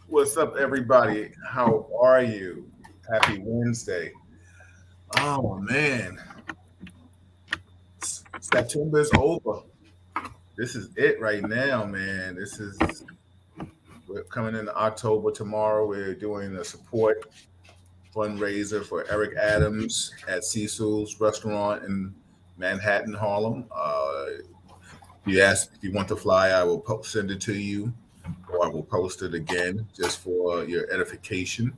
What's up, everybody? How are you? Happy Wednesday. Oh, man. September's over. This is it right now, man. We're coming into October tomorrow. We're doing a support fundraiser for Eric Adams at Cecil's restaurant in Manhattan, Harlem. If you want to fly, I will send it to you, or I will post it again just for your edification.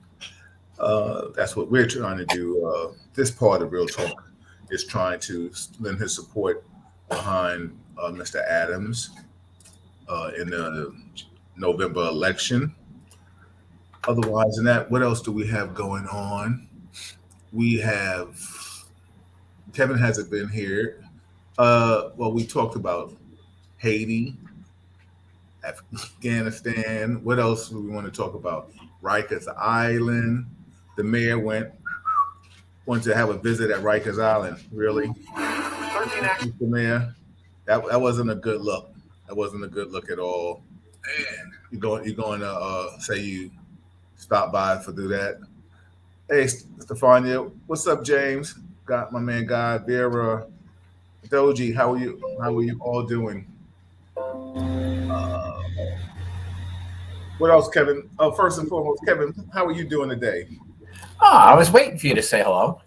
That's what we're trying to do. This part of Real Talk is trying to lend his support behind Mr. Adams in the November election. Otherwise than that, what else do we have going on? We have Kevin hasn't been here. Well, we talked about Haiti, Afghanistan. What else do we want to talk about? Rikers Island. The mayor went to have a visit at Rikers Island. Really, Mr. Mayor? That wasn't a good look. That wasn't a good look at all. Man, you going to say you stop by for do that? Hey, Stefania, what's up, James? Got my man, Guy, Vera, Doji. How are you? How are you all doing? Uh, what else, Kevin? First and foremost, Kevin, how are you doing today? Oh, I was waiting for you to say hello.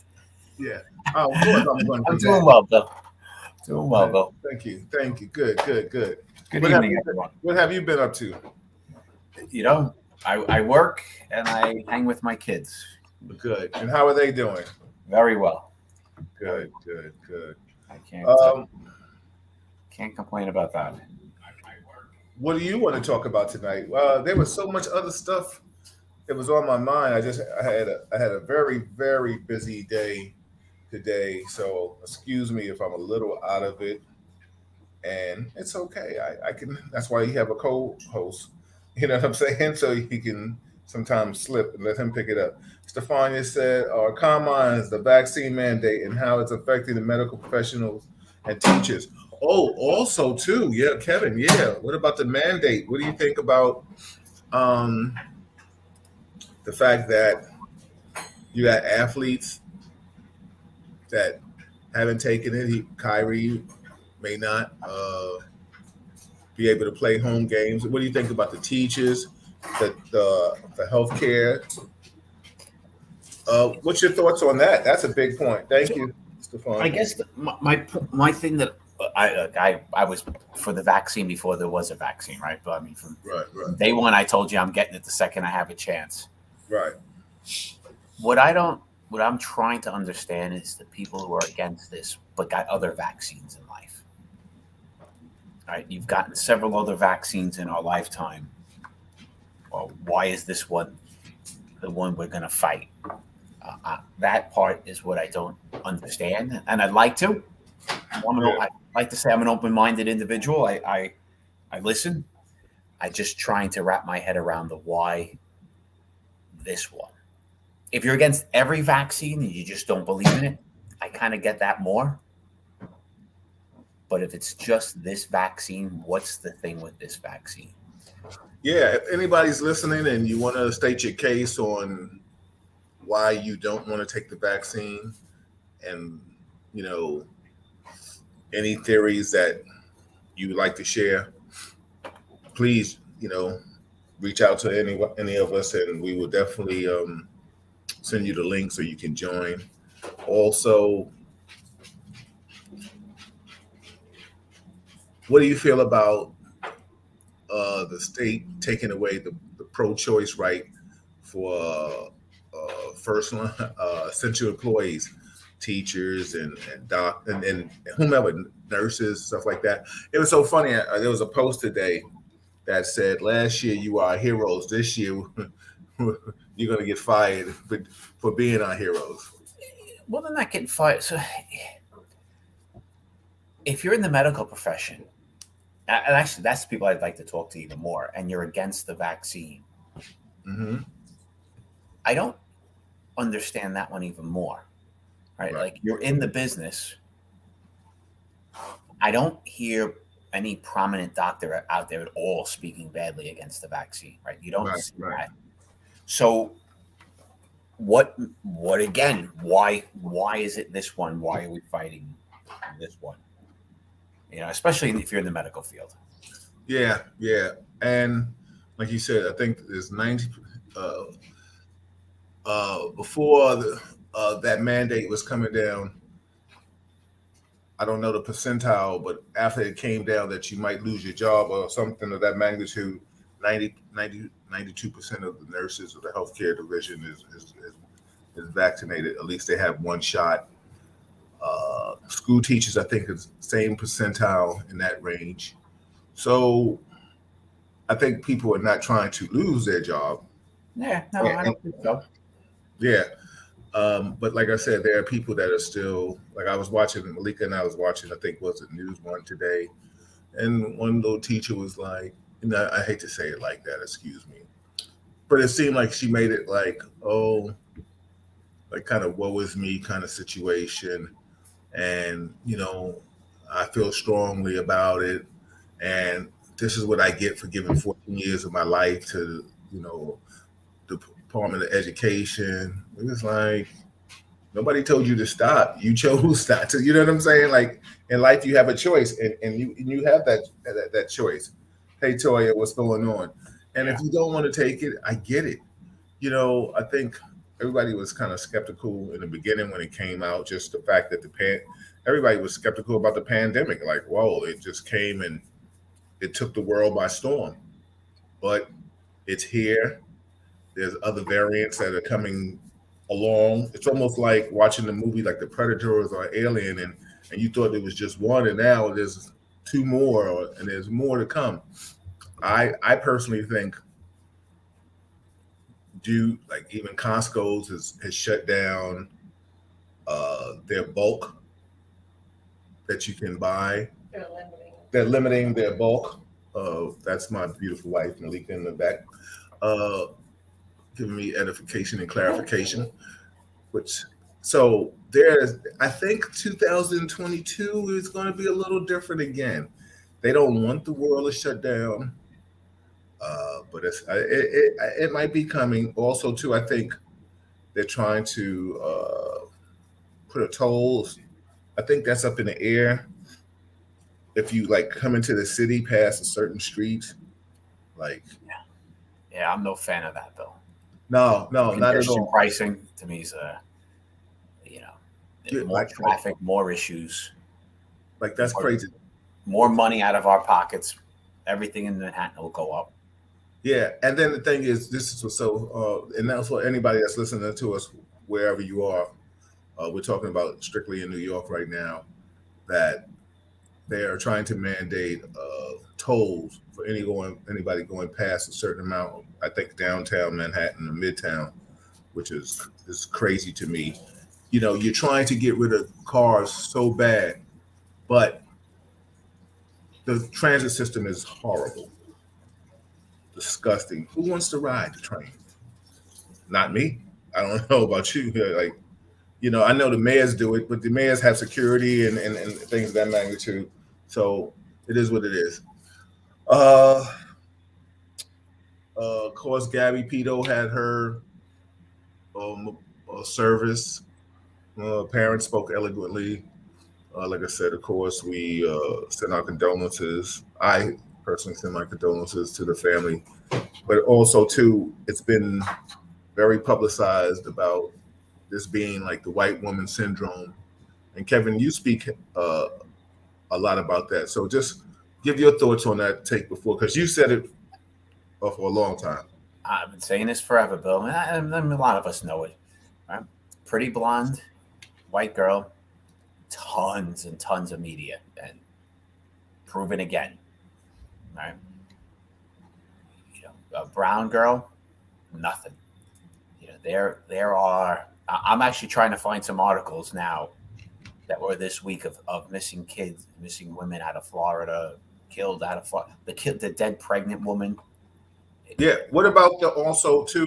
Yeah. Oh, of course I'm going to I'm do that. doing well, Bill. Doing well, Bill. Thank you. Thank you. Good. Good What have evening, you everyone. What have you been up to? You know, I work and I hang with my kids. Good. And how are they doing? Very well. Good. I Um, can't complain about that. what do you want to talk about tonight? There was so much other stuff that was on my mind. I had a very busy day today, so excuse me if I'm a little out of it, and it's okay. I can. That's why you have a co-host. You know what I'm saying? So he can sometimes slip and let him pick it up. Stefania said, "Our common is the vaccine mandate and how it's affecting the medical professionals and teachers." Oh, also too, yeah, Kevin, yeah. What about the mandate? What do you think about um, the fact that you got athletes that haven't taken it? Kyrie may not be able to play home games. What do you think about the teachers, the healthcare? What's your thoughts on that? That's a big point. Thank So you, I Stefan. guess my thing that I was for the vaccine before there was a vaccine, right? But I mean, Right, from day one, I told you I'm getting it the second I have a chance. right. What I don't, what I'm trying to understand is the people who are against this but got other vaccines in life. Right? You've gotten several other vaccines in our lifetime. Well, why is this one the one we're going to fight? That part is what I don't understand, and I'd like to. Yeah, I like to say I'm an open-minded individual. I listen. I just trying to wrap my head around the why this one. If you're against every vaccine and you just don't believe in it, I kind of get that more. But if it's just this vaccine, what's the thing with this vaccine? yeah. If anybody's listening and you want to state your case on why you don't want to take the vaccine, and you know any theories that you would like to share, please, reach out to any of us, and we will definitely send you the link so you can join. Also, what do you feel about the state taking away the pro-choice right for first line essential employees, teachers and doc and whomever, nurses, stuff like that? It was so funny. There was a post today that said, "Last year you were our heroes. This year you're going to get fired for being our heroes." Well, they're not getting fired. So, if you're in the medical profession, and actually, that's the people I'd like to talk to even more, and you're against the vaccine, Hmm. I don't understand that one even more. Right? Right. Like you're in the business. I don't hear any prominent doctor out there at all speaking badly against the vaccine, right? You don't Right, see right. that. So what again? Why is it this one? Why are we fighting this one? Especially if you're in the medical field. Yeah, yeah. And like you said, I think there's 90 uh before that mandate was coming down. I don't know the percentile, but after it came down that you might lose your job or something of that magnitude, 92% of the nurses of the healthcare division is vaccinated. At least they have one shot. School teachers, I think, is same percentile in that range. So I think people are not trying to lose their job. Yeah, no, And, I and don't think so. yeah, but like I said, there are people that are still like I was watching Malika and I was watching. I think was it News One today, and one little teacher was like, I hate to say it like that, excuse me, but it seemed like she made it like, oh, like kind of woe is me kind of situation, and I feel strongly about it, and this is what I get for giving 14 years of my life to the Department of Education. It was like nobody told you to stop. You chose not to. You know what I'm saying? Like in life, you have a choice, and you have that choice. Hey, Toya, what's going on? And Yeah, if you don't want to take it, I get it. I think everybody was kind of skeptical in the beginning when it came out. Just the fact that everybody was skeptical about the pandemic. Like, whoa, it just came and it took the world by storm. But it's here. There's other variants that are coming along. It's almost like watching the movie like The Predators or Alien, and you thought it was just one, and now there's two more, and there's more to come. I personally think, do like even Costco's has shut down their bulk that you can buy. They're limiting their bulk. That's my beautiful wife Malika in the back, uh, giving me edification and clarification. Which so there's I think 2022 is going to be a little different again. They don't want the world to shut down, but it might be coming. Also, too, I think they're trying to put a toll. I think that's up in the air. If you like come into the city past a certain street, like yeah, I'm no fan of that though. no, no, not at Congestion all. pricing to me is more Like traffic, more issues, like that's more crazy. more money out of our pockets. Everything in Manhattan will go up. Yeah, and then the thing is, this is and that's for anybody that's listening to us wherever you are. We're talking about strictly in New York right now that they are trying to mandate tolls for anybody going past a certain amount. I think downtown Manhattan or Midtown, which is crazy to me. You're trying to get rid of cars so bad, but the transit system is horrible, disgusting. Who wants to ride the train? Not me. I don't know about you. Like, I know the mayors do it, but the mayors have security and things of that magnitude. So it is what it is. Uh, of course, Gabby Pito had her um, service. Parents spoke eloquently. Like I said, of course, we send our condolences. I personally send my condolences to the family, but also too, it's been very publicized about this being like the white woman syndrome. And Kevin, you speak a lot about that. So just give your thoughts on that take before, because you said it for a long time. I've been saying this forever, Bill, and a lot of us know it. Right? Pretty blonde, white girl, tons and tons of media, and proven again. Right? A brown girl, nothing. There are. I'm actually trying to find some articles now that were this week of missing kids, missing women out of Florida, killed out of Florida. The dead pregnant woman. Yeah. What about the also too?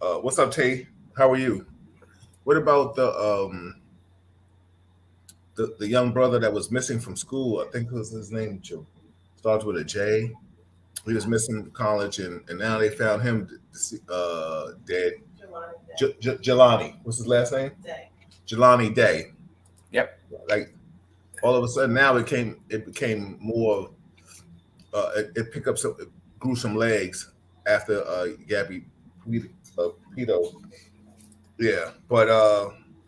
What's up, Tay? How are you? What about the the young brother that was missing from school. I think it was his name. Starts with a J. He was missing from college, and now they found him dead. Jelani. What's his last name? Jelani Day. Yep. Like all of a sudden now it became more. It picked up some, it grew some legs after Gabby Pito. Yeah, but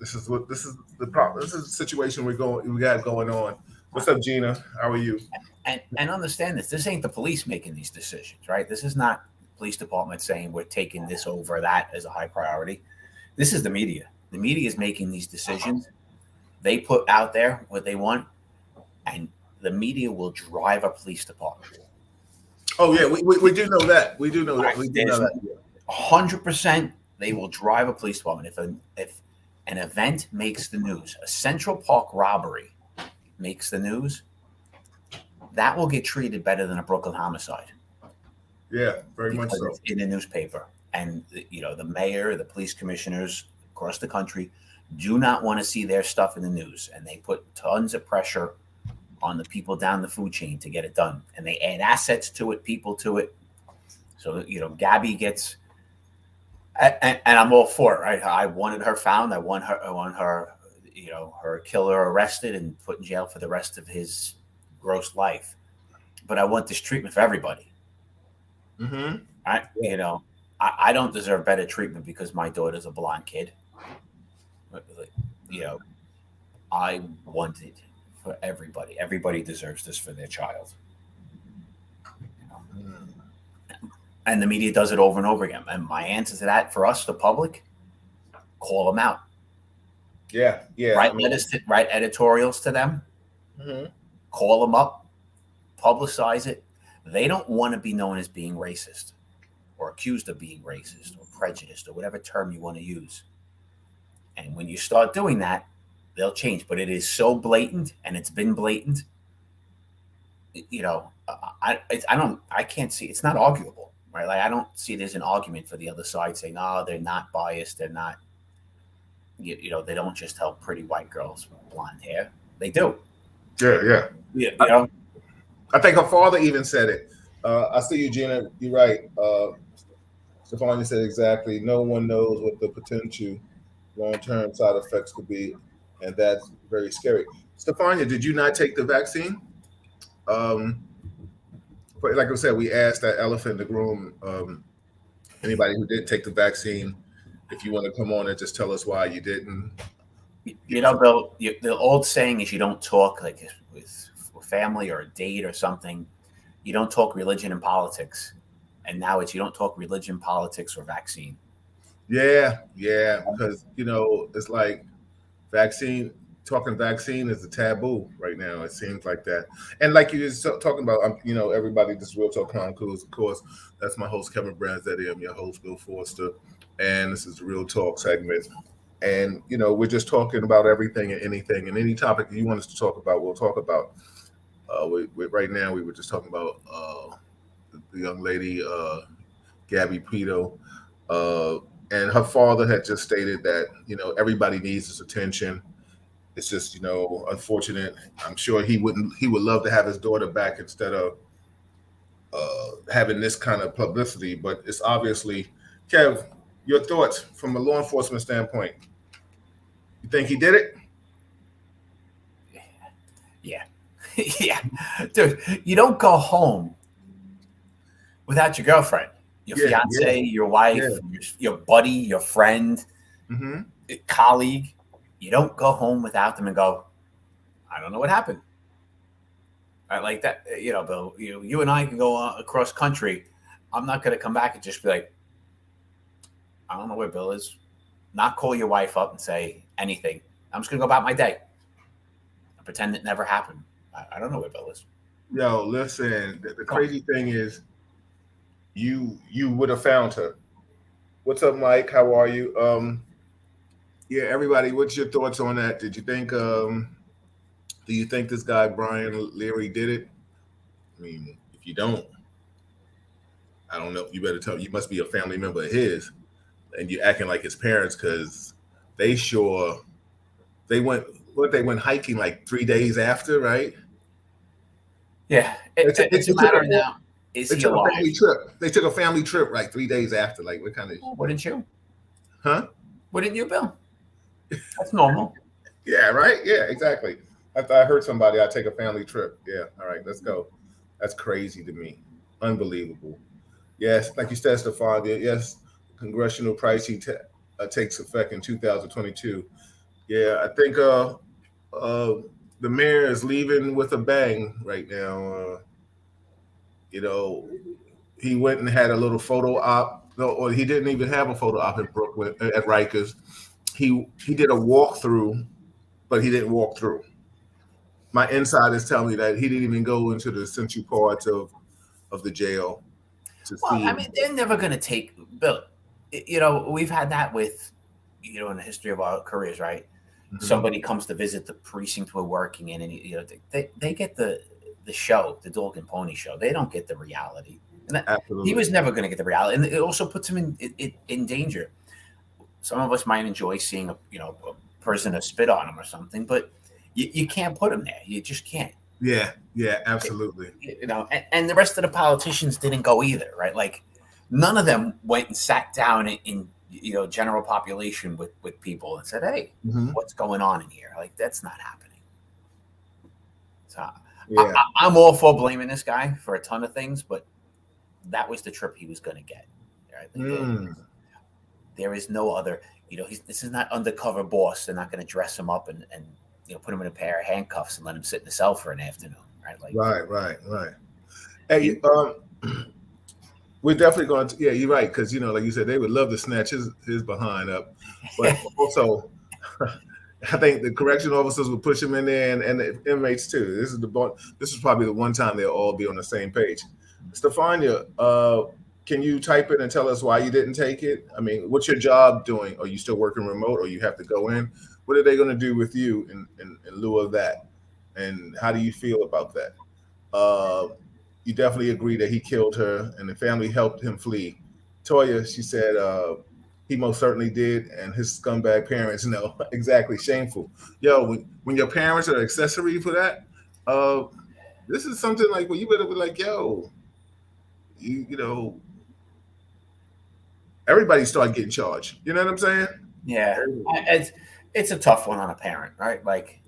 this is the problem. This is the situation we got going on. What's up, Gina? How are you? And understand this. This ain't the police making these decisions, right? This is not the police department saying we're taking this over that as a high priority. This is the media. The media is making these decisions. They put out there what they want, and the media will drive a police department. Oh yeah, we do know that. We do know that. We do know that. 100%, they will drive a police department. If an event makes the news, a Central Park robbery makes the news, that will get treated better than a Brooklyn homicide. Yeah, very much so. It's in the newspaper, and the mayor, the police commissioners across the country do not want to see their stuff in the news, and they put tons of pressure on the people down the food chain to get it done, and they add assets to it, people to it. So Gabby gets, and I'm all for it, right? I wanted her found. I want her, her killer arrested and put in jail for the rest of his gross life. But I want this treatment for everybody. Mm-hmm. I don't deserve better treatment because my daughter's a blonde kid. I want it for everybody. Everybody deserves this for their child. And the media does it over and over again. And my answer to that for us, the public, call them out. Yeah. Write editorials to them. Mm-hmm. Call them up. Publicize it. They don't want to be known as being racist or accused of being racist or prejudiced or whatever term you want to use. And when you start doing that, they'll change. But it is so blatant, and it's been blatant. I can't see. It's not arguable, right? Like I don't see there's an argument for the other side saying, "Oh, they're not biased. They're not. They don't just help pretty white girls with blonde hair. They do." Yeah. I think her father even said it. I see you, Gina. You're right. Stefania said exactly. No one knows what the potential long-term side effects could be, and that's very scary. Stefania, did you not take the vaccine? But like I said, we asked that elephant in the room. Anybody who did take the vaccine, if you want to come on and just tell us why you didn't. Bill, the old saying is you don't talk like with family or a date or something. You don't talk religion and politics. And now it's you don't talk religion, politics, or vaccine. Yeah, because it's like talking vaccine is a taboo right now. It seems like that. And like you just talking about, everybody, this Real Talk Chronicles, of course, that's my host, Kevin Branzetti. I'm your host, Bill Forster. And this is the Real Talk segment. And, we're just talking about everything and anything. And any topic you want us to talk about, we'll talk about. Right now, we were just talking about the young lady, Gabby Pito. And her father had just stated that, everybody needs his attention. It's just, unfortunate. I'm sure he would love to have his daughter back instead of having this kind of publicity. But it's obviously, Kev, your thoughts from a law enforcement standpoint. You think he did it? Yeah. Yeah. Dude, you don't go home without your girlfriend, your fiance, your wife, your buddy, your friend, colleague. You don't go home without them and go, I don't know what happened. Right, like that, Bill, you and I can go across country. I'm not going to come back and just be like, I don't know where Bill is. Not call your wife up and say anything. I'm just going to go about my day and pretend it never happened. I don't know where Bill is. Yo, listen, the crazy thing is you would have found her. What's up, Mike? How are you? Yeah, everybody, what's your thoughts on that? Did you think do you think this guy Brian Leary did it? I mean, if you don't, I don't know. You better tell. You must be a family member of his, and you're acting like his parents because they went what they went hiking like 3 days after, right? Yeah, They it's a took matter now. Is they he took a alive? family trip. They took a family trip like 3 days after. Like what kind of Oh, wouldn't you? huh? Wouldn't you, Bill? That's normal. Yeah, right. Yeah, exactly. I heard somebody. I take a family trip. Yeah, all right, let's go. That's crazy to me. Unbelievable. Yes, like you said, Stefan. Yes, congressional pricing takes effect in 2022. Yeah, I think uh, the mayor is leaving with a bang right now. You know, he went and had a little photo op. No, or he didn't even have a photo op in Brooklyn at Rikers. He did a walkthrough, but he didn't walk through. My insiders tell me that he didn't even go into the central parts of the jail to Well, see I mean, him. they're never going to take Bill. We've had that with, in the history of our careers, right? Mhm. Somebody comes to visit the precinct we're working in, and they get the show, the dog and pony show. They don't get the reality, and he Absolutely. was never going to get the reality, and it also puts him in danger. Some of us might enjoy seeing a person to spit on him or something, but you can't put him there. You just can't. Yeah, yeah, absolutely. And the rest of the politicians didn't go either, right? Like none of them went and sat down in general population with people and said, "Hey, Hmm. what's going on in here?" Like that's not happening. So Yeah. I'm all for blaming this guy for a ton of things, but that was the trip he was going to get. Right? Like, Mm. there is no other. This is not undercover boss. They're not going to dress him up and put him in a pair of handcuffs and let him sit in the cell for an afternoon. Right? Like Right, right, right. Hey, he, we're definitely going to. Yeah, you're right. Because like you said, they would love to snatch his behind up, but also, I think the correction officers would push him in there, and the inmates too. This is probably the one time they'll all be on the same page. Stefania, can you type it and tell us why you didn't take it? I mean, what's your job doing? Are you still working remote, or you have to go in? What are they going to do with you in lieu of that? And how do you feel about that? Uh, you definitely agree that he killed her and the family helped him flee. Toya, she said, he most certainly did, and his scumbag parents know exactly shameful. Yo, when your parents are accessory for that, uh, this is something like well, you better be like, yo, you know, everybody start getting charged. You know what I'm saying? yeah, Everybody. it's a tough one on a parent, right? Like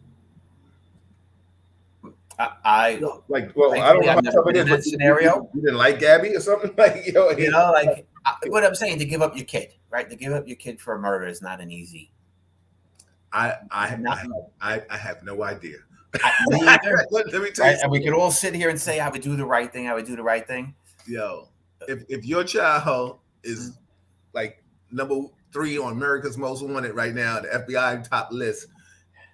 I Like, well, I don't thankfully know I've how never tough it been in is, but that you scenario. didn't like Gabby or something like, yo, Like what I'm saying, to give up your kid, right? To give up your kid for a murder is not an easy. I I I Not have, I have no idea. me either, Let me tell you right? And we something. could all sit here and say I would do the right thing. I would do the right thing. Yo, if your child is like number 3 on America's Most Wanted right now, the FBI top list,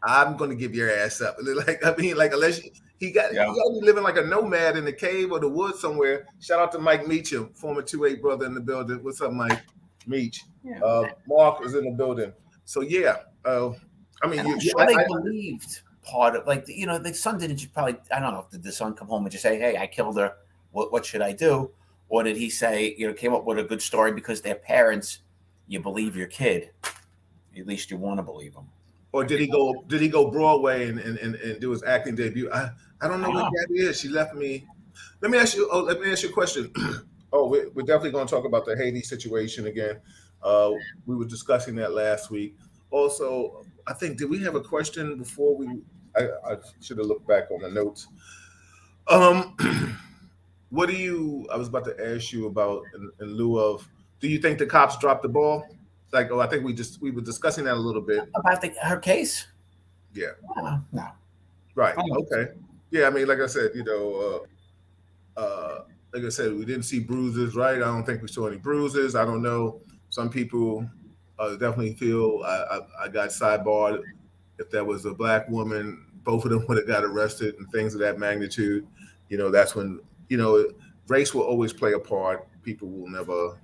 I'm gonna give your ass up. Like I mean, like unless Yeah, you got to be living like a nomad in the cave or the woods somewhere. Shout out to Mike Meacham, former 2-8 brother in the building. What's up, Mike? Meach. yeah. Mark is in the building. So yeah, I mean, And I'm sure they believed part of the son didn't just probably I don't know, did the son come home and just say, "Hey, I killed her. What should I do?" Or did he say, came up with a good story because their parents, you believe your kid, at least you want to believe them. or did he go? Did he go Broadway and do his acting debut? I don't I know don't where know. Gabby is. She left me. Let me ask you. Oh, let me ask you a question. Oh, we're definitely going to talk about the Haiti situation again. We were discussing that last week. Also, I think did we have a question before we? I should have looked back on the notes. Um, what do you? I was about to ask you about in lieu of. Do you think the cops dropped the ball? Like, oh, I think we were discussing that a little bit. About her case? Yeah. No. Right. I don't think so. Okay. Yeah. I mean, like I said, like I said, we didn't see bruises, right? I don't think we saw any bruises. I don't know. Some people definitely feel I got sidebarred. If that was a black woman, both of them would have got arrested and things of that magnitude. That's when race will always play a part. People will never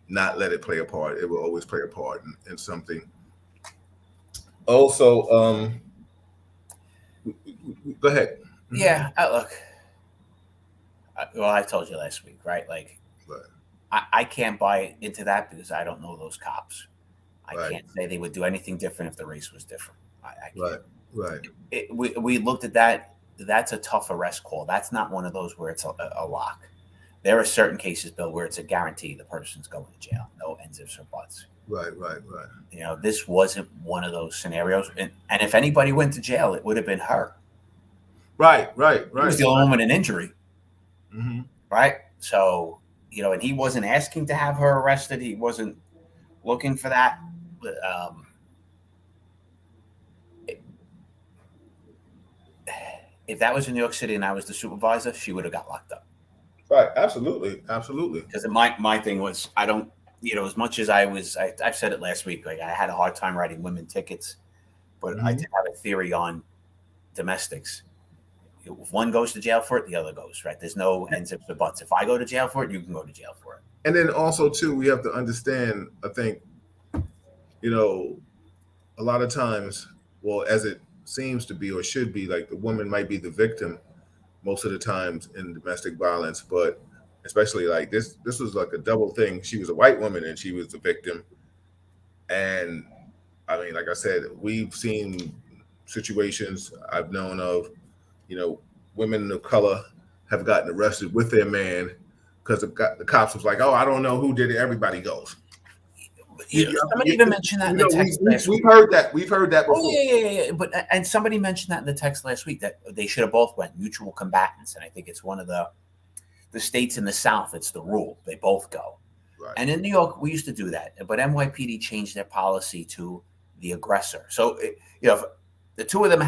not let it play a part. It will always play a part in something. Also, go ahead. Mhm. Yeah, look. Well, I told you last week, right? Like, Right, I can't buy into that because I don't know those cops. I right, can't say they would do anything different if the race was different. I right. can't. Right. We looked at that. That's a tough arrest call. That's not one of those where it's a lock. There are certain cases, Bill, where it's a guarantee the person's going to jail. No ends, ifs, or buts. Right. Right. Right. This wasn't one of those scenarios. And if anybody went to jail, it would have been her. Right. Right. He was Right. the only one with an injury, Mm-hmm. right? So, and he wasn't asking to have her arrested. He wasn't looking for that. But, if that was in New York City and I was the supervisor, she would have got locked up. Right. Absolutely. Absolutely. Because my thing was, I don't, as much as I've said it last week, like I had a hard time writing women tickets, but I did have a theory on domestics. If one goes to jail for it, the other goes, right? There's no ends, ifs, or buts. If I go to jail for it, you can go to jail for it. And then also too, we have to understand, I think, a lot of times, well, as it seems to be or should be, like the woman might be the victim most of the times in domestic violence, but especially like this was like a double thing. She was a white woman and she was the victim. And I mean, like I said, we've seen situations I've known of, women of color have gotten arrested with their man because the cops was like, oh, I don't know who did it. Everybody goes. Somebody even mentioned that in the text last week. We've heard that. We've heard that before. Oh, yeah. But and somebody mentioned that in the text last week that they should have both went mutual combatants, and I think it's one of the states in the South. It's the rule; they both go. Right. And in New York, we used to do that, but NYPD changed their policy to the aggressor. So if the two of them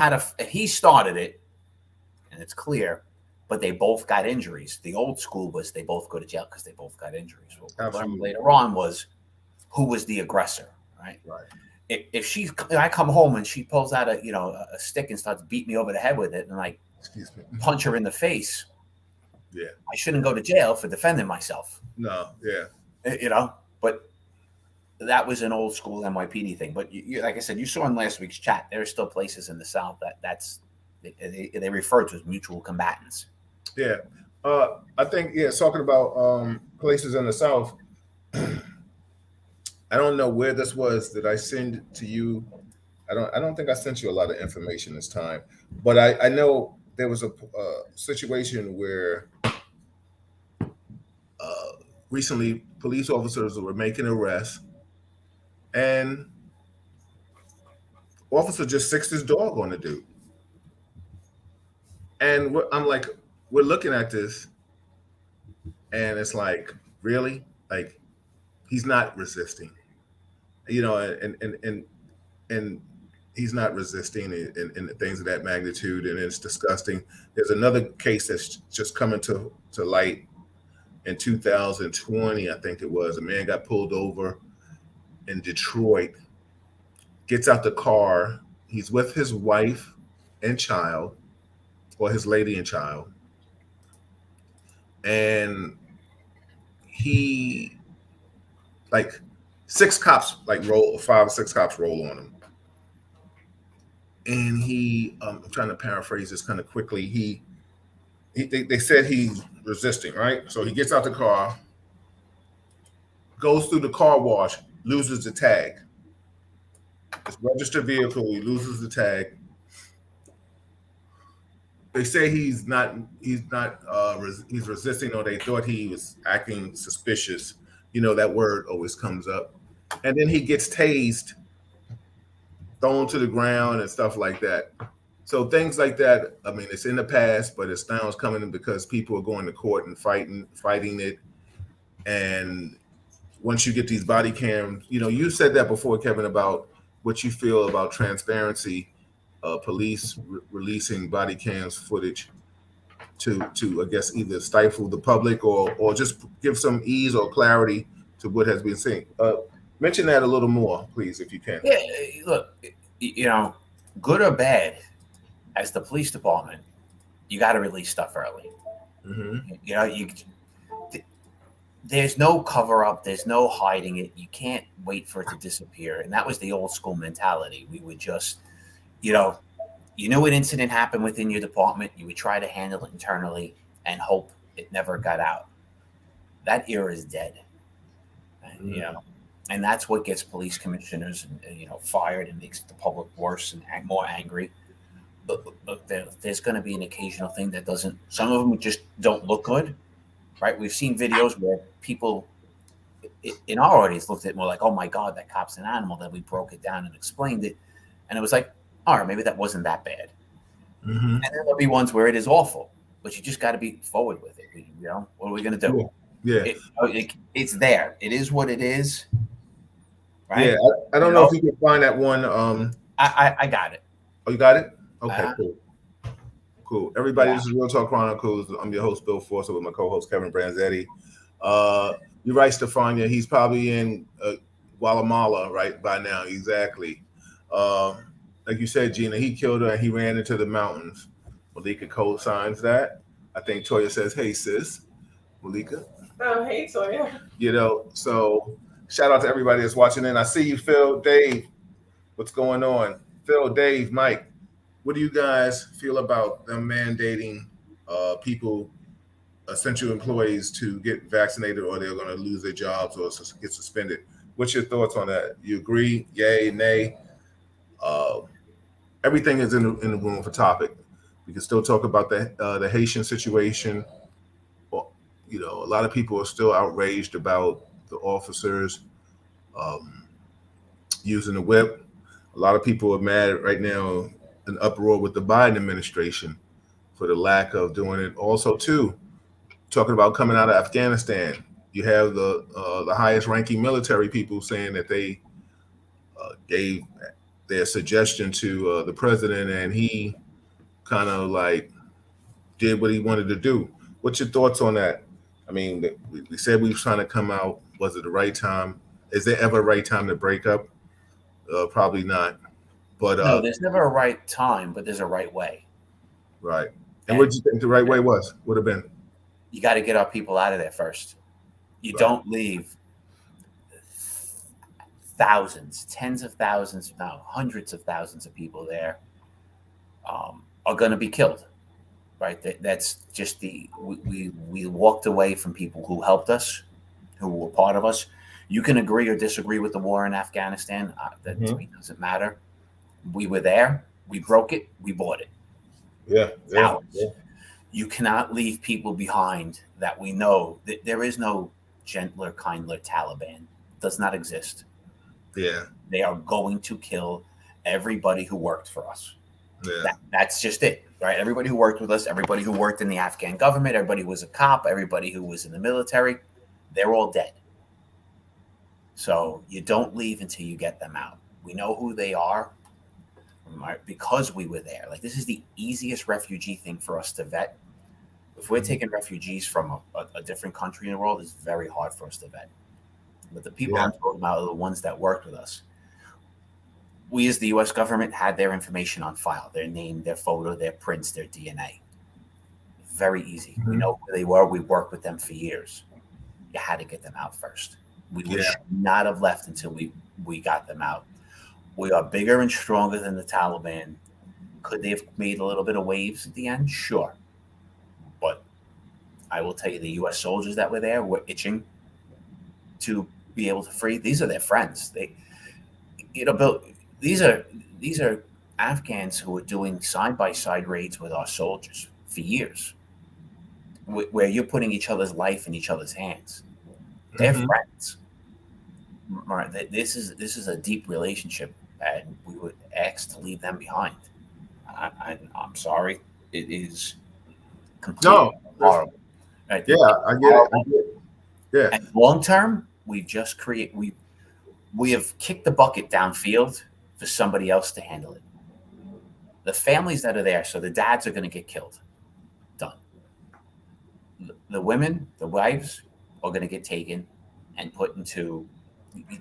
he started it, and it's clear, but they both got injuries. The old school was they both go to jail because they both got injuries. What we learned later on was who was the aggressor, right? Right. If I come home and she pulls out a stick and starts beating me over the head with it and like punch her in the face, yeah, I shouldn't go to jail for defending myself. No, yeah, but that was an old school NYPD thing. But like I said, you saw in last week's chat, there are still places in the South they refer to as mutual combatants. Yeah, I think talking about places in the South. I don't know where this was. Did I send to you? I don't think I sent you a lot of information this time, but I know there was a situation where recently police officers were making arrests, and officer just sixed his dog on the dude, and I'm like, we're looking at this, and it's like, really, like he's not resisting. And he's not resisting in things of that magnitude, and it's disgusting. There's another case that's just coming to light in 2020, I think it was. A man got pulled over in Detroit, gets out the car. He's with his wife and child, or his lady and child, and he like 5 or 6 cops roll on him. And I'm trying to paraphrase this kind of quickly. They said he's resisting, right? So he gets out the car, goes through the car wash, loses the tag. It's registered vehicle, he loses the tag. They say he's resisting, or they thought he was acting suspicious. That word always comes up. And then he gets tased, thrown to the ground and stuff like that. So things like that, I mean, it's in the past, but it's now coming in because people are going to court and fighting it. And once you get these body cams, you said that before, Kevin, about what you feel about transparency, police releasing body cams footage to I guess either stifle the public or just give some ease or clarity to what has been seen. Mention that a little more, please, if you can. Yeah, look, good or bad, as the police department, you got to release stuff early. Mm-hmm. There's no cover up. There's no hiding it. You can't wait for it to disappear. And that was the old school mentality. We would just, you knew an incident happened within your department. You would try to handle it internally and hope it never got out. That era is dead. Mm-hmm. And that's what gets police commissioners, fired and makes the public worse and more angry. there's going to be an occasional thing that doesn't. Some of them just don't look good, right? We've seen videos where people in our audience looked at it more like, "Oh my God, that cop's an animal." Then we broke it down and explained it, and it was like, "All right, maybe that wasn't that bad." Mm-hmm. And then there'll be ones where it is awful, but you just got to be forward with it. What are we going to do? Yeah. It's there. It is what it is, Yeah. right? I don't know if you can find that one. I got it. Oh, you got it? Okay, Uh, cool. Cool. Everybody, yeah. this is Real Talk Chronicles. I'm your host, Bill Forster, with my co-host, Kevin Branzetti. You're right, Stefania. He's probably in Guatemala right by now. Exactly. Uh, like you said, Gina, he killed her and he ran into the mountains. Malika co-signs that. I think Toya says, "Hey, sis." Malika. Oh, hey, Toya. So shout out to everybody that's watching in. I see you, Phil, Dave. What's going on? Phil, Dave, Mike. What do you guys feel about them mandating people, essential employees, to get vaccinated, or they're going to lose their jobs or get suspended? What's your thoughts on that? You agree? Yay, nay? Uh, Everything is in the room for topic. We can still talk about the Haitian situation. Well, a lot of people are still outraged about the officers um, using the whip. A lot of people are mad right now, an uproar with the Biden administration for the lack of doing it. Also, too, talking about coming out of Afghanistan, you have the highest ranking military people saying that they gave their suggestion to the president, and he kind of like did what he wanted to do. What's your thoughts on that? I mean, we said we were trying to come out. Was it the right time? Is there ever a right time to break up? Probably not. But No, there's never a right time, but there's a right way. right. And what do you think the right way was? Would have been? You got to get our people out of there first. You Right. don't leave thousands, tens of thousands, no, hundreds of thousands of people there are going to be killed. Right. That's just we walked away from people who helped us, who were part of us. You can agree or disagree with the war in Afghanistan. That to me doesn't matter. We were there. We broke it. We bought it. Yeah. Ours. You cannot leave people behind that we know that there is no gentler, kindler Taliban. Does not exist. Yeah. They are going to kill everybody who worked for us. Yeah. That's just it, right? Everybody who worked with us, everybody who worked in the Afghan government, everybody who was a cop, everybody who was in the military, they're all dead. So you don't leave until you get them out. We know who they are, right? Because we were there. Like, this is the easiest refugee thing for us to vet. If we're taking refugees from a different country in the world, it's very hard for us to vet. But the people I'm talking about are the ones that worked with us. We, as the U.S. government, had their information on file: their name, their photo, their prints, their DNA. Very easy. We know who they were. We worked with them for years. You had to get them out first. We should not have left until we got them out. We are bigger and stronger than the Taliban. Could they have made a little bit of waves at the end? Sure. But I will tell you, the U.S. soldiers that were there were itching to be able to free. These are their friends. Bill, these are Afghans who are doing side-by-side raids with our soldiers for years, where you're putting each other's life in each other's hands. They're friends. Right? This is a deep relationship, and we would ask to leave them behind. I'm sorry. It is completely horrible. Right? Yeah, I get it. Yeah. And long term, we've just we have kicked the bucket downfield for somebody else to handle it. The families that are there, so the dads are going to get killed. Done. The women, the wives, are going to get taken and put into,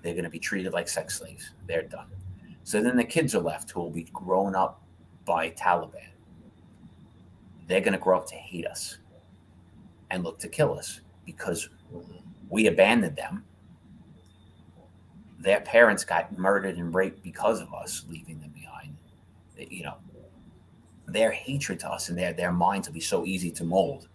they're going to be treated like sex slaves. They're done. So then the kids are left, who will be grown up by Taliban. They're going to grow up to hate us and look to kill us because we abandoned them. Their parents got murdered and raped because of us leaving them behind. Their hatred to us and their minds will be so easy to mold.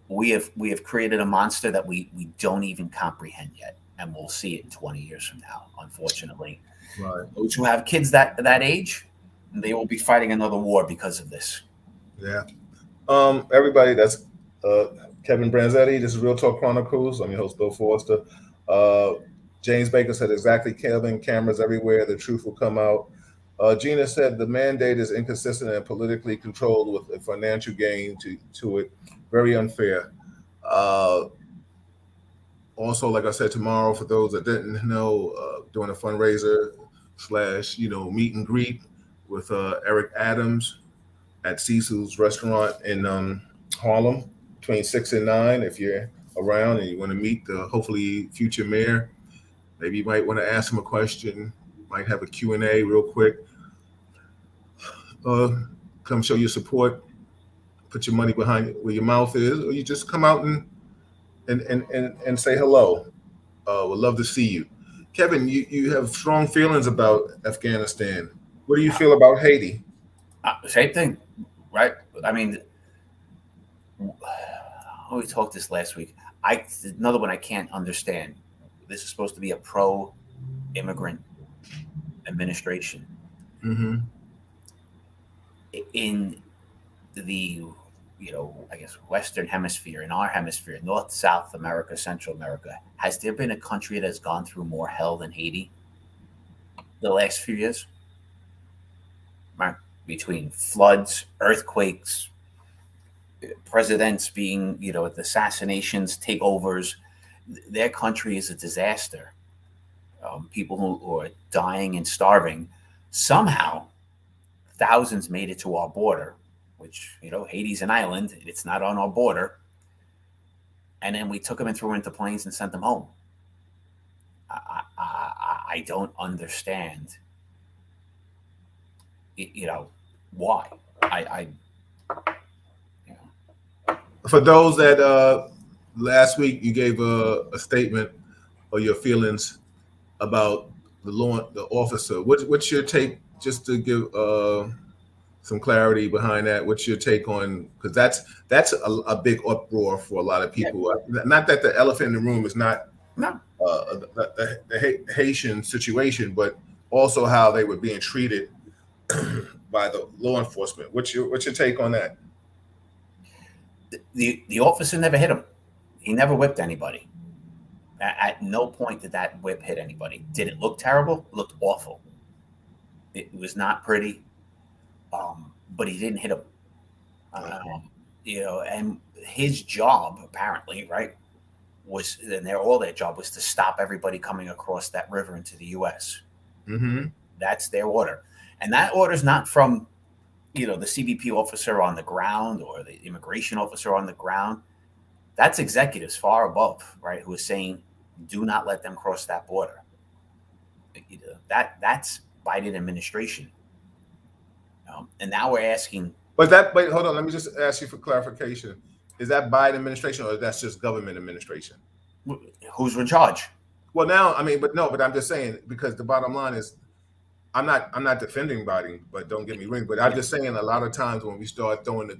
We have created a monster that we don't even comprehend yet, and we'll see it 20 years from now, unfortunately. Right. Those who have kids that age, They will be fighting another war because of this. Yeah. Everybody, that's uh, Kevin Branzetti. This is Real Talk Chronicles. I'm your host, Bill Forster. Uh, James Baker said exactly, Kevin, cameras everywhere. The truth will come out. Gina said the mandate is inconsistent and politically controlled with a financial gain to it. Very unfair. Uh, Also, like I said, tomorrow, for those that didn't know, doing a fundraiser slash, meet and greet with Eric Adams at Cecil's restaurant in Harlem between 6 and 9. If you're around and you want to meet the hopefully future mayor, maybe you might want to ask him a question. Might have a Q&A real quick. Uh, Come show your support. Put your money behind where your mouth is, or you just come out and say hello. Would love to see you. Kevin, you have strong feelings about Afghanistan. What do you feel about Haiti? Same thing, right? I mean, we talked this last week. Another one I can't understand. This is supposed to be a pro-immigrant administration Mm-hmm. in the, I guess Western Hemisphere, in our hemisphere, North, South America, Central America. Has there been a country that has gone through more hell than Haiti the last few years? Right? Between floods, earthquakes, presidents being, assassinations, takeovers, their country is a disaster. People who are dying and starving. Somehow, thousands made it to our border, which, Haiti's an island. It's not on our border. And then we took them and threw them into planes and sent them home. I don't understand, why. I For those that last week you gave a statement or your feelings about the officer. What's your take? Just to give some clarity behind that. What's your take on? Because that's a big uproar for a lot of yeah, people. Not that the elephant in the room is not no. the Haitian situation, but also how they were being treated by the law enforcement. What's your take on that? The officer never hit him. He never whipped anybody. At no point did that whip hit anybody. Did it look terrible? It looked awful. It was not pretty, but he didn't hit him. And his job apparently, right, was, and all their job was to stop everybody coming across that river into the U.S. Mm-hmm. That's their order, and that order is not from, the CBP officer on the ground or the immigration officer on the ground. That's executives far above, right, who is saying, do not let them cross that border. That's Biden administration. And now we're asking. Wait, hold on. Let me just ask you for clarification. Is that Biden administration or that's just government administration? Who's in charge? Well, now, I mean, but I'm just saying, because the bottom line is, I'm not defending Biden, but don't get me wrong. But I'm just saying, a lot of times when we start throwing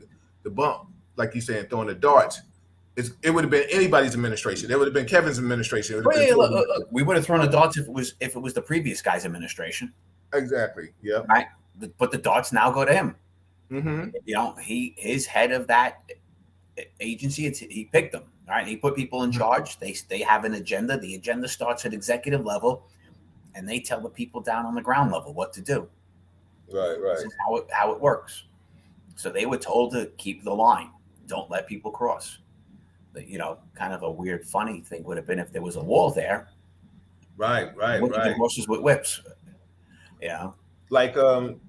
the bump, like you saying, throwing the darts, it would have been anybody's administration. It would have been Kevin's administration. It would have been Look, we would have thrown the darts if it was the previous guy's administration. Exactly. Yeah. Right. But the darts now go to him. Mm-hmm. His head of that agency. He picked them. Right. He put people in charge. They have an agenda. The agenda starts at executive level, and they tell the people down on the ground level what to do. Right. This is how it works. So they were told to keep the line. Don't let people cross. Kind of a weird, funny thing would have been if there was a wall there. Right. Horses with whips. Yeah. Like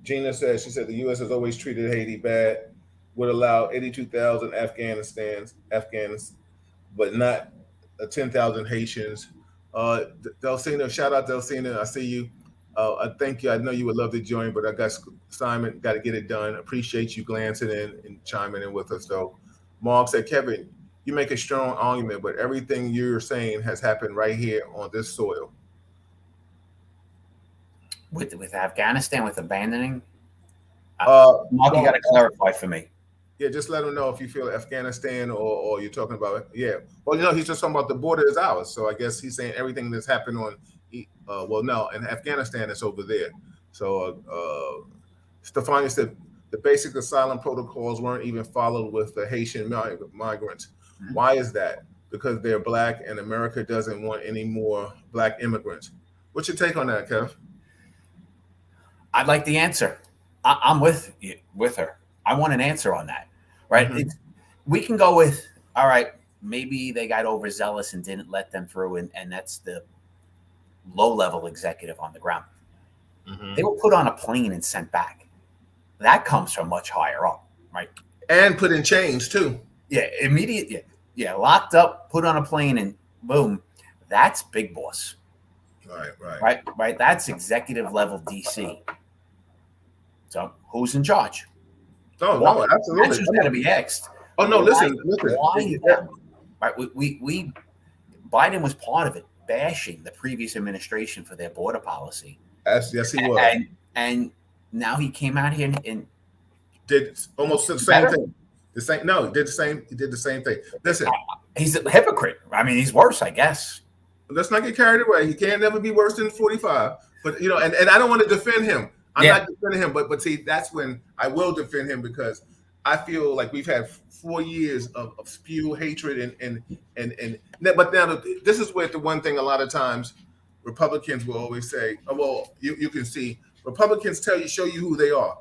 Gina said, she said the U.S. has always treated Haiti bad. Would allow 82,000 Afghans, but not 10,000 Haitians. Delcina, shout out Delcina. I see you. I thank you. I know you would love to join, but I got Simon. Got to get it done. Appreciate you glancing in and chiming in with us, though. Mark said, Kevin, you make a strong argument, but everything you're saying has happened right here on this soil. With Afghanistan, with abandoning, Mark, you got to clarify for me. Yeah, just let him know if you feel Afghanistan or you're talking about, yeah. Well, he's just talking about the border is ours. So I guess he's saying everything that's happened on, no, in Afghanistan, it's over there. So Stefania said the basic asylum protocols weren't even followed with the Haitian migrants. Mhm. Why is that? Because they're black and America doesn't want any more black immigrants. What's your take on that, Kev? I'd like the answer. I'm with her. I want an answer on that, right? Mm-hmm. We can go with, all right, maybe they got overzealous and didn't let them through, and that's the low level executive on the ground. Mm-hmm. They were put on a plane and sent back. That comes from much higher up, right? And put in chains too. Yeah, immediate. Yeah, locked up, put on a plane, and boom. That's big boss. Right. That's executive level DC. So who's in charge? Oh Why? no, absolutely. That's just got to be asked. Oh no, Why, listen. why them? Right. We Biden was part of it, bashing the previous administration for their border policy. Yes, he was. And now he came out here and did almost the same thing. The same. No, he did the same. He did the same thing. Listen, he's a hypocrite. I mean, he's worse, I guess. Let's not get carried away. He can't never be worse than 45. But and I don't want to defend him. I'm not defending him, but see, that's when I will defend him, because I feel like we've had 4 years of spew hatred and but now this is where the one thing a lot of times Republicans will always say, oh, well, you can see Republicans show you who they are.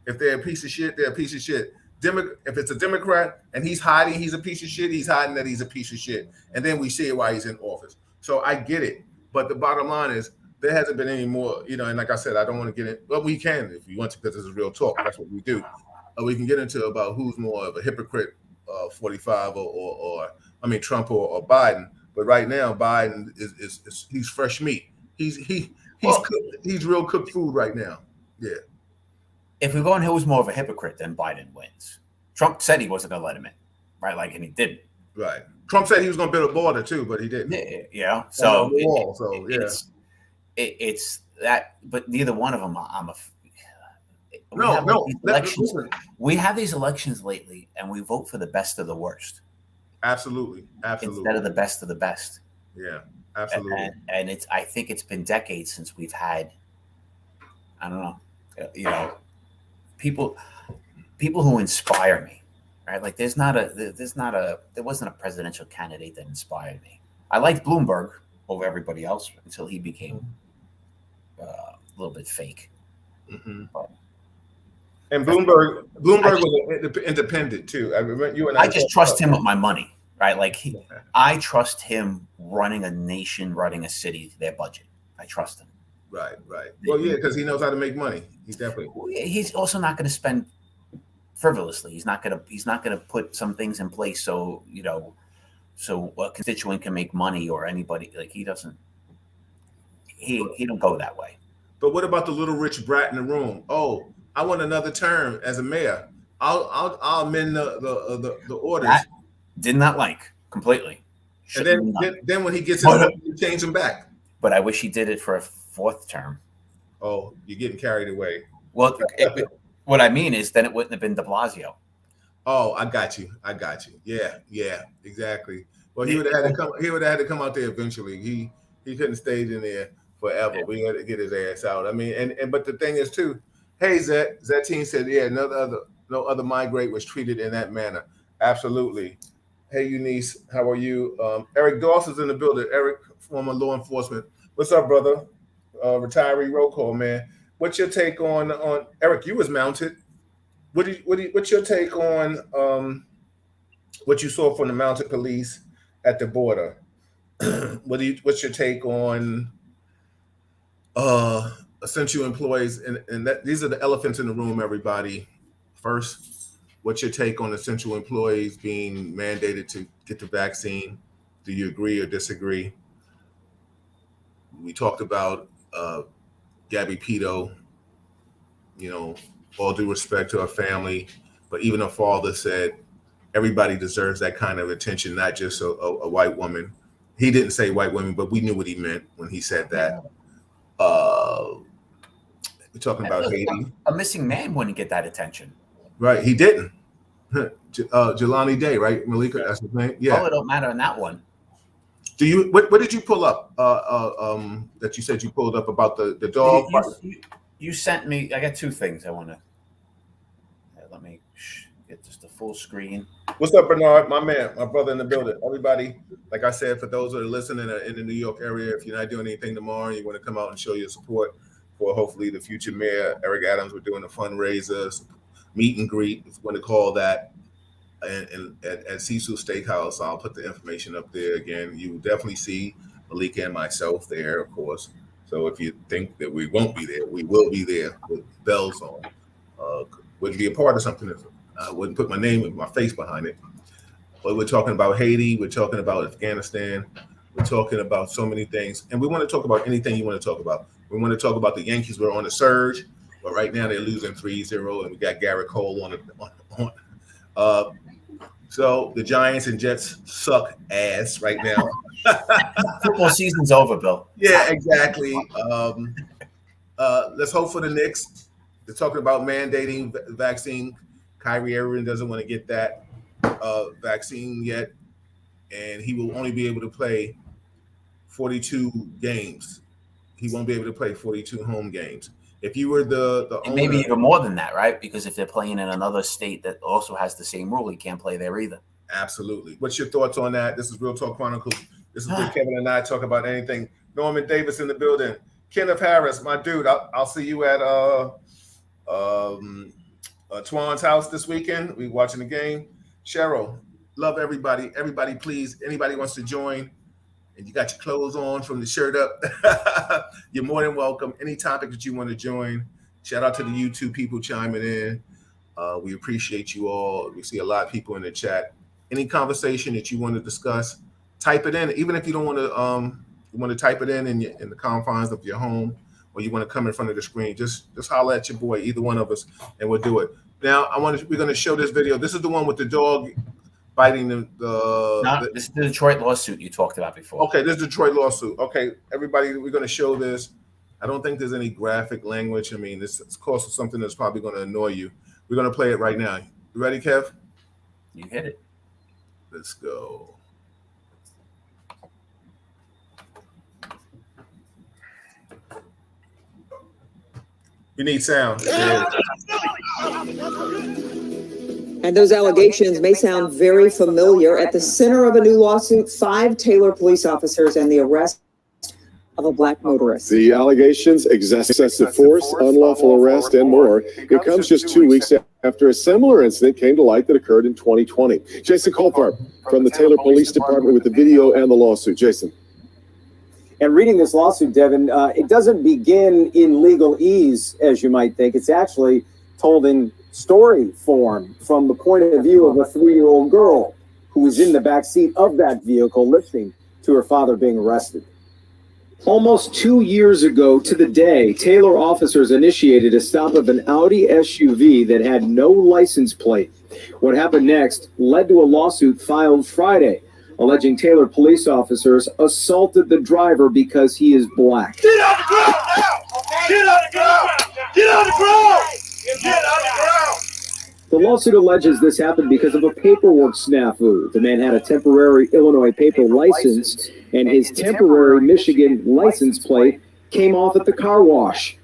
If they're a piece of shit, they're a piece of shit. If it's a Democrat and he's hiding he's a piece of shit, he's hiding that he's a piece of shit. And then we see it while he's in office. So I get it. But the bottom line is there hasn't been any more, and like I said, I don't want to get in. Well, we can if you want to, because this is real talk. That's what we do. We can get into about who's more of a hypocrite, 45 or Trump or Biden. But right now, Biden is he's fresh meat. He's real cooked food right now. Yeah. If we go on who's more of a hypocrite, then Biden wins. Trump said he wasn't going to let him in, right? And he didn't. Right. Trump said he was going to build a border too, but he didn't. Yeah. So, yeah. It's that, but neither one of them. We have these elections lately, and we vote for the best of the worst. Absolutely. Instead of the best of the best. Yeah, absolutely. And I think it's been decades since we've had, I don't know, people who inspire me, right? Like there wasn't a presidential candidate that inspired me. I liked Bloomberg over everybody else until he became a little bit fake. Mm-hmm. And Bloomberg was independent too. I remember you and I just trust him with my money, right? I trust him running a nation, running a city, their budget. I trust him. Right. Well, yeah, because he knows how to make money. He definitely. He's also not going to spend frivolously. He's not going to put some things in place so a constituent can make money, or anybody. He doesn't. He don't go that way. But what about the little rich brat in the room? Oh, I want another term as a mayor. I'll amend the orders. That did not like completely. And then when he gets in, you change him back. But I wish he did it for a 4th term. Oh, you're getting carried away. Well, what I mean is then it wouldn't have been de Blasio. Oh, I got you. Yeah, exactly. Well, he would have had to come out there eventually. He couldn't stay in there forever. Yeah. We had to get his ass out. I mean, but the thing is too, hey, Zettine said, yeah, no other migrate was treated in that manner. Absolutely. Hey, Eunice, how are you? Eric Dawson's in the building. Eric, former law enforcement. What's up, brother? Retiree roll call, man. What's your take on Eric? You was mounted. What's your take on what you saw from the mounted police at the border? What's your take on essential employees? And that these are the elephants in the room, everybody. First, what's your take on essential employees being mandated to get the vaccine? Do you agree or disagree? We talked about Gabby Petito, all due respect to her family, but even her father said everybody deserves that kind of attention, not just a white woman. He didn't say white women, but we knew what he meant when he said that. We're talking about Haiti. A missing man wouldn't get that attention. Right, he didn't. Jelani Day, right? Malika, that's his name. Yeah. Oh, it don't matter on that one. Do you? What did you pull up? That you said you pulled up about the dog? You sent me. I got 2 things I want to. full screen. What's up, Bernard? My man, my brother in the building. Everybody, like I said, for those that are listening in the New York area, if you're not doing anything tomorrow, you want to come out and show your support for hopefully the future mayor, Eric Adams. We're doing a fundraiser, meet and greet, if you want to call that, and at Cecil Steakhouse. I'll put the information up there again. You will definitely see Malika and myself there, of course. So if you think that we won't be there, we will be there with bells on. Wouldn't be a part of something that I wouldn't put my name and my face behind it. But we're talking about Haiti. We're talking about Afghanistan. We're talking about so many things. And we want to talk about anything you want to talk about. We want to talk about the Yankees. We're on the surge, but right now they're losing 3-0, and we got Garrett Cole on it. So the Giants and Jets suck ass right now. Football season's over, Bill. Yeah, exactly. Let's hope for the Knicks. They're talking about mandating vaccine. Kyrie Irving doesn't want to get that vaccine yet, and he will only be able to play 42 games. He won't be able to play 42 home games. If you were the owner, maybe even more than that, right? Because if they're playing in another state that also has the same rule, he can't play there either. Absolutely. What's your thoughts on that? This is Real Talk Chronicles. This is where Kevin and I talk about anything. Norman Davis in the building. Kenneth Harris, my dude. I'll see you at Twan's house this weekend. We watching the game. Cheryl, love everybody. Everybody, please. Anybody wants to join, and you got your clothes on from the shirt up, you're more than welcome. Any topic that you want to join. Shout out to the YouTube people chiming in. We appreciate you all. We see a lot of people in the chat. Any conversation that you want to discuss, type it in. Even if you don't want to type it in the confines of your home, or you want to come in front of the screen, just holler at your boy, either one of us, and we'll do it. Now, we're going to show this video. This is the one with the dog biting this is the Detroit lawsuit you talked about before. Okay, this is the Detroit lawsuit. Okay, everybody, we're going to show this. I don't think there's any graphic language. I mean, this is, of course, something that's probably going to annoy you. We're going to play it right now. You ready, Kev? You hit it. Let's go. We need sound. And those allegations may sound very familiar. At the center of a new lawsuit, 5 Taylor police officers and the arrest of a black motorist. The allegations, excessive force, unlawful arrest, and more. It comes just 2 weeks after a similar incident came to light that occurred in 2020. Jason Colthart from the Taylor Police Department with the video and the lawsuit. Jason. And reading this lawsuit, Devin, it doesn't begin in legalese, as you might think. It's actually told in story form from the point of view of a 3-year-old girl who was in the backseat of that vehicle listening to her father being arrested. Almost 2 years ago to the day, Taylor officers initiated a stop of an Audi SUV that had no license plate. What happened next led to a lawsuit filed Friday, alleging Taylor police officers assaulted the driver because he is black. Get on the ground now! Get on the ground! Get on the ground! Get on the ground! The lawsuit alleges this happened because of a paperwork snafu. The man had a temporary Illinois paper license, and his temporary Michigan license plate came off at the car wash.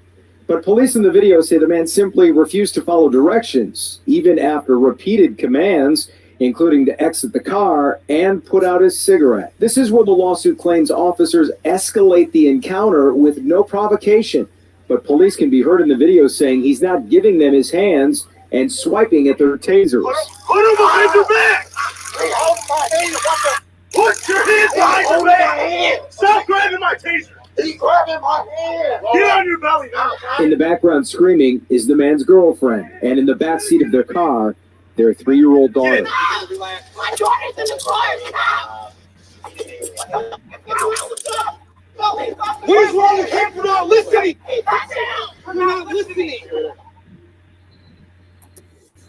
But police in the video say the man simply refused to follow directions, even after repeated commands, including to exit the car and put out his cigarette. This is where the lawsuit claims officers escalate the encounter with no provocation. But police can be heard in the video saying he's not giving them his hands and swiping at their tasers. Put him behind your back! Put your hands behind your back! Stop grabbing my taser! He's grabbing my hand! Get on your belly now! In the background screaming is the man's girlfriend, and in the backseat of their car, their 3-year-old daughter. My daughter's in the car! What is wrong with him for not listening? For not listening!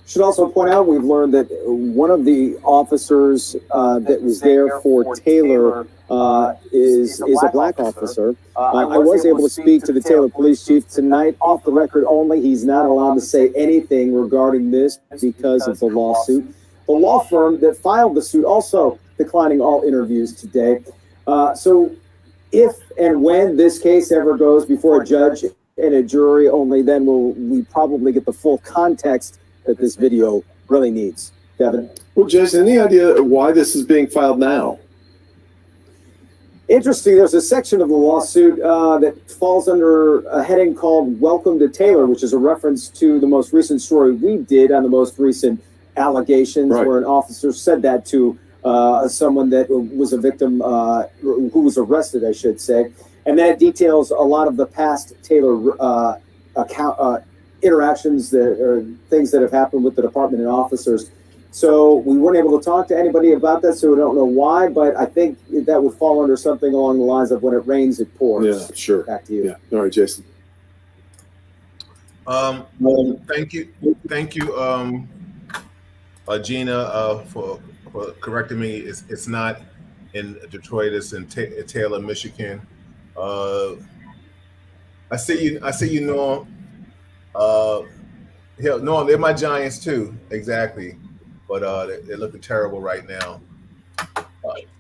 Should also point out, we've learned that one of the officers that was there for Taylor is a black officer. I was able to speak to the Taylor police chief tonight, off the record only. He's not allowed to say anything regarding this because of the lawsuit. The law firm that filed the suit also declining all interviews today. So if and when this case ever goes before a judge and a jury, only then will we probably get the full context that this video really needs. Devin. Well, Jason, any idea why this is being filed now? Interesting. There's a section of the lawsuit that falls under a heading called Welcome to Taylor, which is a reference to the most recent story we did on the most recent allegations, Right, where an officer said that to someone that was a victim who was arrested, I should say. And that details a lot of the past Taylor interactions or things that have happened with the department and officers. So we weren't able to talk to anybody about that, so we don't know why, but I think that would fall under something along the lines of when it rains, it pours. Yeah, sure. Back to you. Yeah. All right, Jason. Thank you, Gina, for correcting me. It's not in Detroit. It's in Taylor, Michigan. I see you, Norm. Norm, they're my Giants too, exactly. But they're looking terrible right now.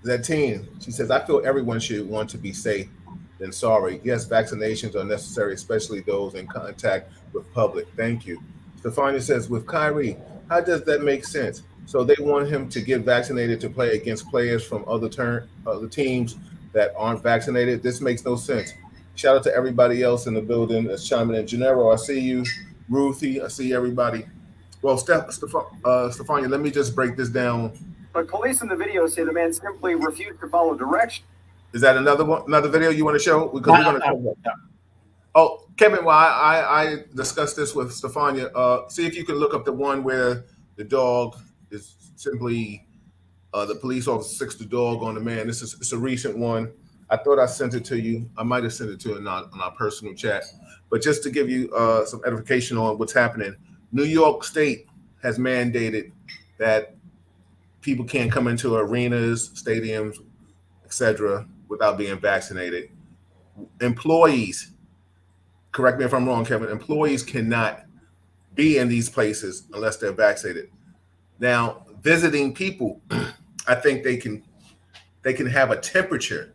That team, she says, I feel everyone should want to be safe than sorry. Yes, vaccinations are necessary, especially those in contact with public. Thank you. Stefania says, with Kyrie, how does that make sense? So they want him to get vaccinated to play against players from other teams that aren't vaccinated? This makes no sense. Shout out to everybody else in the building that's chiming in. Gennaro, I see you. Ruthie, I see everybody. Well, Stefania, let me just break this down. But police in the video say the man simply refused to follow directions. Is that another video you want to show? Because we're going to. Oh, Kevin, well, I discussed this with Stefania. See if you can look up the one where the dog is simply the police officer sticks the dog on the man. It's a recent one. I thought I sent it to you. I might have sent it to you on our personal chat. But just to give you some edification on what's happening, New York State has mandated that people can't come into arenas, stadiums, etc., without being vaccinated. Employees, correct me if I'm wrong, Kevin, employees cannot be in these places unless they're vaccinated. Now, visiting people, I think they can have a temperature.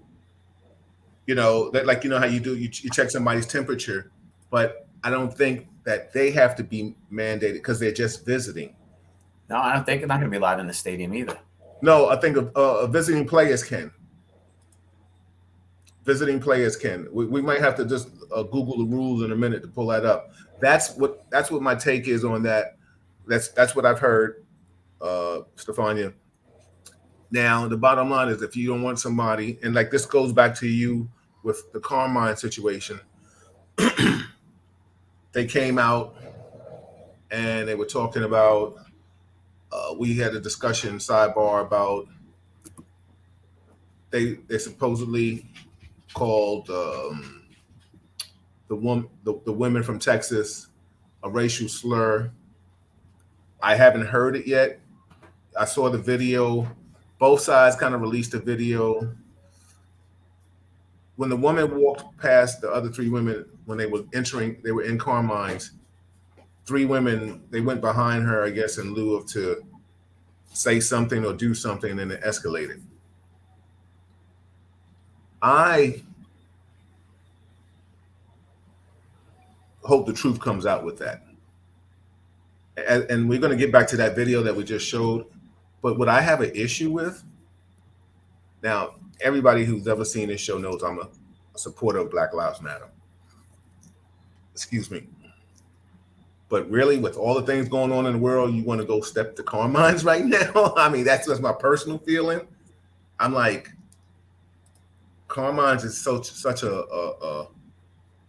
You know, that like, you know how you do, you check somebody's temperature, but I don't think that they have to be mandated because they're just visiting. No, I don't think they're not going to be allowed in the stadium either. No, I think visiting players can. Visiting players can. We might have to just Google the rules in a minute to pull that up. That's what my take is on that. That's what I've heard, Stefania. Now, the bottom line is if you don't want somebody, and like this goes back to you with the Carmine situation, they came out and they were talking about, we had a discussion sidebar about they supposedly called the women from Texas a racial slur. I haven't heard it yet. I saw the video. Both sides kind of released a video. When the woman walked past the other three women, when they were in Carmine's, three women, they went behind her, I guess, in lieu of to say something or do something, and it escalated. I hope the truth comes out with that. And we're going to get back to that video that we just showed. But what I have an issue with, now, everybody who's ever seen this show knows I'm a supporter of Black Lives Matter. Excuse me. But really, with all the things going on in the world, you want to go step to Carmine's right now? I mean, that's just my personal feeling. I'm like, Carmine's is such a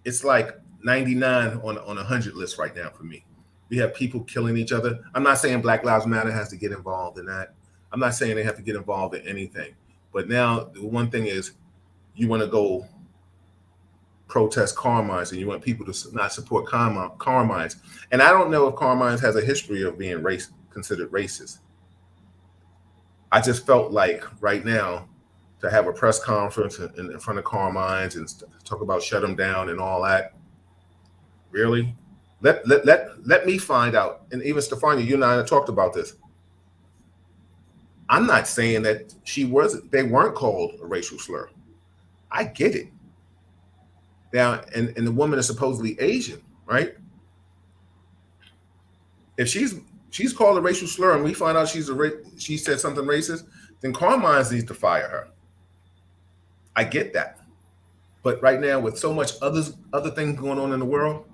it's like 99 on a 100 list right now for me. We have people killing each other. I'm not saying Black Lives Matter has to get involved in that. I'm not saying they have to get involved in anything. But now the one thing is you want to go protest Carmine's and you want people to not support Carmine's. And I don't know if Carmine's has a history of being considered racist. I just felt like right now to have a press conference in front of Carmine's and talk about shut them down and all that. Really? Let me find out. And even Stefania, you and I talked about this. I'm not saying that they weren't called a racial slur. I get it. Now, and the woman is supposedly Asian, right? If she's she's called a racial slur and we find out she said something racist, then Carmine needs to fire her. I get that. But right now, with so much other things going on in the world,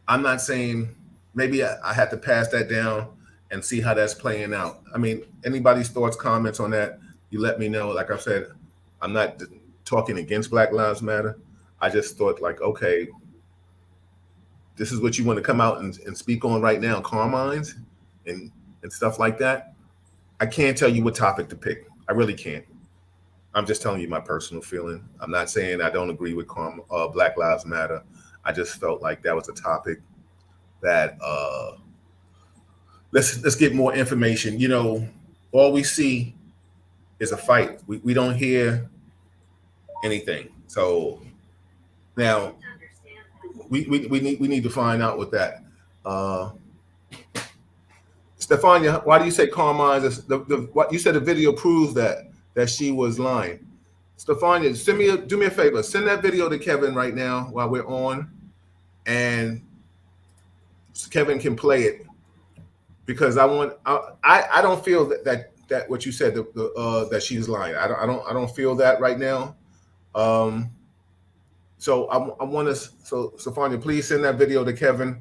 I'm not saying maybe I had to pass that down and see how that's playing out. I mean, anybody's thoughts, comments on that, you let me know. Like I said, I'm not talking against Black Lives Matter. I just thought like, okay, this is what you want to come out and speak on right now, Carmine's and stuff like that. I can't tell you what topic to pick. I really can't. I'm just telling you my personal feeling. I'm not saying I don't agree with Black Lives Matter. I just felt like that was a topic that let's get more information. You know, all we see is a fight. We don't hear anything. So now we need to find out with that. Stefania, why do you say Carmine? What you said the video proves that she was lying. Stefania, do me a favor. Send that video to Kevin right now while we're on, and Kevin can play it because I don't feel that what you said that she's lying. I don't feel that right now. So I want to. So Stefania, please send that video to Kevin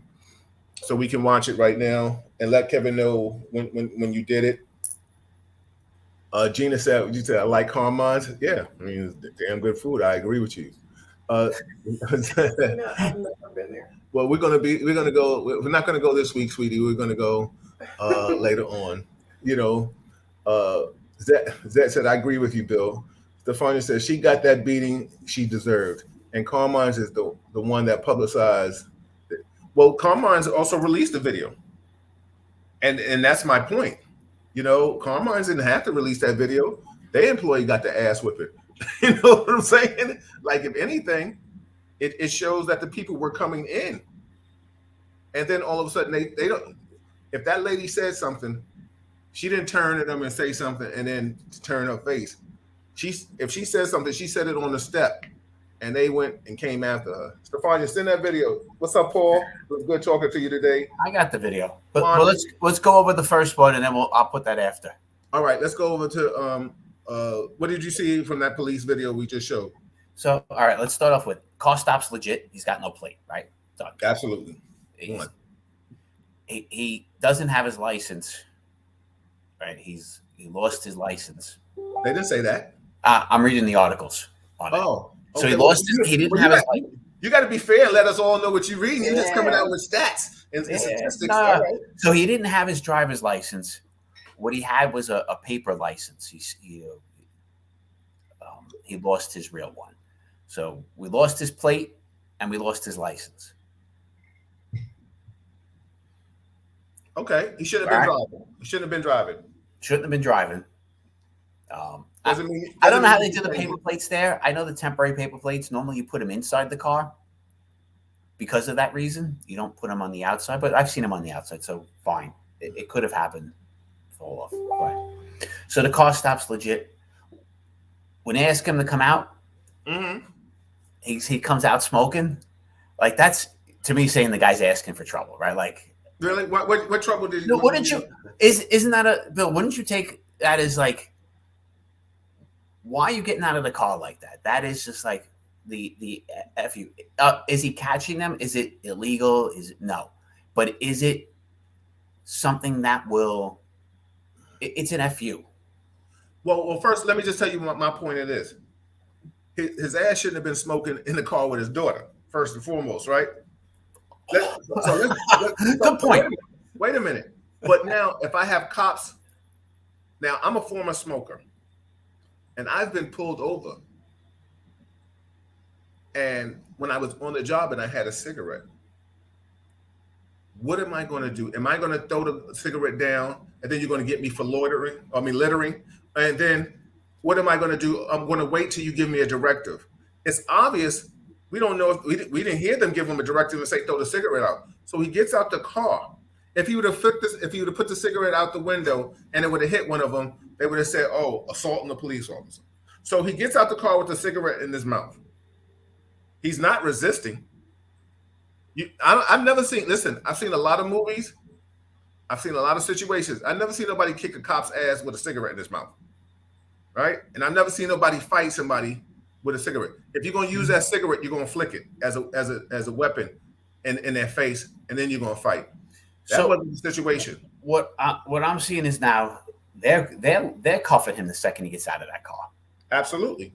so we can watch it right now and let Kevin know when you did it. Gina said, "You said I like Carmine's." Yeah, I mean, it's damn good food. I agree with you. I've never been there. Well, we're gonna go. We're not gonna go this week, sweetie. We're gonna go later on. You know, Zed said, "I agree with you, Bill." Stefania says she got that beating she deserved, and Carmine's is the one that publicized it. Well, Carmine's also released the video, and that's my point. You know, Carmine's didn't have to release that video. Their employee got the ass whipping. You know what I'm saying? Like, if anything, it shows that the people were coming in. And then all of a sudden, they don't. If that lady said something, she didn't turn to them and say something and then turn her face. If she said something, she said it on the step, and they went and came after her. Stefania, send that video. What's up, Paul? It was good talking to you today. I got the video, but well, let's go over the first one, and then I'll put that after. All right, let's go over to what did you see from that police video we just showed? So, all right, let's start off with car stop's legit. He's got no plate, right? Done. Absolutely. He doesn't have his license, right? He lost his license. They didn't say that. I'm reading the articles on it. Oh, okay. So he lost his. He didn't have his license. You got to be fair and let us all know what you're reading. You're just coming out with stats and statistics. No. All right. So he didn't have his driver's license. What he had was a paper license. He lost his real one. So we lost his plate and we lost his license. Okay, he shouldn't have been driving. He shouldn't have been driving. Shouldn't have been driving. I don't know how they do the paper plates there. I know the temporary paper plates. Normally, you put them inside the car. Because of that reason, you don't put them on the outside. But I've seen them on the outside, so fine. It could have happened. Fall off. But, so the car stop's legit. When they ask him to come out, he comes out smoking. Like, that's to me saying the guy's asking for trouble, right? Like, really, what trouble did you? No, wouldn't you? Isn't that a Bill? Wouldn't you take that as like? Why are you getting out of the car like that? That is just like the FU. Is he catching them? Is it illegal? Is it no? But is it something that will? It's an FU. Well, first, let me just tell you what my point of this. His ass shouldn't have been smoking in the car with his daughter, first and foremost, right? Good point. Wait a minute. But now, if I have cops, now I'm a former smoker, and I've been pulled over. And when I was on the job and I had a cigarette, what am I going to do? Am I going to throw the cigarette down, and then you're going to get me for littering? And then what am I going to do? I'm going to wait till you give me a directive. It's obvious. We don't know if we didn't hear them give him a directive and say throw the cigarette out. So he gets out the car. If he would have put the cigarette out the window and it would have hit one of them, they would have said, "Oh, assaulting a police officer." So he gets out the car with the cigarette in his mouth. He's not resisting. I've never seen. Listen, I've seen a lot of movies I've seen a lot of situations. I've never seen nobody kick a cop's ass with a cigarette in his mouth, right? And I've never seen nobody fight somebody with a cigarette. If you're gonna use that cigarette, you're gonna flick it as a weapon in their face, and then you're gonna fight. That wasn't the situation. What I'm seeing is now they're cuffing him the second he gets out of that car. Absolutely.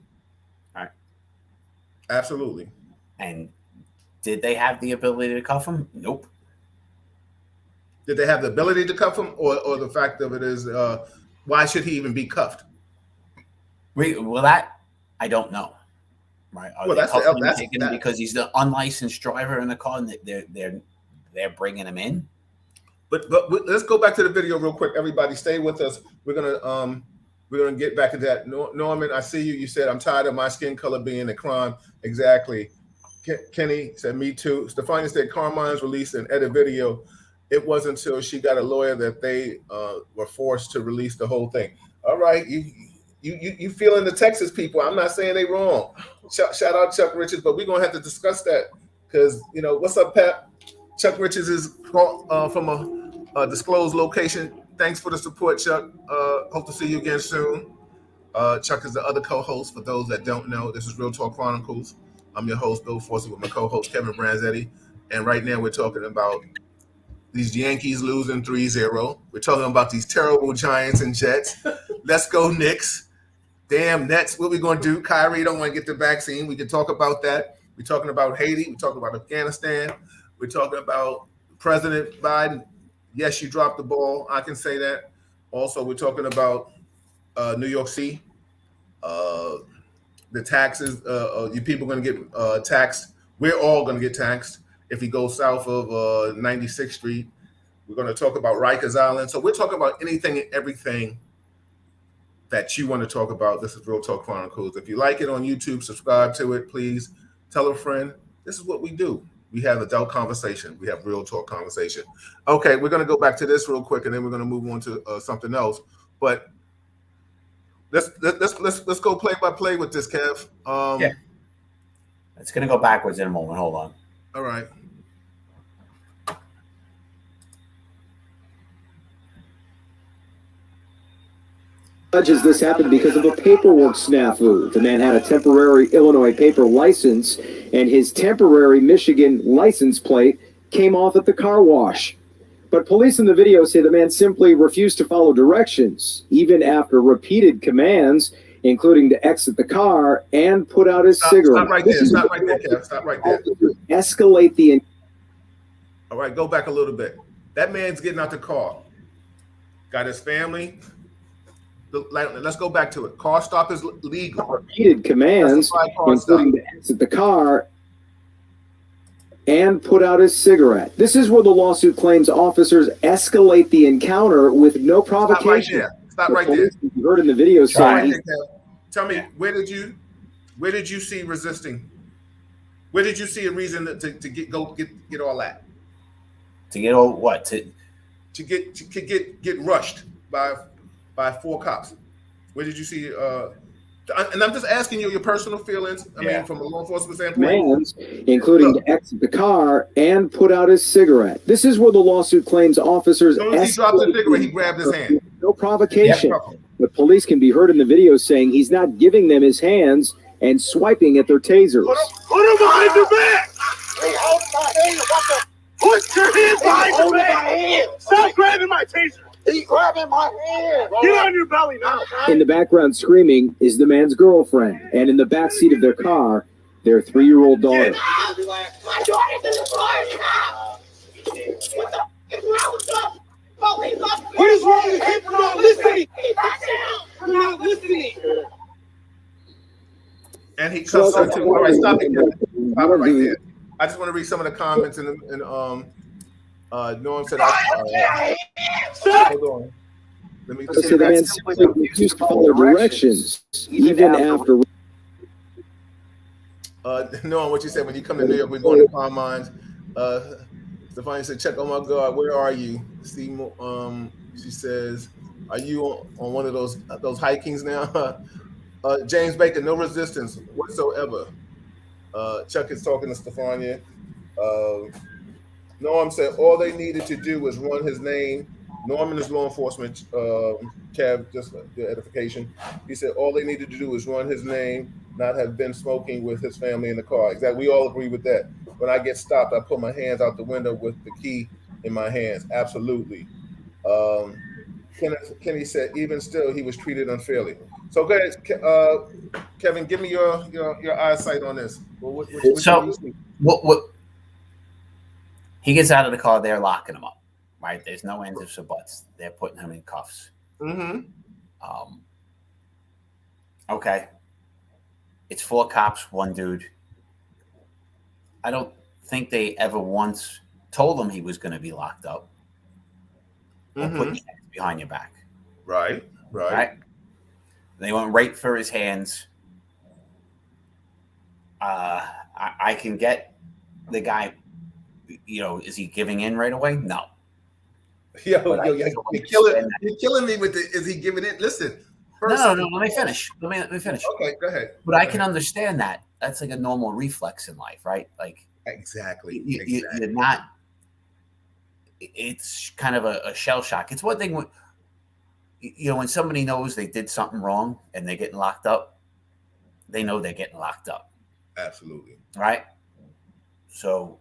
All right. Absolutely. And did they have the ability to cuff him? Nope. Did they have the ability to cuff him, or the fact of it is, why should he even be cuffed? Well, that I don't know. Right? Are Well, they that's cuffing that's him, taking him because he's the unlicensed driver in the car, and they're bringing him in? But let's go back to the video real quick. Everybody, stay with us. We're gonna get back into that. Norman, I see you. You said I'm tired of my skin color being a crime. Exactly. Kenny said me too. Stefania said Carmine's released an edit video. It wasn't until she got a lawyer that they were forced to release the whole thing. All right, you feeling the Texas people? I'm not saying they wrong. Shout out Chuck Richards, but we're gonna have to discuss that because what's up, Pat? Chuck Richards is from a disclosed location. Thanks for the support, Chuck. Hope to see you again soon. Chuck is the other co-host. For those that don't know, this is Real Talk Chronicles. I'm your host, Bill Forster, with my co-host, Kevin Branzetti. And right now we're talking about these Yankees losing 3-0. We're talking about these terrible Giants and Jets. Let's go, Knicks. Damn, Nets, what we going to do? Kyrie don't want to get the vaccine. We can talk about that. We're talking about Haiti. We're talking about Afghanistan. We're talking about President Biden. Yes, you dropped the ball. I can say that. Also, we're talking about New York City. The taxes. You people are going to get taxed. We're all going to get taxed if you go south of 96th Street. We're going to talk about Rikers Island. So we're talking about anything and everything that you want to talk about. This is Real Talk Chronicles. If you like it on YouTube, subscribe to it. Please tell a friend. This is what we do. We have adult conversation. We have real talk conversation. Okay, we're going to go back to this real quick, and then we're going to move on to something else. But let's go play by play with this, Kev. Yeah, it's going to go backwards in a moment. Hold on. All right. Alleges this happened because of a paperwork snafu. The man had a temporary Illinois paper license, and his temporary Michigan license plate came off at the car wash. But police in the video say the man simply refused to follow directions, even after repeated commands, including to exit the car and put out his cigarette. Stop right there. Stop right there, Kev. Stop right there. Escalate the... All right, go back a little bit. That man's getting out the car. Got his family. Let's go back to it. Car stop is legal. Repeated commands, including to exit the car and put out his cigarette. This is where the lawsuit claims officers escalate the encounter with no provocation. Stop right there. You heard in the video saying, tell me, where did you see resisting? Where did you see a reason to get all that? To get all what? To get rushed by 4 cops. Where did you see? And I'm just asking you your personal feelings. I mean, from a law enforcement standpoint, including to exit the car and put out his cigarette. This is where the lawsuit claims officers. As soon as he dropped the cigarette, he grabbed his hand. No provocation. The police can be heard in the video saying he's not giving them his hands and swiping at their tasers. Put him behind the back! Put your hands behind the back! Stop grabbing my taser! He's grabbing my hand! Get on your belly now! In the background screaming is the man's girlfriend, and in the back seat of their car, their 3-year-old daughter. My daughter's in the car! What the is wrong with you? What is wrong with you? I'm not listening! I'm not listening! And he cuffs her too. All right, stop it, Kevin. Stop it right there. I just want to read some of the comments Norm said, hold on. Let me So the man simply refused to follow directions, even after. Norm, what you said when you come to New York, we're going to Palm Mines. Stefania said, check, oh my God, where are you? See, she says, are you on one of those hikings now? James Baker, no resistance whatsoever. Chuck is talking to Stefania. Norm said all they needed to do was run his name Norman is law enforcement. Kev, just the edification. He said all they needed to do is run his name, not have been smoking with his family in the car. Exactly. We all agree with that. When I get stopped, I put my hands out the window with the key in my hands. Absolutely. Kenny said even still he was treated unfairly. So go ahead, Kevin. Give me your eyesight on this. What do you see? What he gets out of the car, they're locking him up, right? There's no ands, ifs, or buts. They're putting him in cuffs. Mm-hmm. Okay. It's 4 cops, 1 dude. I don't think they ever once told him he was going to be locked up or put your hands behind your back. Right. They went right for his hands. I can get the guy. Is he giving in right away? No. You're killing me with the. Is he giving it? Listen. No. Let me finish. Let me finish. Okay, go ahead. But I can understand that. That's like a normal reflex in life, right? Like exactly. You're not. It's kind of a shell shock. It's one thing when when somebody knows they did something wrong and they're getting locked up. They know they're getting locked up. Absolutely. Right. So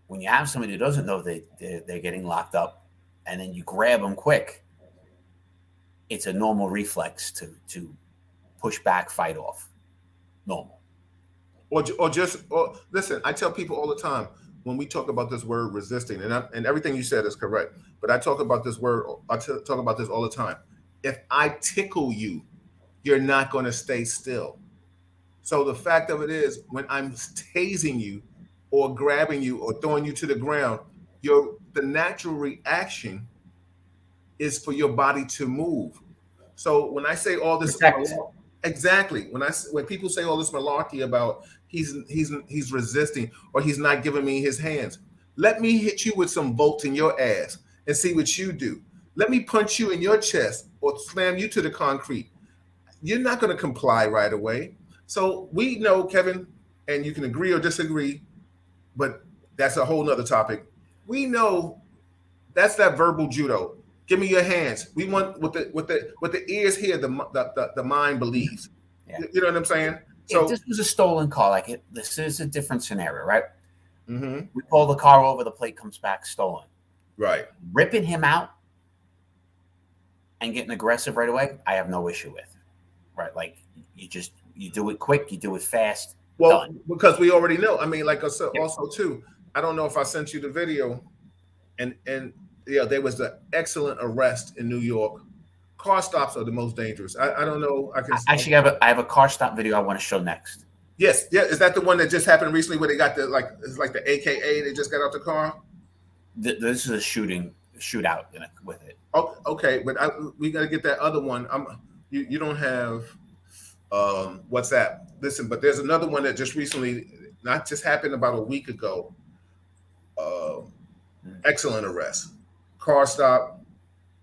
when you have somebody who doesn't know they're getting locked up, and then you grab them quick, it's a normal reflex to push back, fight off. Normal. Or listen. I tell people all the time when we talk about this word resisting, and everything you said is correct. But I talk about this word. Talk about this all the time. If I tickle you, you're not going to stay still. So the fact of it is, when I'm tasing you, or grabbing you, or throwing you to the ground, the natural reaction is for your body to move. So when I say all this, exactly. When people say all this malarkey about he's resisting or he's not giving me his hands, let me hit you with some bolts in your ass and see what you do. Let me punch you in your chest or slam you to the concrete. You're not going to comply right away. So we know, Kevin, and you can agree or disagree, but that's a whole nother topic. We know that's that verbal judo. Give me your hands. We want with the ears here. The mind believes. Yeah. You know what I'm saying? So if this was a stolen car, this is a different scenario, right? Mm-hmm. We pull the car over, the plate comes back stolen. Right. Ripping him out and getting aggressive right away, I have no issue with. Right, like you do it quick, you do it fast. Well, done. Because we already know. I mean, like I said, also too. I don't know if I sent you the video, and there was an excellent arrest in New York. Car stops are the most dangerous. I don't know. I have a car stop video I want to show next. Yes, yeah. Is that the one that just happened recently where they got it's like the AKA? They just got out the car. This is a shootout with it. Oh, okay, but we got to get that other one. You don't have WhatsApp. Listen, but there's another one that just recently, not just happened about a week ago. Excellent arrest. Car stop.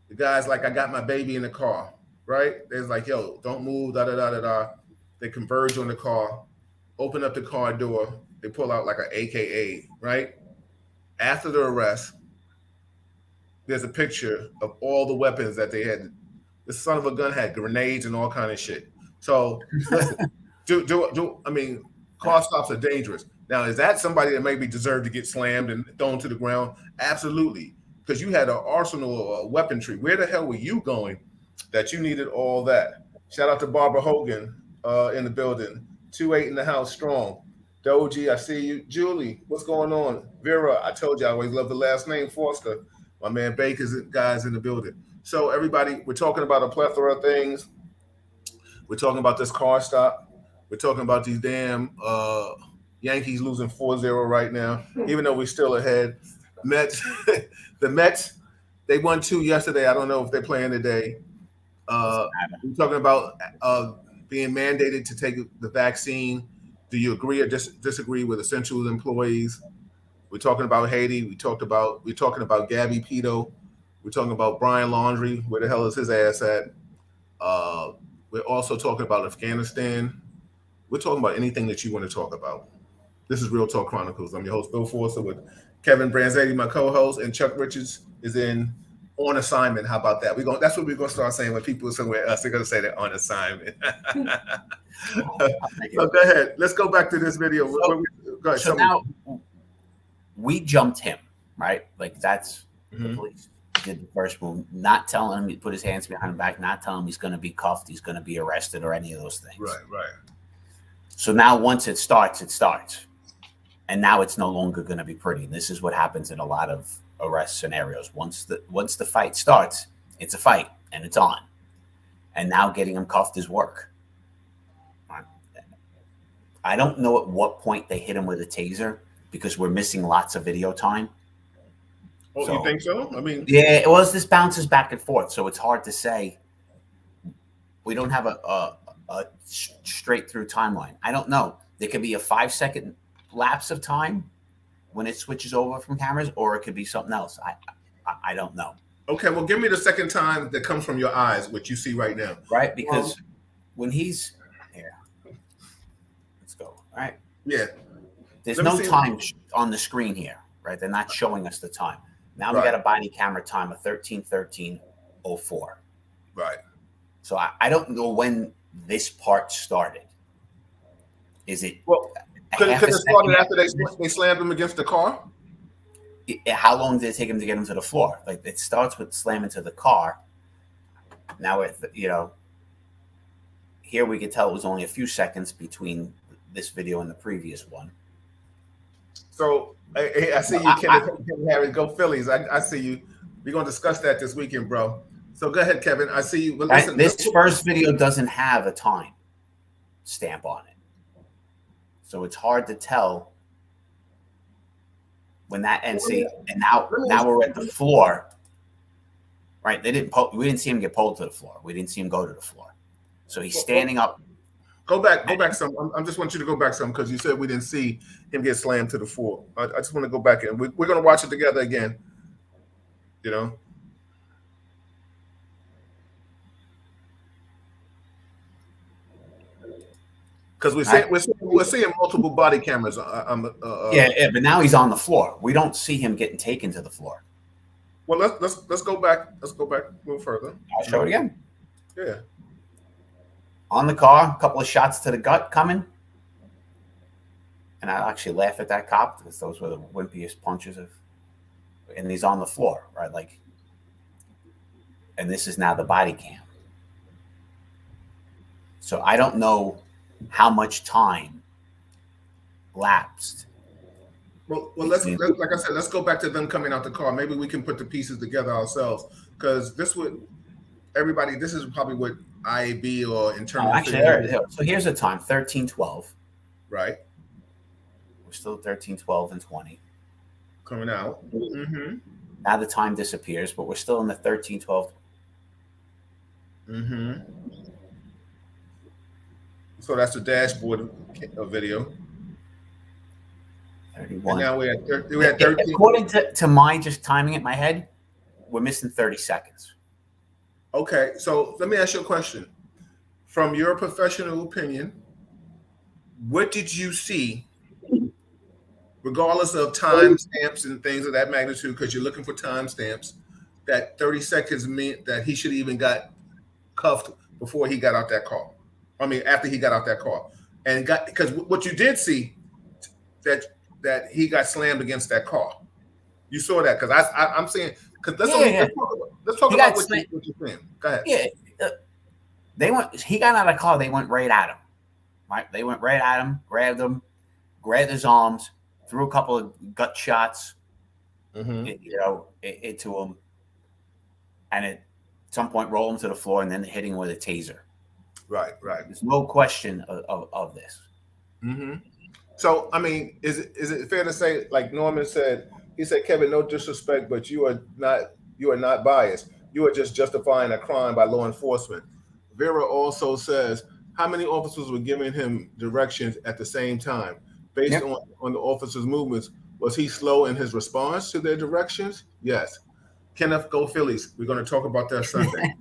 The guy's like, I got my baby in the car, right? They're like, yo, don't move, da-da-da-da-da. They converge on the car, open up the car door. They pull out like an AKA, right? After the arrest, there's a picture of all the weapons that they had. This son of a gun had grenades and all kind of shit. So, I mean, car stops are dangerous. Now, is that somebody that maybe deserved to get slammed and thrown to the ground? Absolutely, because you had an arsenal of weaponry. Where the hell were you going that you needed all that? Shout out to Barbara Hogan in the building. 2-8 in the house strong. Doji, I see you. Julie, what's going on? Vera, I told you I always love the last name, Foster. My man Baker's guys in the building. So everybody, we're talking about a plethora of things. We're talking about this car stop. We're talking about these damn Yankees losing 4-0 right now, even though we're still ahead. Mets, the Mets, they won 2 yesterday. I don't know if they're playing today. We're talking about being mandated to take the vaccine. Do you agree or disagree with essential employees? We're talking about Haiti. We're talking about Gabby Pito. We're talking about Brian Laundrie. Where the hell is his ass at? We're also talking about Afghanistan. We're talking about anything that you want to talk about. This is Real Talk Chronicles. I'm your host, Bill Forster, with Kevin Branzetti, my co-host, and Chuck Richards is in on assignment. How about that? That's what we're gonna start saying when people are somewhere else. They're gonna say they're on assignment. So go ahead. Let's go back to this video. Go ahead. So now we jumped him, right? Like that's the police did the first move, not telling him to put his hands behind his back, not telling him he's going to be cuffed, he's going to be arrested, or any of those things. Right, right. So now once it starts, and now it's no longer going to be pretty. This is what happens in a lot of arrest scenarios. Once the fight starts, it's a fight and it's on. And now getting him cuffed is work. I don't know at what point they hit him with a taser because we're missing lots of video time. Oh, so, you think so? I mean, yeah, well, this bounces back and forth, so it's hard to say. We don't have a straight through timeline. I don't know. There could be a 5-second lapse of time when it switches over from cameras, or it could be something else. I don't know. Okay, well, give me the second time that comes from your eyes, what you see right now. Right, because when he's here, let's go. All right. Yeah. There's no time on the screen here, right? They're not showing us the time. Now we got a body camera time of 13:13:04. Right. So I don't know when this part started. Is it? Well, could it started after they slammed him against the car? How long did it take him to get him to the floor? Like it starts with slamming to the car. Now here we could tell it was only a few seconds between this video and the previous one. So I see you, Kevin Harris. Go Phillies! I see you. We're gonna discuss that this weekend, bro. So go ahead, Kevin. I see you. Well, listen, this first video doesn't have a time stamp on it, so it's hard to tell when that ends. And now we're at the floor, right? We didn't see him get pulled to the floor. We didn't see him go to the floor. So he's standing up. Go back some. I just want you to go back some because you said we didn't see him get slammed to the floor. I just want to go back and we're going to watch it together again. You know, because we're seeing multiple body cameras. Yeah, but now he's on the floor. We don't see him getting taken to the floor. Well, let's go back. Let's go back a little further. I'll show it again. Yeah. On the car, a couple of shots to the gut coming. And I actually laugh at that cop because those were the wimpiest punches and he's on the floor, right? Like, and this is now the body cam. So I don't know how much time lapsed. Well, like I said, let's go back to them coming out the car. Maybe we can put the pieces together ourselves because this is probably what IAB or internal. So here's the time: 13:12. Right. We're still at 13:12 and 20. Coming out. Mm-hmm. Now the time disappears, but we're still in the 13:12. Mm-hmm. So that's the dashboard video. 31. And now we're at 13. According to my just timing it in my head, we're missing 30 seconds. Okay, so let me ask you a question. From your professional opinion, what did you see, regardless of time stamps and things of that magnitude, because you're looking for time stamps, that 30 seconds meant that he should have even got cuffed before he got out that car? I mean, after he got out that car. And because what you did see, that he got slammed against that car. You saw that, because I'm saying, because let's talk about what you're saying. Go ahead. Yeah, he got out of the car. They went right at him. Right, they went right at him, grabbed his arms, threw a couple of gut shots, into him, and at some point rolled him to the floor, and then hitting him with a taser. Right. There's no question of this. Mm-hmm. So, I mean, is it fair to say, like Norman said, he said, Kevin, no disrespect, but you are not biased. You are just justifying a crime by law enforcement. Vera also says, how many officers were giving him directions at the same time? Based on the officers' movements, was he slow in his response to their directions? Yes. Kenneth, go Phillies. We're going to talk about that Sunday.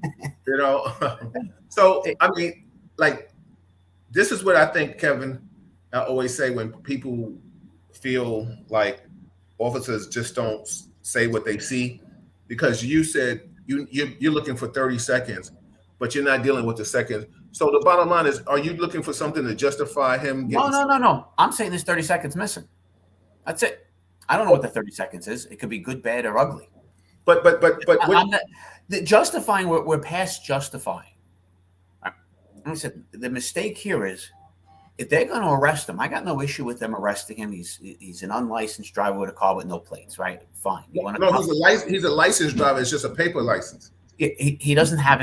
So, I mean, like, this is what I think, Kevin, I always say when people feel like officers just don't say what they see. because you said you're looking for 30 seconds, but you're not dealing with the seconds. So the bottom line is, are you looking for something to justify him getting? No. I'm saying there's 30 seconds missing. That's it. I don't know what the 30 seconds is. It could be good, bad, or ugly. But I'm not, the justifying. We're past justifying. Like I said, the mistake here is if they're going to arrest him, I got no issue with them arresting him. He's an unlicensed driver with a car with no plates, right? Fine. You want to? No, he's a licensed driver. It's just a paper license. He doesn't have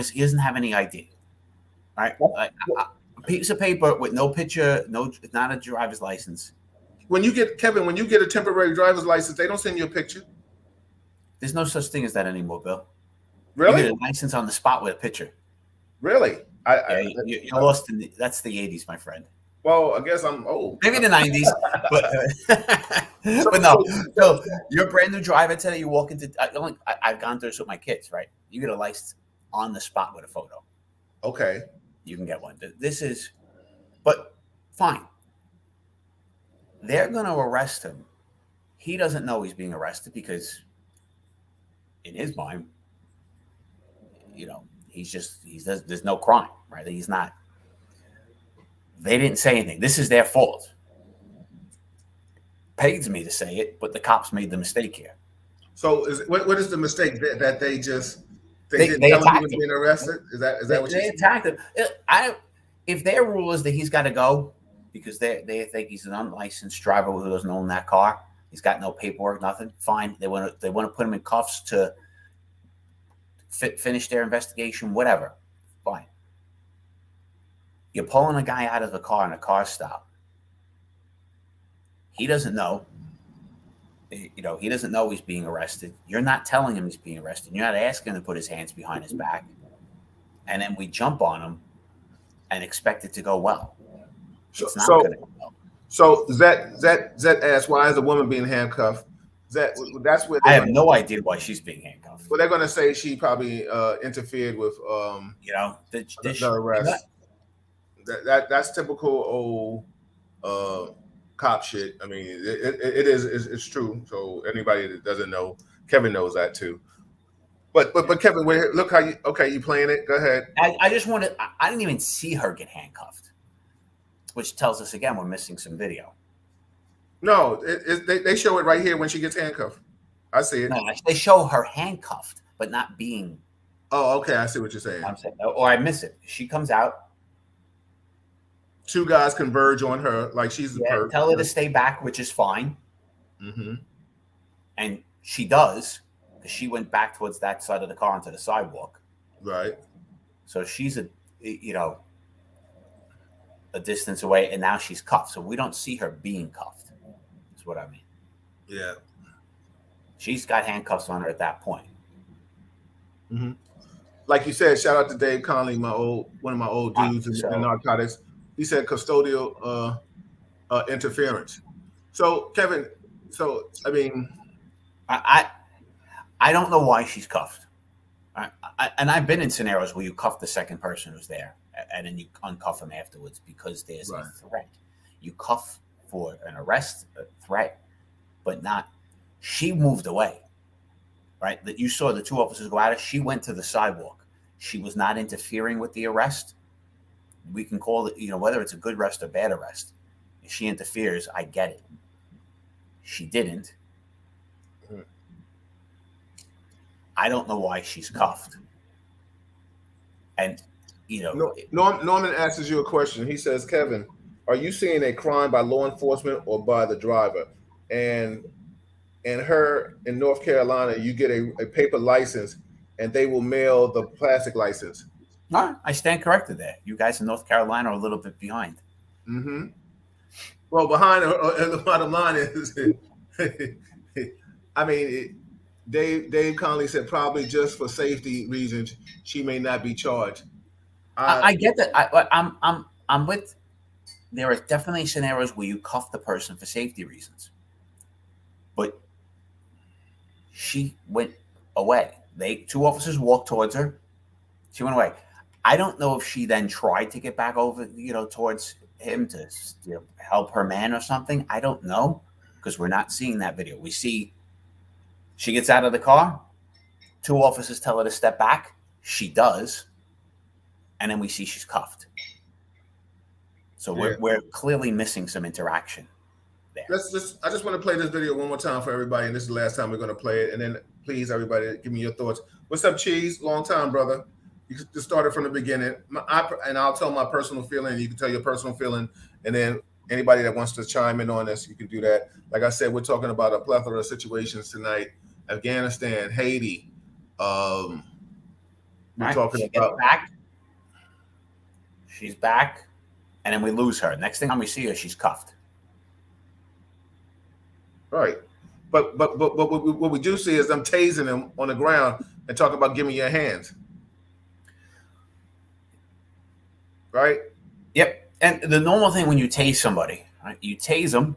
any ID. Right? A piece of paper with no picture, it's not a driver's license. When you get a temporary driver's license, they don't send you a picture. There's no such thing as that anymore, Bill. Really? You get a license on the spot with a picture. Really? You're lost in that's the 80s, my friend. Well, I guess I'm old. Maybe the 90s, but no. So you're a brand new driver today. You walk into. I've gone through this with my kids, right? You get a license on the spot with a photo. Okay. You can get one. But fine. They're going to arrest him. He doesn't know he's being arrested because, in his mind, there's no crime, right? He's not. They didn't say anything. This is their fault. Pains me to say it, but the cops made the mistake here. So, what is the mistake that they didn't they tell him he attacked was him. being arrested? Is that what they attacked him? If their rule is that he's got to go because they think he's an unlicensed driver who doesn't own that car, he's got no paperwork, nothing. Fine. They want to put him in cuffs to finish their investigation, whatever. Fine. You're pulling a guy out of the car in a car stop. He doesn't know. He doesn't know he's being arrested. You're not telling him he's being arrested. You're not asking him to put his hands behind his back. And then we jump on him and expect it to go well. It's not going to go well. So Zet asked, why is a woman being handcuffed? That's where I have no idea why she's being handcuffed. Well, they're going to say she probably interfered with the arrest. That's typical old cop shit. I mean, it's true. So anybody that doesn't know, Kevin knows that too. But Kevin, look how you playing it. Go ahead. I just wanted. I didn't even see her get handcuffed, which tells us again we're missing some video. No, they show it right here when she gets handcuffed. I see it. No, they show her handcuffed, but not being. Oh, okay. I see what you're saying. I'm saying, or I miss it. She comes out. Two guys converge on her like she's the perp. Tell her to stay back, which is fine. Mm-hmm. And she does, because she went back towards that side of the car onto the sidewalk. Right. So she's a distance away, and now she's cuffed. So we don't see her being cuffed. That's what I mean. Yeah. She's got handcuffs on her at that point. Mm-hmm. Like you said, shout out to Dave Conley, one of my old dudes in narcotics. He said custodial interference. So Kevin, I mean, I don't know why she's cuffed. And I've been in scenarios where you cuff the second person who's there, and then you uncuff them afterwards because there's a threat. You cuff for an arrest, a threat, but not. She moved away, right? That you saw the two officers go at her. She went to the sidewalk. She was not interfering with the arrest. We can call it, whether it's a good arrest or bad arrest. If she interferes, I get it. She didn't. I don't know why she's cuffed. And, Norman asks you a question. He says, Kevin, are you seeing a crime by law enforcement or by the driver? And her in North Carolina, you get a paper license and they will mail the plastic license. All right, I stand corrected there. You guys in North Carolina are a little bit behind. Mm-hmm. Well, behind the bottom line is, I mean, Dave Conley said probably just for safety reasons she may not be charged. I get that. I'm with. There are definitely scenarios where you cuff the person for safety reasons, but she went away. Two officers walked towards her. She went away. I don't know if she then tried to get back over, towards him to help her man or something. I don't know because we're not seeing that video. We see she gets out of the car, 2 officers tell her to step back. She does. And then we see she's cuffed. So we're clearly missing some interaction there. I just want to play this video one more time for everybody, and this is the last time we're going to play it. And then please, everybody, give me your thoughts. What's up, Cheese? Long time, brother. You just started from the beginning, and I'll tell my personal feeling. You can tell your personal feeling, and then anybody that wants to chime in on this, you can do that. Like I said, we're talking about a plethora of situations tonight: Afghanistan, Haiti. We're talking about back. She's back, and then we lose her. Next thing we see her, she's cuffed. Right, but what we do see is them tasing him on the ground and talking about give me your hands. Right. Yep. And the normal thing when you tase somebody, right? You tase them,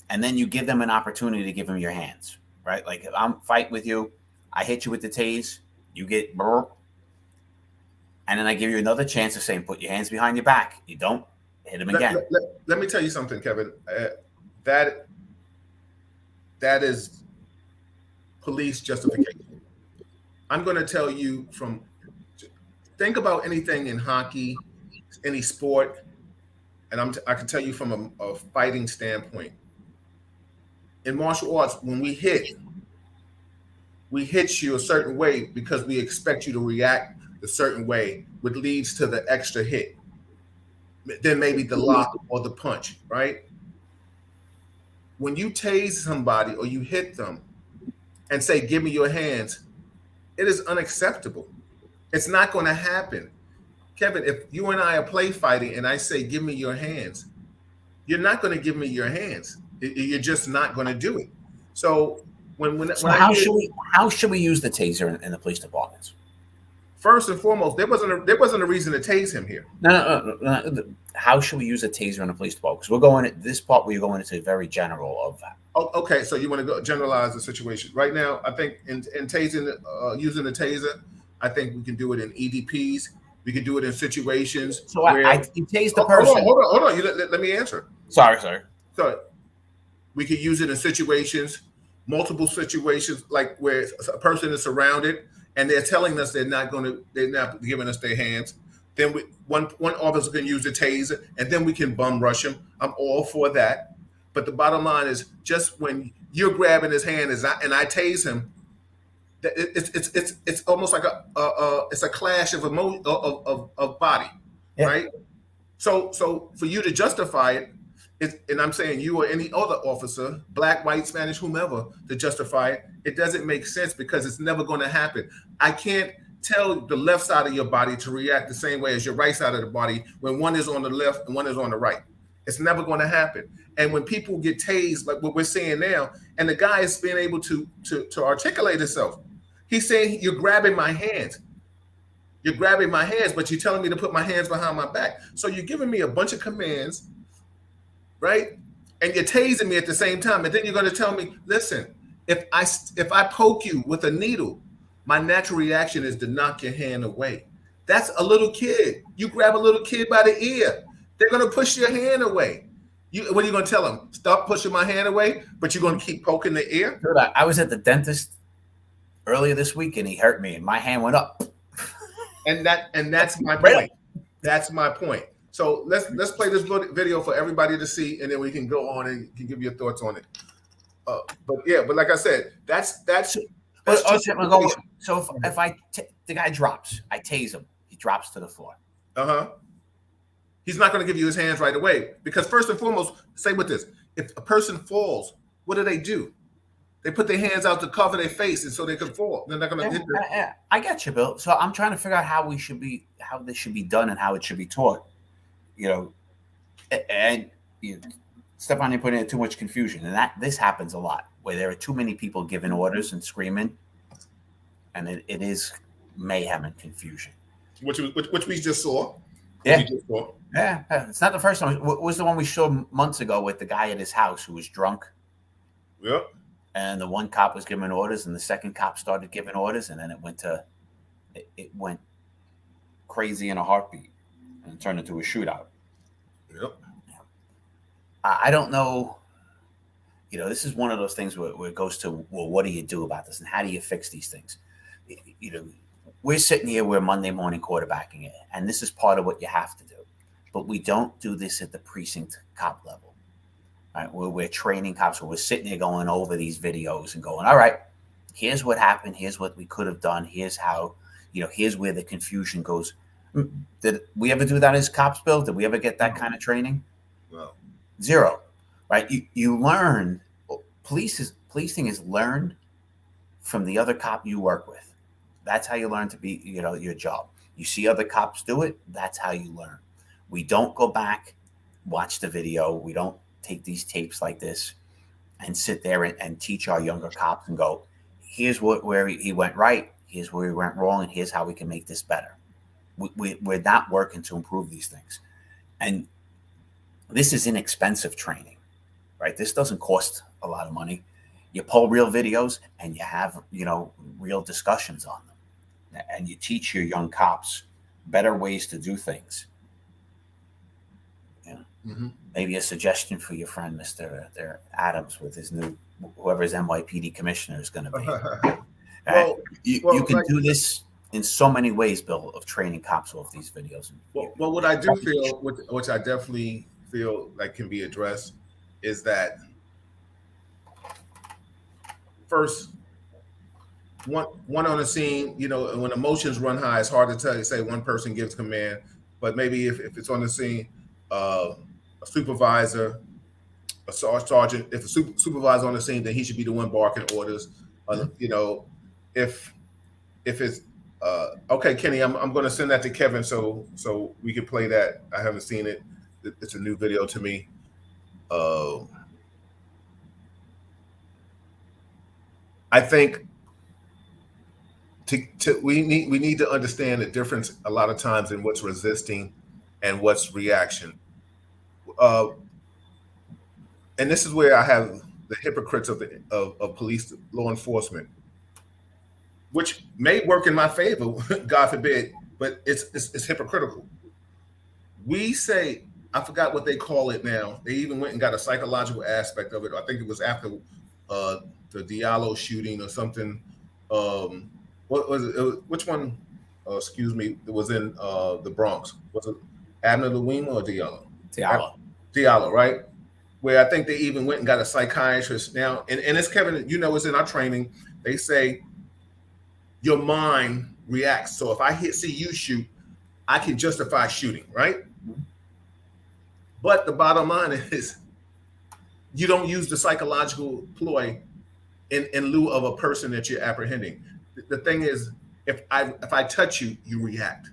and then you give them an opportunity to give them your hands. Right. Like if I'm fighting with you, I hit you with the tase, you get burp, and then I give you another chance of saying put your hands behind your back. You don't hit him again. Let me tell you something, Kevin. That is police justification. I'm going to tell you think about anything in hockey, any sport, and I can tell you from a fighting standpoint. In martial arts, when we hit you a certain way because we expect you to react a certain way, which leads to the extra hit. Then maybe the lock or the punch, right? When you tase somebody or you hit them and say, give me your hands, it is unacceptable. It's not going to happen. Kevin, if you and I are play fighting and I say, give me your hands, you're not going to give me your hands. You're just not going to do it. So how should we use the taser in the police departments? First and foremost, there wasn't a reason to tase him here. No. How should we use a taser in the police department? Because we're going at this part where you're going into very general of that. Oh, okay, so you want to go generalize the situation right now? I think in tasing, using the taser, I think we can do it in EDPs. We can do it in situations. So where you tase the person. Hold on. Let me answer. Sorry. So we could use it in situations, multiple situations, like where a person is surrounded and they're telling us they're not giving us their hands. Then one officer can use a taser, and then we can bum rush him. I'm all for that. But the bottom line is, just when you're grabbing his hand and I tase him, it's almost like it's a clash of emotion of body, yeah. Right? So for you to justify it, and I'm saying you or any other officer, black, white, Spanish, whomever, to justify it doesn't make sense because it's never going to happen. I can't tell the left side of your body to react the same way as your right side of the body when one is on the left and one is on the right. It's never going to happen. And when people get tased, like what we're seeing now, and the guy is being able to articulate himself, he's saying, you're grabbing my hands. You're grabbing my hands, but you're telling me to put my hands behind my back. So you're giving me a bunch of commands, right? And you're tasing me at the same time. And then you're going to tell me, listen, if I poke you with a needle, my natural reaction is to knock your hand away. That's a little kid. You grab a little kid by the ear, they're going to push your hand away. What are you going to tell them? Stop pushing my hand away, but you're going to keep poking the ear? Dude, I was at the dentist earlier this week, and he hurt me, and my hand went up. And that's my point. That's my point. So let's play this video for everybody to see, and then we can go on and you can give your thoughts on it. But like I said, that's so if the guy drops, I tase him, he drops to the floor. He's not going to give you his hands right away because first and foremost, say with this: if a person falls, what do? They put their hands out to cover their face, and so they can fall. They're not going to hit them. I get you, Bill. So I'm trying to figure out how this should be done and how it should be taught. And Stefan, you're putting in too much confusion, and this happens a lot where there are too many people giving orders and screaming, and it is mayhem and confusion. Which we just saw. Yeah. Yeah, it's not the first time. It was the one we showed months ago with the guy at his house who was drunk. Yep. And the one cop was giving orders, and the second cop started giving orders, and then it went crazy in a heartbeat and turned into a shootout. Yep. I don't know. This is one of those things where it goes to, well, what do you do about this, and how do you fix these things? you know, we're sitting here, we're Monday morning quarterbacking it, and this is part of what you have to do. But we don't do this at the precinct cop level. Right? We're training cops, where we're sitting there going over these videos and going, all right, here's what happened, here's what we could have done, here's how, here's where the confusion goes. Did we ever do that as cops, Bill? Did we ever get that kind of training? No. Zero. Right? You learn, policing is learned from the other cop you work with. That's how you learn to be, your job. You see other cops do it, that's how you learn. We don't go back, watch the video. We don't take these tapes like this and sit there and teach our younger cops and go, here's where he went right, here's where he went wrong, and here's how we can make this better. We're not working to improve these things. And this is inexpensive training, right? This doesn't cost a lot of money. You pull real videos and you have, real discussions on them. And you teach your young cops better ways to do things. Mm-hmm. Maybe a suggestion for your friend, Mr. Adams, with his new, whoever his NYPD commissioner is going to be. You can do this in so many ways, Bill, of training cops off these videos. Well, what I do feel, which I definitely feel like can be addressed, is that first, one on the scene, when emotions run high, it's hard to say one person gives command, but maybe if it's on the scene, a supervisor, a sergeant, if a supervisor on the scene, then he should be the one barking orders. If it's okay, Kenny, I'm going to send that to Kevin so we can play that. I haven't seen it. It's a new video to me. I think we need to understand the difference a lot of times in what's resisting and what's reaction. And this is where I have the hypocrites of police, law enforcement, which may work in my favor, God forbid, but it's hypocritical. We say, I forgot what they call it now. They even went and got a psychological aspect of it. I think it was after the Diallo shooting or something. What was it? Which one? Excuse me. It was in the Bronx. Was it Abner Louima or Diallo? Diallo, right? Where I think they even went and got a psychiatrist now. And it's Kevin, it's in our training. They say your mind reacts. So if I see you shoot, I can justify shooting, right? But the bottom line is you don't use the psychological ploy in lieu of a person that you're apprehending. The thing is, if I touch you, you react.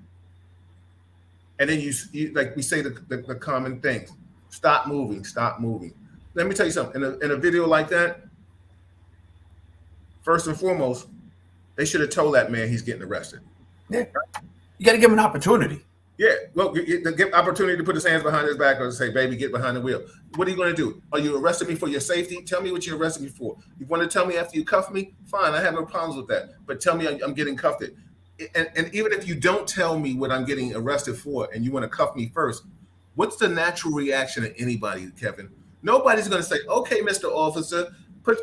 And then you like we say the common things. Stop moving, stop moving. Let me tell you something. In a video like that, first and foremost, they should have told that man he's getting arrested. Yeah. You got to give him an opportunity. Yeah, well, give opportunity to put his hands behind his back or say, baby, get behind the wheel. What are you going to do? Are you arresting me for your safety? Tell me what you arrested me for. You want to tell me after you cuff me? Fine, I have no problems with that. But tell me I'm getting cuffed. And even if you don't tell me what I'm getting arrested for and you want to cuff me first, what's the natural reaction of anybody, Kevin? Nobody's going to say, okay, Mr. Officer,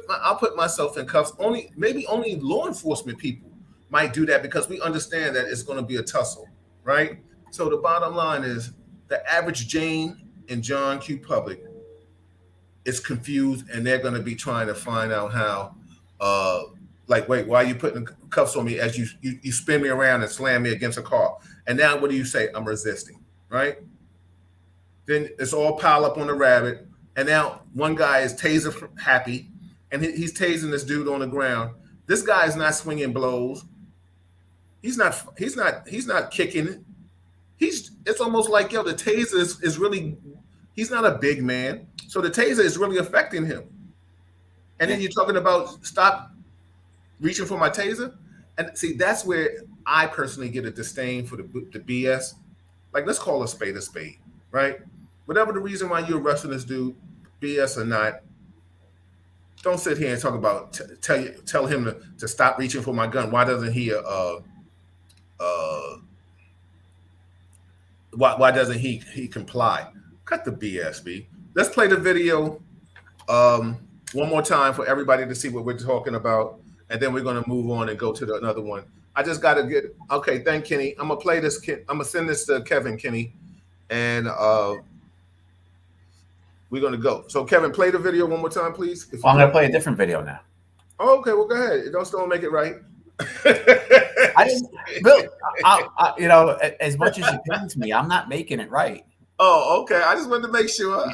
I'll put myself in cuffs. Maybe only law enforcement people might do that because we understand that it's going to be a tussle, right? So the bottom line is the average Jane and John Q. public is confused, and they're going to be trying to find out how, wait, why are you putting cuffs on me as you spin me around and slam me against a car? And now what do you say? I'm resisting, right? Then it's all piled up on the rabbit. And now one guy is taser happy, and he's tasing this dude on the ground. This guy is not swinging blows. He's not kicking it. It's almost like, the taser is really, he's not a big man. So the taser is really affecting him. And then you're talking about stop reaching for my taser. And see, that's where I personally get a disdain for the BS. Like, let's call a spade, right? Whatever the reason why you're arresting this dude, BS or not, don't sit here and talk about, tell him to stop reaching for my gun. Why doesn't he, why doesn't he comply? Cut the BS, B. Let's play the video one more time for everybody to see what we're talking about, and then we're going to move on and go to another one. I just got to get. Okay, thank Kenny. I'm gonna play this. I'm gonna send this to Kevin, Kenny, and we're gonna go. So Kevin, play the video one more time, please. I'm gonna play a different video now. Oh, okay, well, go ahead. Don't make it right. I didn't, Bill. You know, as much as it pains me, I'm not making it right. Oh, okay. I just wanted to make sure.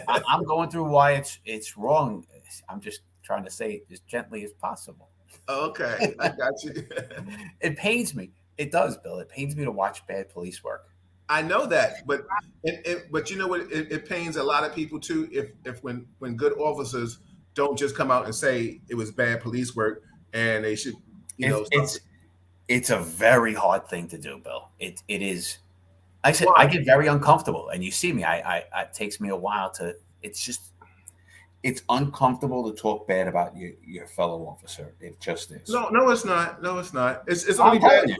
I'm going through why it's wrong. I'm just trying to say it as gently as possible. Okay, I got you. It pains me. It does, Bill. It pains me to watch bad police work. I know that, but you know what? It pains a lot of people too. If when good officers don't just come out and say it was bad police work, and they should, it's a very hard thing to do, Bill. It is. I said I get very uncomfortable, and you see me. It takes me a while to. It's uncomfortable to talk bad about your fellow officer. It just is. No, it's not. No, it's not. It's only bad.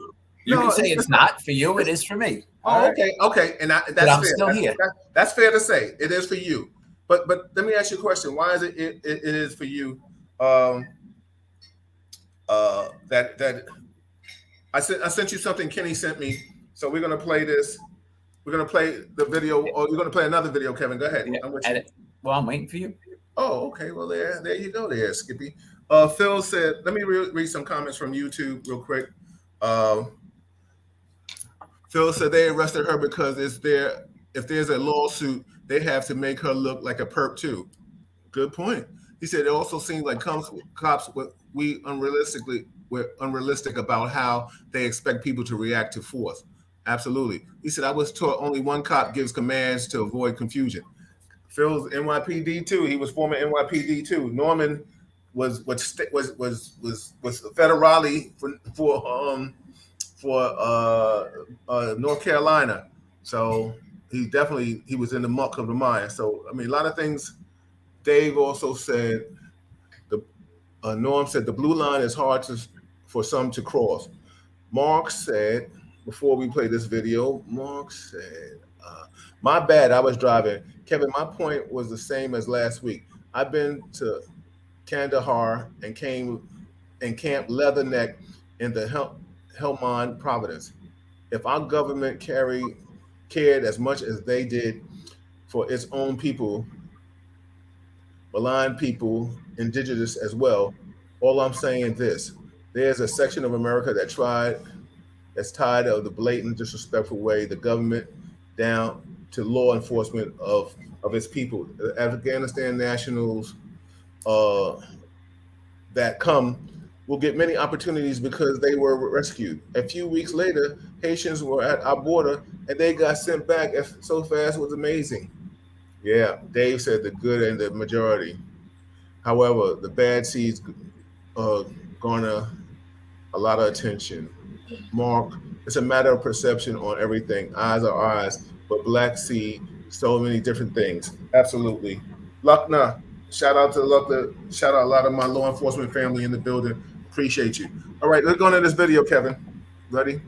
You can say it's not for you. It is for me. Oh, okay, okay, and that's fair. I'm still here. That's fair to say. It is for you. But let me ask you a question. Why is it is for you? That I sent you something Kenny sent me. So we're gonna play this. We're gonna play the video, or you're gonna play another video, Kevin. Go ahead. Yeah, I'm waiting for you. Oh, okay. Well, there you go, there, Skippy. Phil said, let me read some comments from YouTube real quick. Phil said they arrested her because if there's a lawsuit, they have to make her look like a perp too. Good point. He said it also seems like cops we're unrealistic about how they expect people to react to force. Absolutely. He said, I was taught only one cop gives commands to avoid confusion. Phil's NYPD too. He was former NYPD too. Norman was federale for North Carolina. So he was in the muck of the mine. So I mean, a lot of things. Dave also said Norm said the blue line is hard for some to cross. Mark said, before we play this video, Mark said, my bad, I was driving. Kevin, my point was the same as last week. I've been to Kandahar and came in Camp Leatherneck in the Helmand Province. If our government cared as much as they did for its own people, maligned people, indigenous as well, all I'm saying is this: there's a section of America that's tired of the blatant, disrespectful way the government down to law enforcement of its people. The Afghanistan nationals that come will get many opportunities because they were rescued. A few weeks later, Haitians were at our border and they got sent back so fast. It was amazing. Yeah, Dave said the good and the majority. However, the bad seeds garner a lot of attention. Mark, it's a matter of perception on everything. Eyes are eyes, but black see so many different things. Absolutely. Luckna, shout out to Luckna. Shout out a lot of my law enforcement family in the building. Appreciate you. All right, let's go into this video, Kevin. Ready?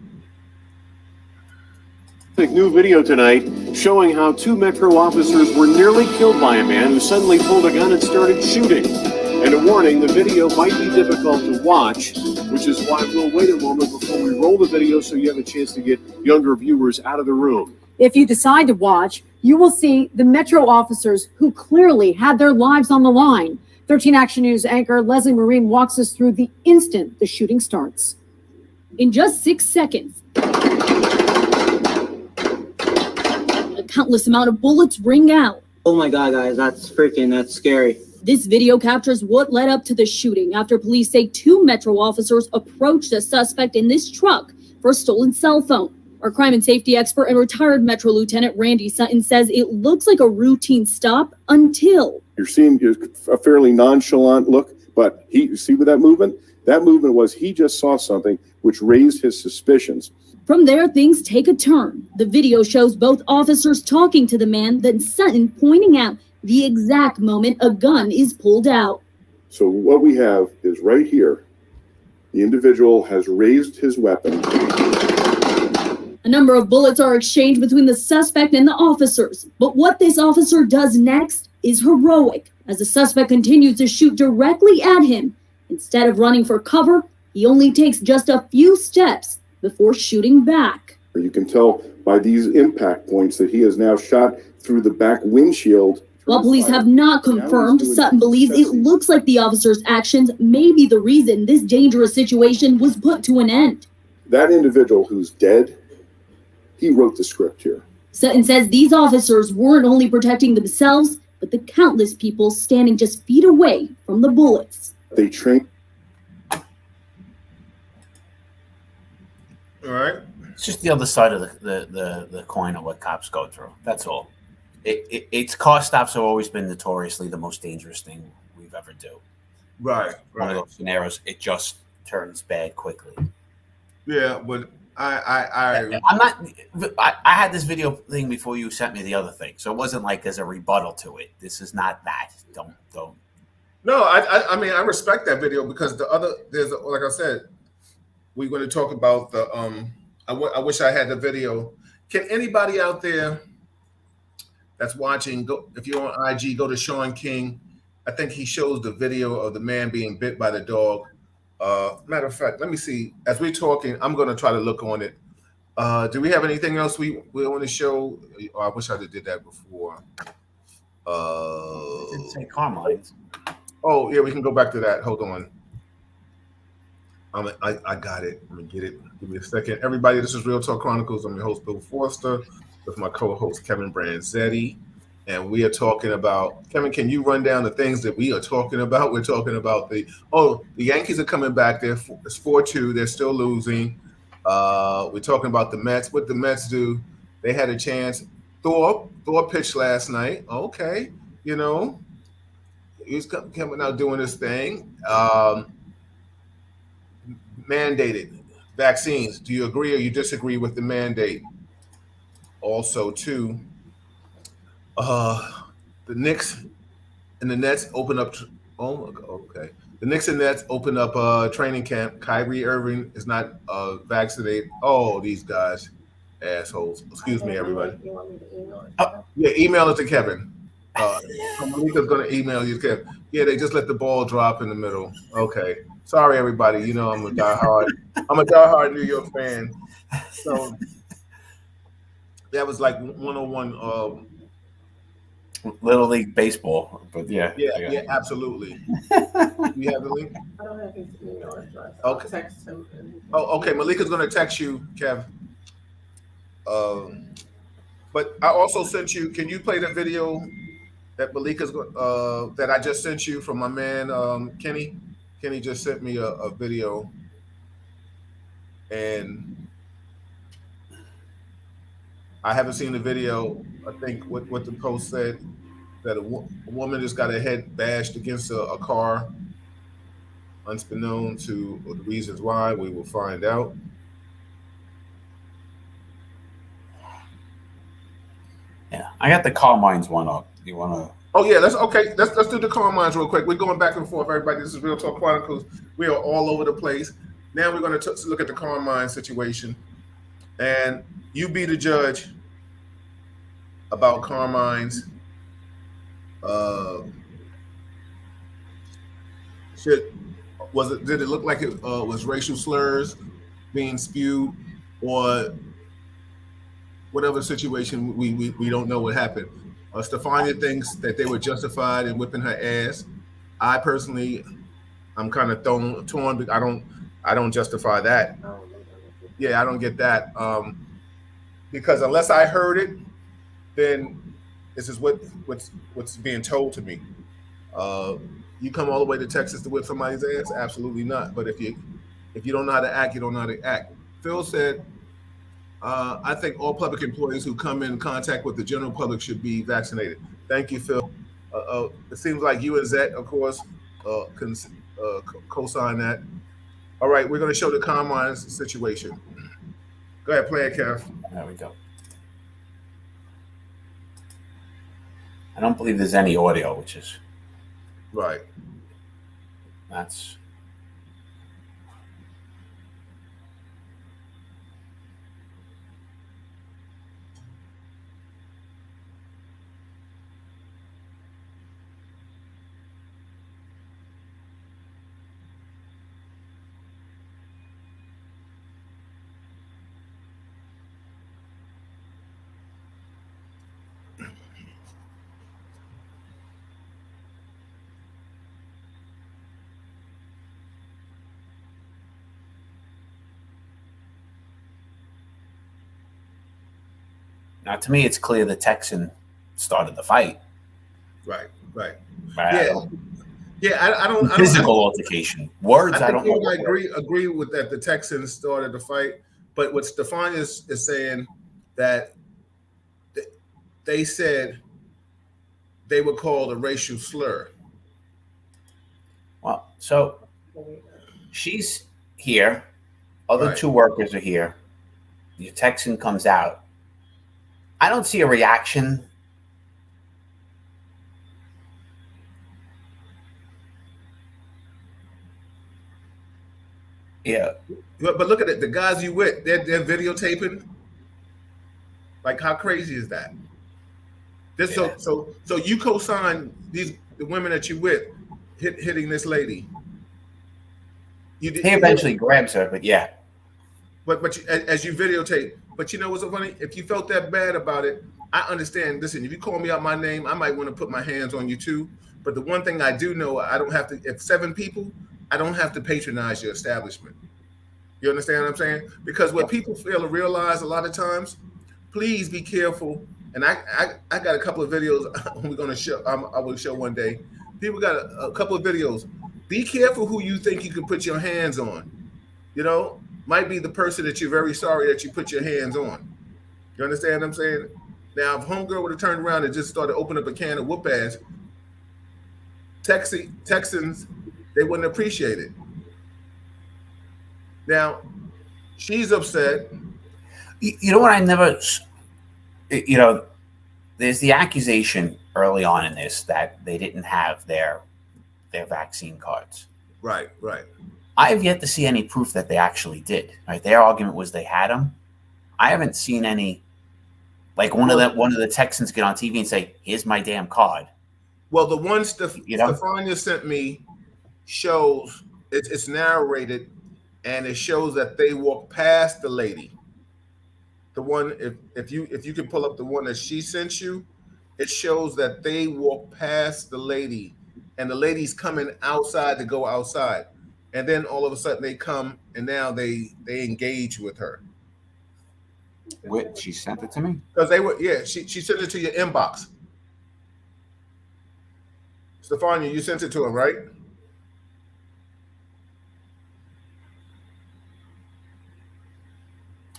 New video tonight showing how two Metro officers were nearly killed by a man who suddenly pulled a gun and started shooting. And a warning, the video might be difficult to watch, which is why we'll wait a moment before we roll the video so you have a chance to get younger viewers out of the room. If you decide to watch, you will see the Metro officers who clearly had their lives on the line. 13 Action News anchor Leslie Marine walks us through the instant the shooting starts. In just 6 seconds, a countless amount of bullets ring out. Oh my God, guys, that's scary. This video captures what led up to the shooting after police say two Metro officers approached a suspect in this truck for a stolen cell phone. Our crime and safety expert and retired Metro Lieutenant Randy Sutton says it looks like a routine stop until. You're seeing a fairly nonchalant look, but you see with that movement? That movement was he just saw something which raised his suspicions. From there, things take a turn. The video shows both officers talking to the man, then Sutton pointing out the exact moment a gun is pulled out. So what we have is right here, the individual has raised his weapon. A number of bullets are exchanged between the suspect and the officers. But what this officer does next is heroic, as the suspect continues to shoot directly at him. Instead of running for cover, He only takes just a few steps before shooting back. You can tell by these impact points that he has now shot through the back windshield. While police have not confirmed, Sutton believes it looks like the officer's actions may be the reason this dangerous situation was put to an end. That individual who's dead, he wrote the script here. Sutton says these officers weren't only protecting themselves, but the countless people standing just feet away from the bullets. They trained. All right. It's just the other side of the coin of what cops go through. That's all. It's car stops have always been notoriously the most dangerous thing we've ever do. Right. One of those scenarios, it just turns bad quickly. Yeah, but I had this video thing before you sent me the other thing, so it wasn't like there's a rebuttal to it. This is not that. Don't. No, I mean I respect that video because like I said, we're going to talk about the I wish I had the video. Can anybody out there that's watching go? If you're on IG, go to Sean King. I think he shows the video of the man being bit by the dog. Matter of fact, let me see. As we're talking, I'm going to try to look on it. Do we have anything else we want to show? Oh, I wish I did that before. It didn't say Carmine's. Oh, yeah, we can go back to that. Hold on. I got it. Let me get it. Give me a second. Everybody, this is Real Talk Chronicles. I'm your host, Bill Forster, with my co-host, Kevin Branzetti. And we are talking about, Kevin, can you run down the things that we are talking about? We're talking about the Yankees are coming back. It's 4-2. They're still losing. We're talking about the Mets. What the Mets do, they had a chance. Thor pitched last night. Okay. You know, he's coming out doing his thing. Mandated vaccines. Do you agree or you disagree with the mandate? Also, too, the Knicks and the Nets open up. Okay. The Knicks and Nets open up training camp. Kyrie Irving is not vaccinated. Oh, these guys, assholes. Excuse me, everybody. You want me to email it? Yeah, email it to Kevin. Malika's going to email you, Kevin. Yeah, they just let the ball drop in the middle. Okay. Sorry, everybody. You know I'm a diehard New York fan. So that was like 101. Little League Baseball, but yeah, absolutely. You have the link? I don't have his email address. Okay. I'll text him. Okay. Malika's going to text you, Kev. But I also sent you. Can you play the video that Malika's that I just sent you from my man Kenny? Kenny just sent me a video, and I haven't seen the video. I think what the post said, that a woman just got her head bashed against a car, unbeknown to the reasons why. We will find out. Yeah, I got the Carmine's one up. You want to? Oh yeah, that's okay. Let's do the Carmines real quick. We're going back and forth, everybody. This is Real Talk Chronicles. We are all over the place. Now we're going to look at the Carmine situation, and you be the judge about Carmine's. Did it look like it was racial slurs being spewed, or whatever situation? We don't know what happened. Stefania thinks that they were justified in whipping her ass. I personally, I'm kind of torn. But I don't justify that. Yeah, I don't get that. Because unless I heard it, then this is what's being told to me. You come all the way to Texas to whip somebody's ass? Absolutely not. But if you don't know how to act, you don't know how to act. Phil said, I think all public employees who come in contact with the general public should be vaccinated. Thank you, Phil. It seems like you and Zet, of course, co-sign that. All right, we're going to show the Carmine situation. Go ahead, play it, Kev. There we go. I don't believe there's any audio, which is right. That's. Now, to me, it's clear the Texan started the fight. Right. Right? I don't Physical altercation. Words, I don't know. I agree with that. The Texans started the fight, but what Stefan is saying that they said they were called a racial slur. Well, so she's here. Other two workers are here. The Texan comes out. I don't see a reaction. Yeah. But look at it. The guys you with, they're videotaping. Like, how crazy is that? So you co-sign the women that you with hitting this lady. He eventually grabs her, but yeah. But as you videotape, but you know what's so funny? If you felt that bad about it, I understand. Listen, if you call me out my name, I might want to put my hands on you too. But the one thing I do know, I don't have to. If 7 people, I don't have to patronize your establishment. You understand what I'm saying? Because what people fail to realize a lot of times, please be careful. And I got a couple of videos we're going to show. I will show one day. People got a couple of videos. Be careful who you think you can put your hands on. You know, might be the person that you're very sorry that you put your hands on. You understand what I'm saying? Now, if homegirl would have turned around and just started opening up a can of whoop ass, Texans, they wouldn't appreciate it. Now, she's upset. You know what I never, you know, there's the accusation early on in this that they didn't have their vaccine cards. Right. I have yet to see any proof that they actually did. Right? Their argument was they had them. I haven't seen any, like one of the Texans get on TV and say, "Here's my damn card." Well, the one Stefania sent me shows it's narrated, and it shows that they walked past the lady. The one, if you can pull up the one that she sent you, it shows that they walked past the lady, and the lady's coming outside to go outside, and then all of a sudden they come, and now they engage with her. What, she sent it to me? Because they were, she sent it to your inbox. Stefania, you sent it to him, right?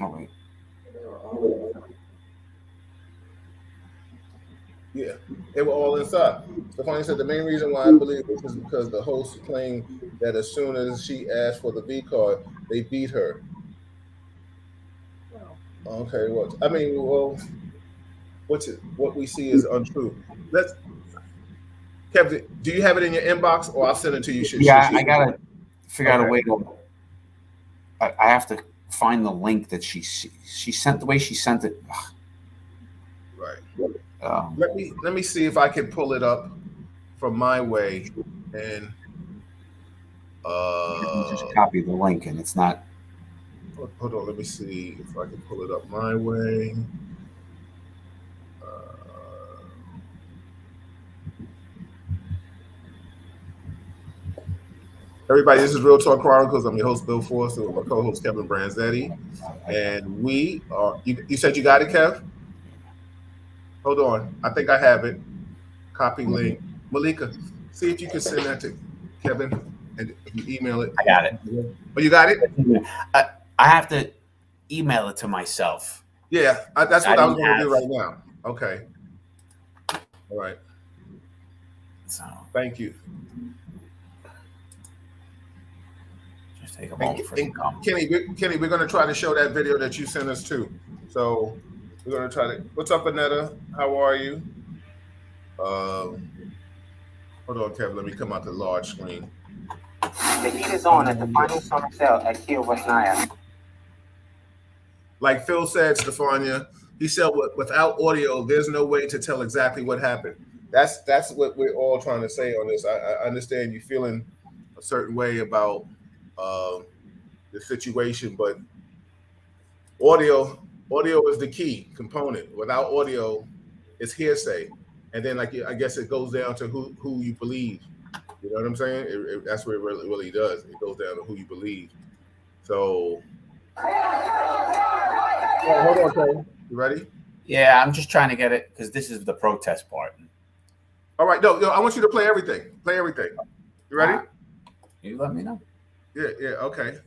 Oh, wait. Yeah, they were all inside. Stefania said the main reason why I believe this is because the host claimed that as soon as she asked for the V card, they beat her. Okay, what we see is untrue. Kevin, do you have it in your inbox, or I'll send it to you? I gotta figure out a way to. I have to find the link that she sent. The way she sent it. Right. Let me see if I can pull it up from my way and just copy the link, and it's not. Hold on, let me see if I can pull it up my way. Everybody, this is Real Talk Chronicles. I'm your host, Bill Forster, with my co-host, Kevin Branzetti. And we are, you said you got it, Kev? Hold on. I think I have it. Copy link. Malika, see if you can send that to Kevin and you email it. I got it. Oh, you got it? I have to email it to myself. Yeah, that's what I was going to do right now. Okay. All right. So thank you. Just take a moment for it to come. Kenny, we're going to try to show that video that you sent us too. So we're going to try to. What's up, Annetta? How are you? Hold on, Kevin. Let me come out the large screen. The heat is on at the final summer sale at Kia Westnaya. Like Phil said, Stefania, he said without audio, there's no way to tell exactly what happened. That's what we're all trying to say on this. I understand you feeling a certain way about the situation, but audio is the key component. Without audio, it's hearsay. And then, like, I guess it goes down to who you believe. You know what I'm saying? That's what it really does. It goes down to who you believe. So, hold on, Kevin. You ready? Yeah, I'm just trying to get it because this is the protest part. All right, no, I want you to play everything. Play everything. You ready? You let me know. Yeah, okay.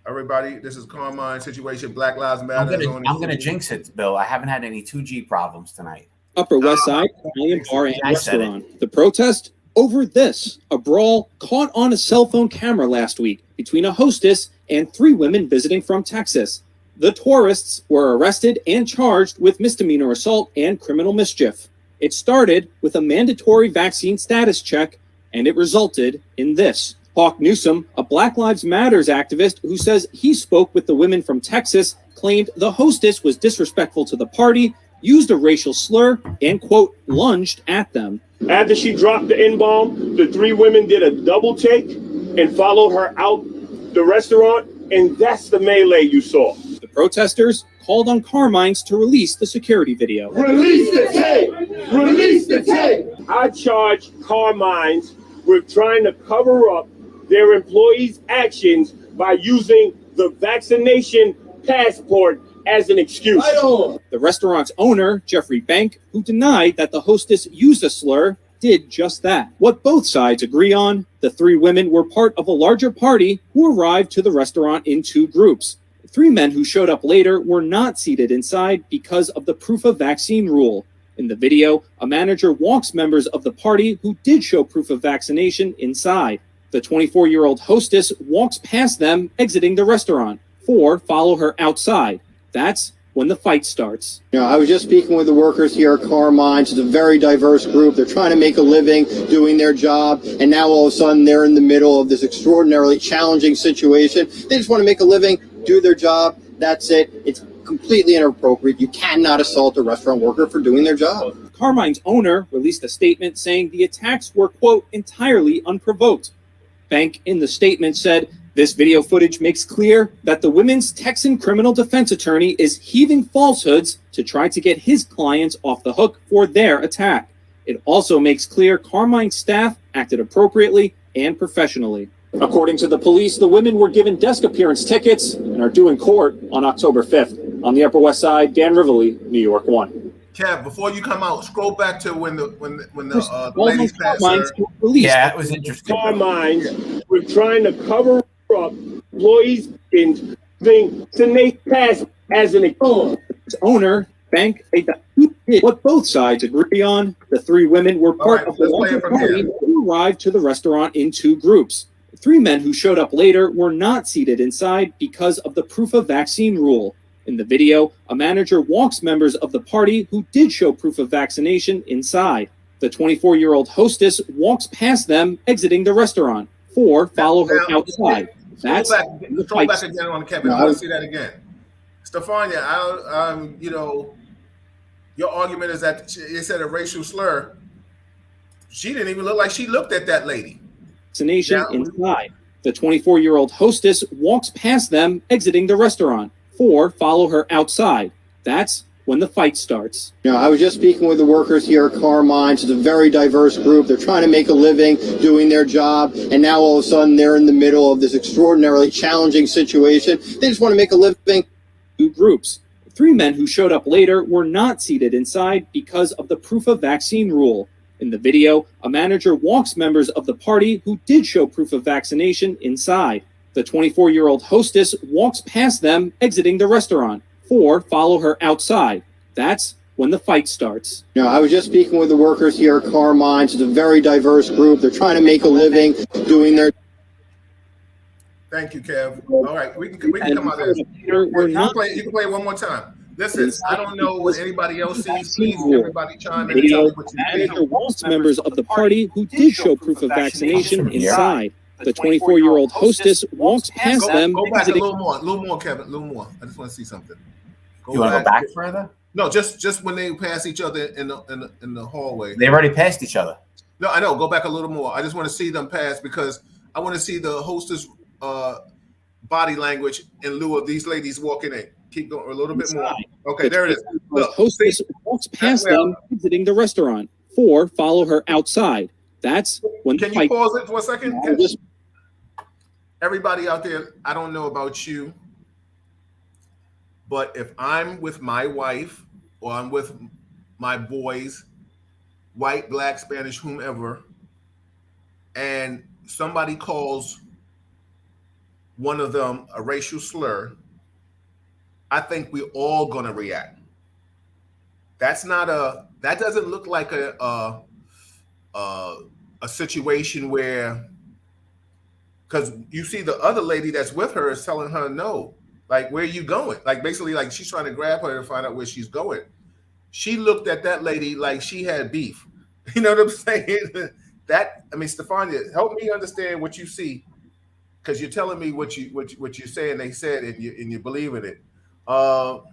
Everybody, this is Carmine situation. Black Lives Matter. I'm gonna jinx it, Bill. I haven't had any 2G problems tonight. Upper West Side Italian bar and I said it. restaurant. The protest over this, a brawl caught on a cell phone camera last week between a hostess and 3 women visiting from Texas. The tourists were arrested and charged with misdemeanor assault and criminal mischief. It started with a mandatory vaccine status check, and it resulted in this. Hawk Newsom, a Black Lives Matters activist who says he spoke with the women from Texas, claimed the hostess was disrespectful to the party, used a racial slur, and, quote, lunged at them. After she dropped the N-bomb, the 3 women did a double take and followed her out the restaurant, and that's the melee you saw. The protesters called on Carmines to release the security video. Release the tape! Release the tape! I charge Carmines with trying to cover up their employees' actions by using the vaccination passport as an excuse. The restaurant's owner, Jeffrey Bank, who denied that the hostess used a slur, did just that. What both sides agree on, the 3 women were part of a larger party who arrived to the restaurant in 2 groups. The 3 men who showed up later were not seated inside because of the proof of vaccine rule. In the video, a manager walks members of the party who did show proof of vaccination inside. The 24-year-old hostess walks past them, exiting the restaurant. 4 follow her outside. That's when the fight starts. I was just speaking with the workers here at Carmines. It's a very diverse group. They're trying to make a living doing their job, and now all of a sudden they're in the middle of this extraordinarily challenging situation. They just want to make a living, do their job. That's it. It's completely inappropriate. You cannot assault a restaurant worker for doing their job. Carmine's owner released a statement saying the attacks were, quote, entirely unprovoked. Bank in the statement said, this video footage makes clear that the women's Texan criminal defense attorney is heaving falsehoods to try to get his clients off the hook for their attack. It also makes clear Carmine's staff acted appropriately and professionally. According to the police, the women were given desk appearance tickets and are due in court on October 5th. On the Upper West Side, Dan Rivoli, New York 1. Kev, before you come out, scroll back to when the ladies passed her. Yeah, it was interesting. Carmines were trying to cover up employees in the pass as an excuse. Owner, Bank, what both sides agree on. The 3 women were part of the larger party who arrived to the restaurant in 2 groups. The 3 men who showed up later were not seated inside because of the proof of vaccine rule. In the video, a manager walks members of the party who did show proof of vaccination inside. The 24-year-old hostess walks past them, exiting the restaurant. 4 follow her outside. That's Scroll back again on Kevin. I want to see that again. Stefania, your argument is that it said a racial slur. She didn't even look like she looked at that lady. Vaccination inside. The 24-year-old hostess walks past them, exiting the restaurant. 4 follow her outside. That's when the fight starts. I was just speaking with the workers here at Carmines. It's a very diverse group. They're trying to make a living doing their job, and now all of a sudden they're in the middle of this extraordinarily challenging situation. They just want to make a living. 2 groups. 3 men who showed up later were not seated inside because of the proof of vaccine rule. In the video, a manager walks members of the party who did show proof of vaccination inside. The 24-year-old hostess walks past them, exiting the restaurant. 4 follow her outside. That's when the fight starts. I was just speaking with the workers here at Carmines. It's a very diverse group. They're trying to make a living doing their. Thank you, Kev. All right, we can come out of this. You can play it one more time. Listen, I don't know what anybody else sees. Please, everybody chime in and tell me what you manager walks members of the party who did show proof of vaccination inside. The 24-year-old hostess walks past them. Go back a little more, Kevin, a little more. I just want to see something. You want to go back further? No, just when they pass each other in the hallway. They've already passed each other. No, I know. Go back a little more. I just want to see them pass because I want to see the hostess body language in lieu of these ladies walking in. Keep going a little bit more. Okay, there it is. The hostess walks past them, exiting the restaurant. 4 follow her outside. That's when Can you pause it for a second? Everybody out there, I don't know about you, But if I'm with my wife or I'm with my boys, white, black, Spanish, whomever, and somebody calls one of them a racial slur, I think we're all going to react. That doesn't look like a situation where, because you see the other lady that's with her is telling her no, like, where are you going? Like, basically, like, she's trying to grab her to find out where she's going. She looked at that lady like she had beef. You know what I'm saying? Stefania, help me understand what you see, because you're telling me what you're saying they said, and you believe in it. But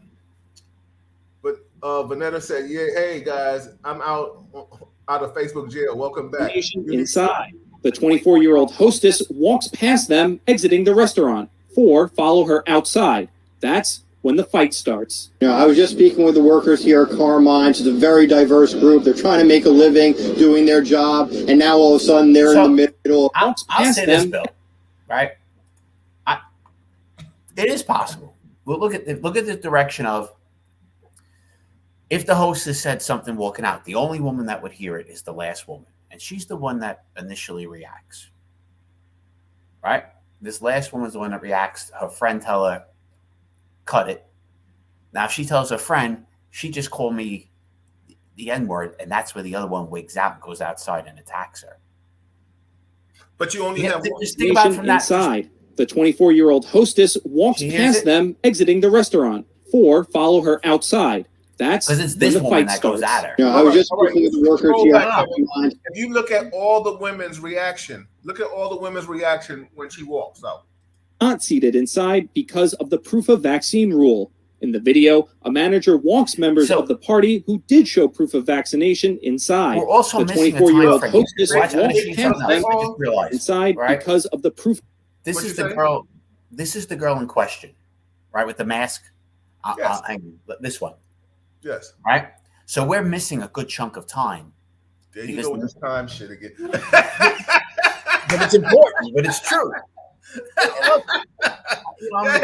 Vanetta said, "Yeah, hey guys, I'm out of Facebook jail. Welcome back." Inside, the 24-year-old hostess walks past them, exiting the restaurant. 4 follow her outside. That's when the fight starts. I was just speaking with the workers here at Carmine's. It's a very diverse group. They're trying to make a living, doing their job, and now all of a sudden they're in the middle. I'll say this, Bill. Right? It is possible. We'll look at the direction of, if the hostess said something walking out, the only woman that would hear it is the last woman, and she's the one that initially reacts. Right? This last woman's the one that reacts. Her friend tell her, cut it. Now, if she tells her friend, she just called me the N-word, and that's where the other one wigs out and goes outside and attacks her. But you only have one. Just think about it from inside. The 24-year-old hostess walks past them, exiting the restaurant. 4 follow her outside. That's because it's this when the woman fight that starts. goes at her. I was just speaking with the workers here. If you look at all the women's reaction, when she walks out. Not seated inside because of the proof of vaccine rule. In the video, a manager walks members of the party who did show proof of vaccination inside. We're also the missing 24-year-old a time frame. hostess Watch, walks past them inside because of the proof. This is the girl. This is the girl in question, right, with the mask. Yes. This one. Yes. Right. So we're missing a good chunk of time. There you go with this time shit again. But it's important. But it's true. I'm an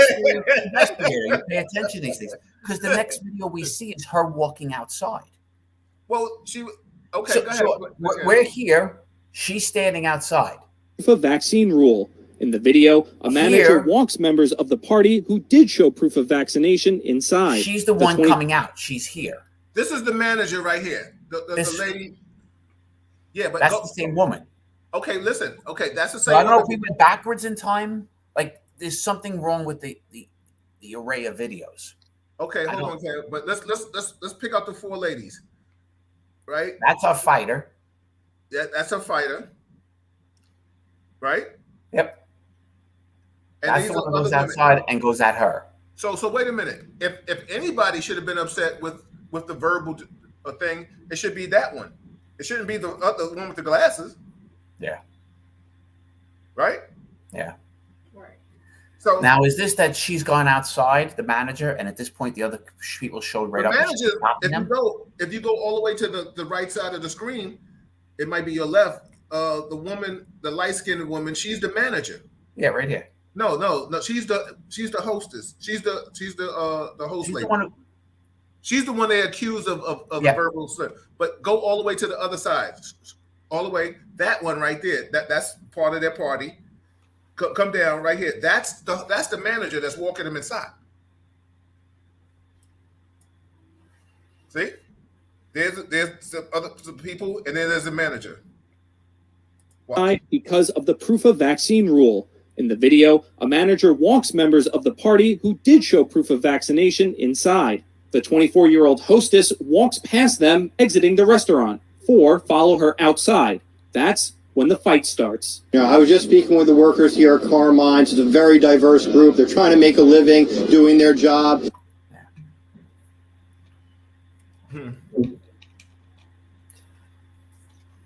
investigator. You pay attention to these things, because the next video we see is her walking outside. Well, okay. So, go ahead. so we're here. She's standing outside. Proof of vaccine rule. In the video, a manager walks members of the party who did show proof of vaccination inside. She's the one coming out. She's here. This is the manager right here. The lady. Yeah, but that's the same woman. Okay, listen. Okay, that's the same. So I don't know if we went backwards in time. Like, there's something wrong with the array of videos. Okay, hold on, Ken. But let's pick out the 4 ladies. Right? That's our fighter. Yeah, that's a fighter. Right? Yep. And that's the one that goes outside and goes at her. So wait a minute. If anybody should have been upset with the verbal thing, it should be that one. It shouldn't be the other one with the glasses. Yeah. Right? Yeah. Right. So now, is this that she's gone outside, the manager, and at this point the other people showed right up? The manager, if you go all the way to the right side of the screen, it might be your left. The woman, the light-skinned woman, she's the manager. Yeah, right here. No. She's the hostess. She's the host lady. She's the one they accuse of the verbal slip. But go all the way to the other side, all the way. That one right there. That's part of their party. Come down right here. That's the manager that's walking them inside. See, there's some people, and then there's the manager. Watch. Because of the proof of vaccine rule. In the video, a manager walks members of the party who did show proof of vaccination inside. The 24-year-old hostess walks past them, exiting the restaurant. 4 follow her outside. That's when the fight starts. I was just speaking with the workers here at Carmine's. It's a very diverse group. They're trying to make a living, doing their job.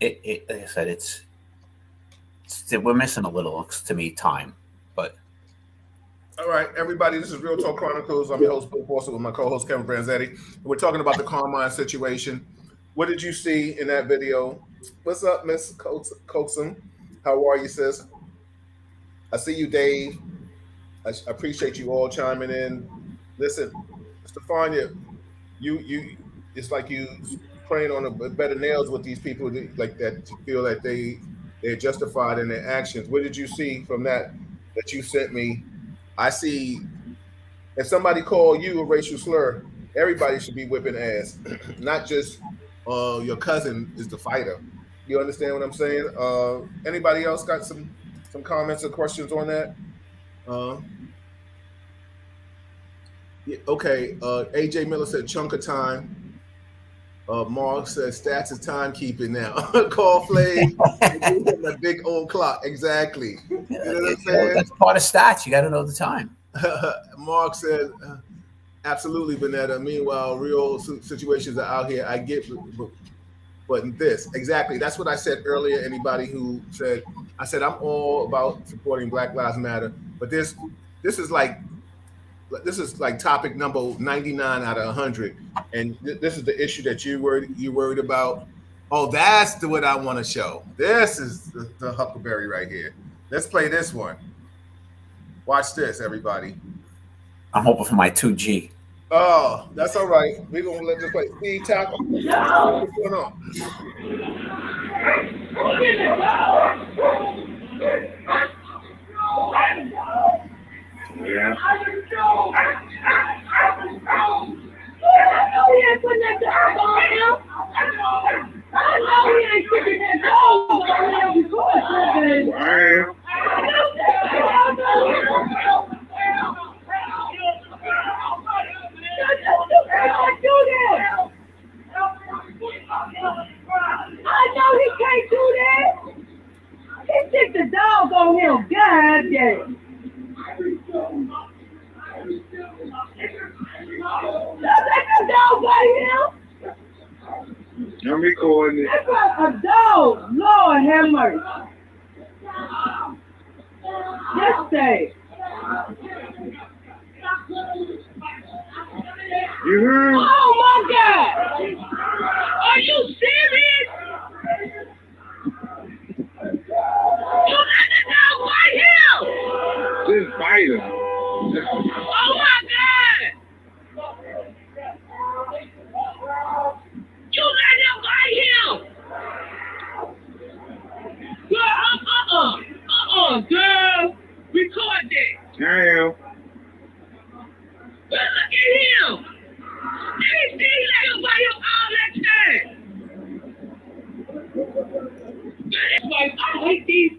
Like I said, we're missing a little, to me, time. But all right, everybody, this is Real Talk Chronicles. I'm your host, Bill Forster, with my co-host, Kevin Branzetti. We're talking about the Carmine situation. What did you see in that video? What's up, Miss Coaxum? How are you, sis? I see you, Dave. I appreciate you all chiming in. Listen, Stefania, you, it's like you praying on a better nails with these people like that. You feel that they're justified in their actions. What did you see from that you sent me? I see if somebody call you a racial slur, everybody should be whipping ass, not just your cousin is the fighter. You understand what I'm saying? Anybody else got some comments or questions on that? Uh, yeah, okay. AJ Miller said chunk of time. Mark says stats is timekeeping now. Call Flay. A big old clock. Exactly. You know what I'm saying? That's part of stats. You got to know the time. Mark said, absolutely, Vanetta. Meanwhile, real situations are out here. I get, but this exactly. That's what I said earlier. Anybody who said, I said I'm all about supporting Black Lives Matter, but this is like topic number 99 out of 100, and this is the issue that you worried about. Oh, that's what I want to show. This is the Huckleberry right here. Let's play this one. Watch this, everybody. I'm hoping for my 2G. Oh, that's all right. We're gonna let this play. Steve Tackle. What's going on? Yeah. I know he ain't putting that dog on him. I know he ain't putting that dog on him before that. I know he can't do that. He stick the dog on him. God damn. I'm recording it. That's a dog. Lord have mercy. Just say. You heard? Oh my God! Are you serious? You let the dog bite him! Just bite him. Oh my God! You let him bite him! Girl, girl! Record that! I am. But look at him! They let him bite him all that time! That's why I hate these.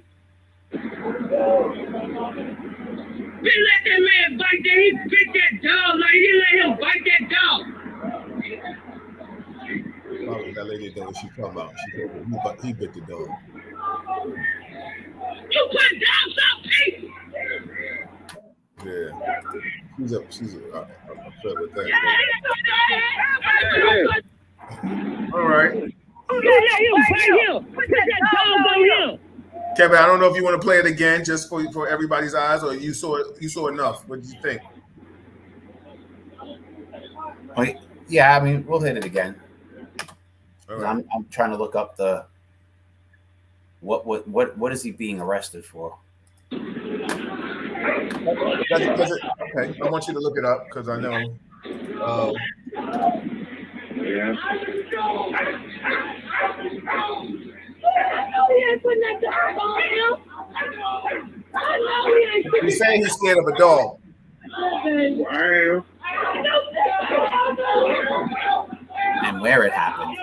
They let that man bite that. He bit that dog like he let him bite that dog. Probably that lady know what she's talking about. She said he bit the dog. You put dogs on people. Yeah, she's upset with that. All right. Kevin, I don't know if you want to play it again just for everybody's eyes, or you saw enough. What did you think? Yeah, I mean, we'll hit it again. Right. I'm trying to look up the what is he being arrested for? Okay, I want you to look it up because I know. Yeah. He's saying he's scared of a dog. Wow. And where it happened.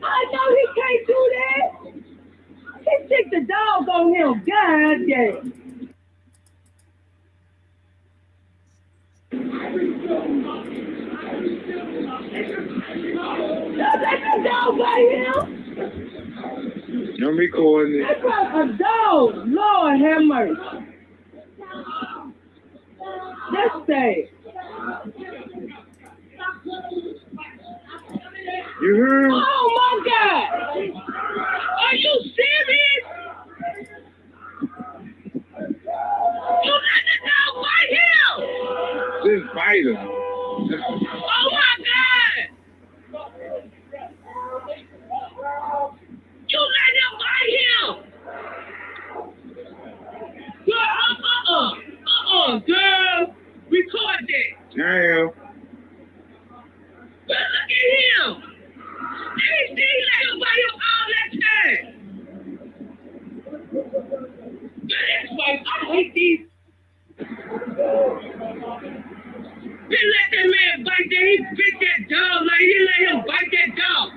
I know he can't do that. He stick the dog on him. God damn. That's a dog by him. I'm recording it. That's a dog. Lord have mercy. Just say. You heard? Oh my God! Are you serious? You let the dog bite him! Just bite him. Oh my God! You let him bite him! hate these. They let that man bite that. He bit that dog. Like, he let him bite that dog.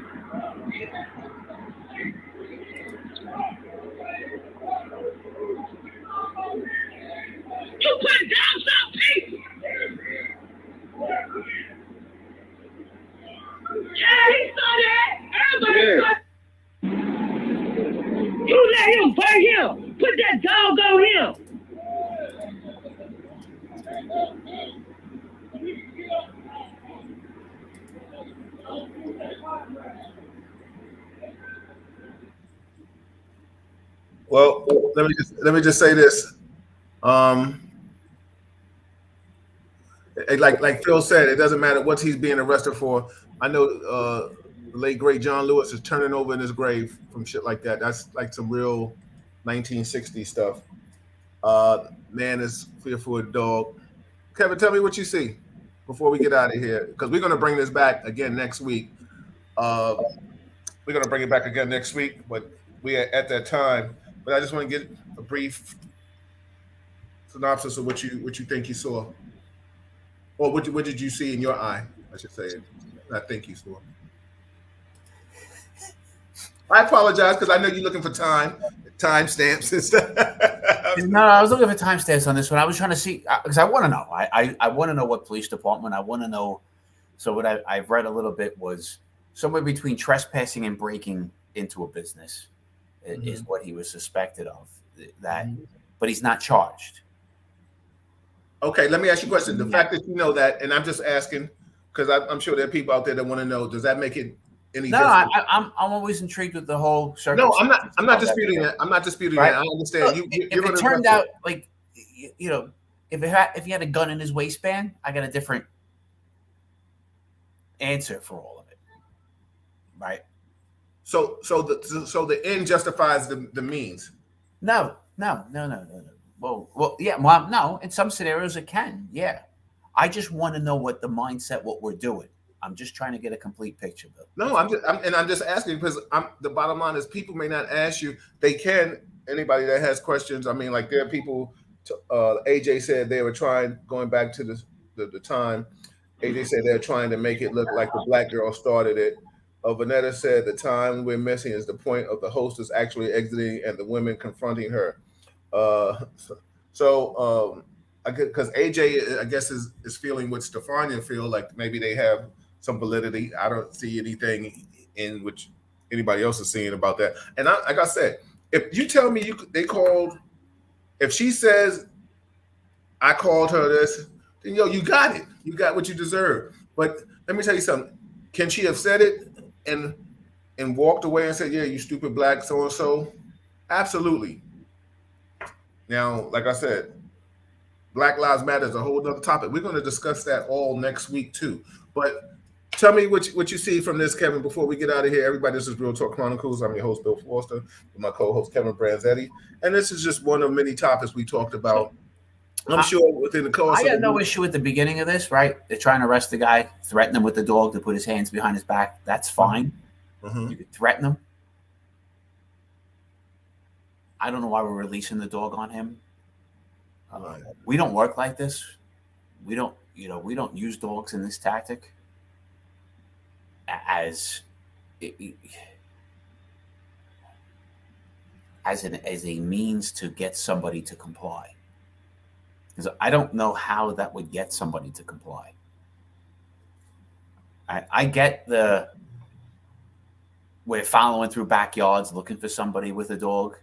You put dogs on people. Yeah, he saw that. Everybody saw that. You let him bite him. Put that dog on him. Well, let me just say this. Like Phil said, it doesn't matter what he's being arrested for. I know the late great John Lewis is turning over in his grave from shit like that. That's like some real 1960s stuff. Man is fearful of dog. Kevin, tell me what you see before we get out of here, because we're going to bring this back again next week. We're going to bring it back again next week, but we are at that time. But I just want to get a brief synopsis of what you think you saw, or what did you see in your eye? I should say, I think you saw. I apologize because I know you're looking for time stamps and stuff. No, I was looking for timestamps on this one. I was trying to see because I want to know. I want to know what police department. I want to know. So what I've read a little bit was somewhere between trespassing and breaking into a business is what he was suspected of. But he's not charged. Okay, let me ask you a question. The fact that you know that, and I'm just asking because I'm sure there are people out there that want to know. Does that make it any different? I'm always intrigued with the whole circumstance. No, I'm not disputing that. I'm not disputing that. I understand. Look, if it turned out like, you know, if he had a gun in his waistband, I got a different answer for all of it, right? So the end justifies the means. No. Well, yeah, well, no. In some scenarios, it can. Yeah, I just want to know what the mindset, what we're doing. I'm just trying to get a complete picture, Bill. No, I'm just asking because the bottom line is people may not ask you. They can. Anybody that has questions. I mean, like there are people. AJ said they were trying, going back to the time. AJ said they're trying to make it look like the black girl started it. Vanetta said the time we're missing is the point of the hostess actually exiting and the women confronting her. Because AJ, I guess, is feeling what Stefania feel like maybe they have some validity. I don't see anything in which anybody else is seeing about that. And like I said, if you tell me they called, if she says I called her this, then you got it. You got what you deserve. But let me tell you something. Can she have said it and walked away and said, "Yeah, you stupid black so and so"? Absolutely. Now, like I said, Black Lives Matter is a whole other topic. We're going to discuss that all next week too. But tell me what you see from this, Kevin, before we get out of here. Everybody, this is Real Talk Chronicles. I'm your host, Bill Foster, with my co-host, Kevin Branzetti. And this is just one of many topics we talked about. I'm sure within the course I got no issue at the beginning of this, right? They're trying to arrest the guy, threaten him with the dog to put his hands behind his back. That's fine. You could threaten him. I don't know why we're releasing the dog on him. We don't work like this. We don't use dogs in this tactic as a means to get somebody to comply. Because I don't know how that would get somebody to comply. I get we're following through backyards looking for somebody with a dog.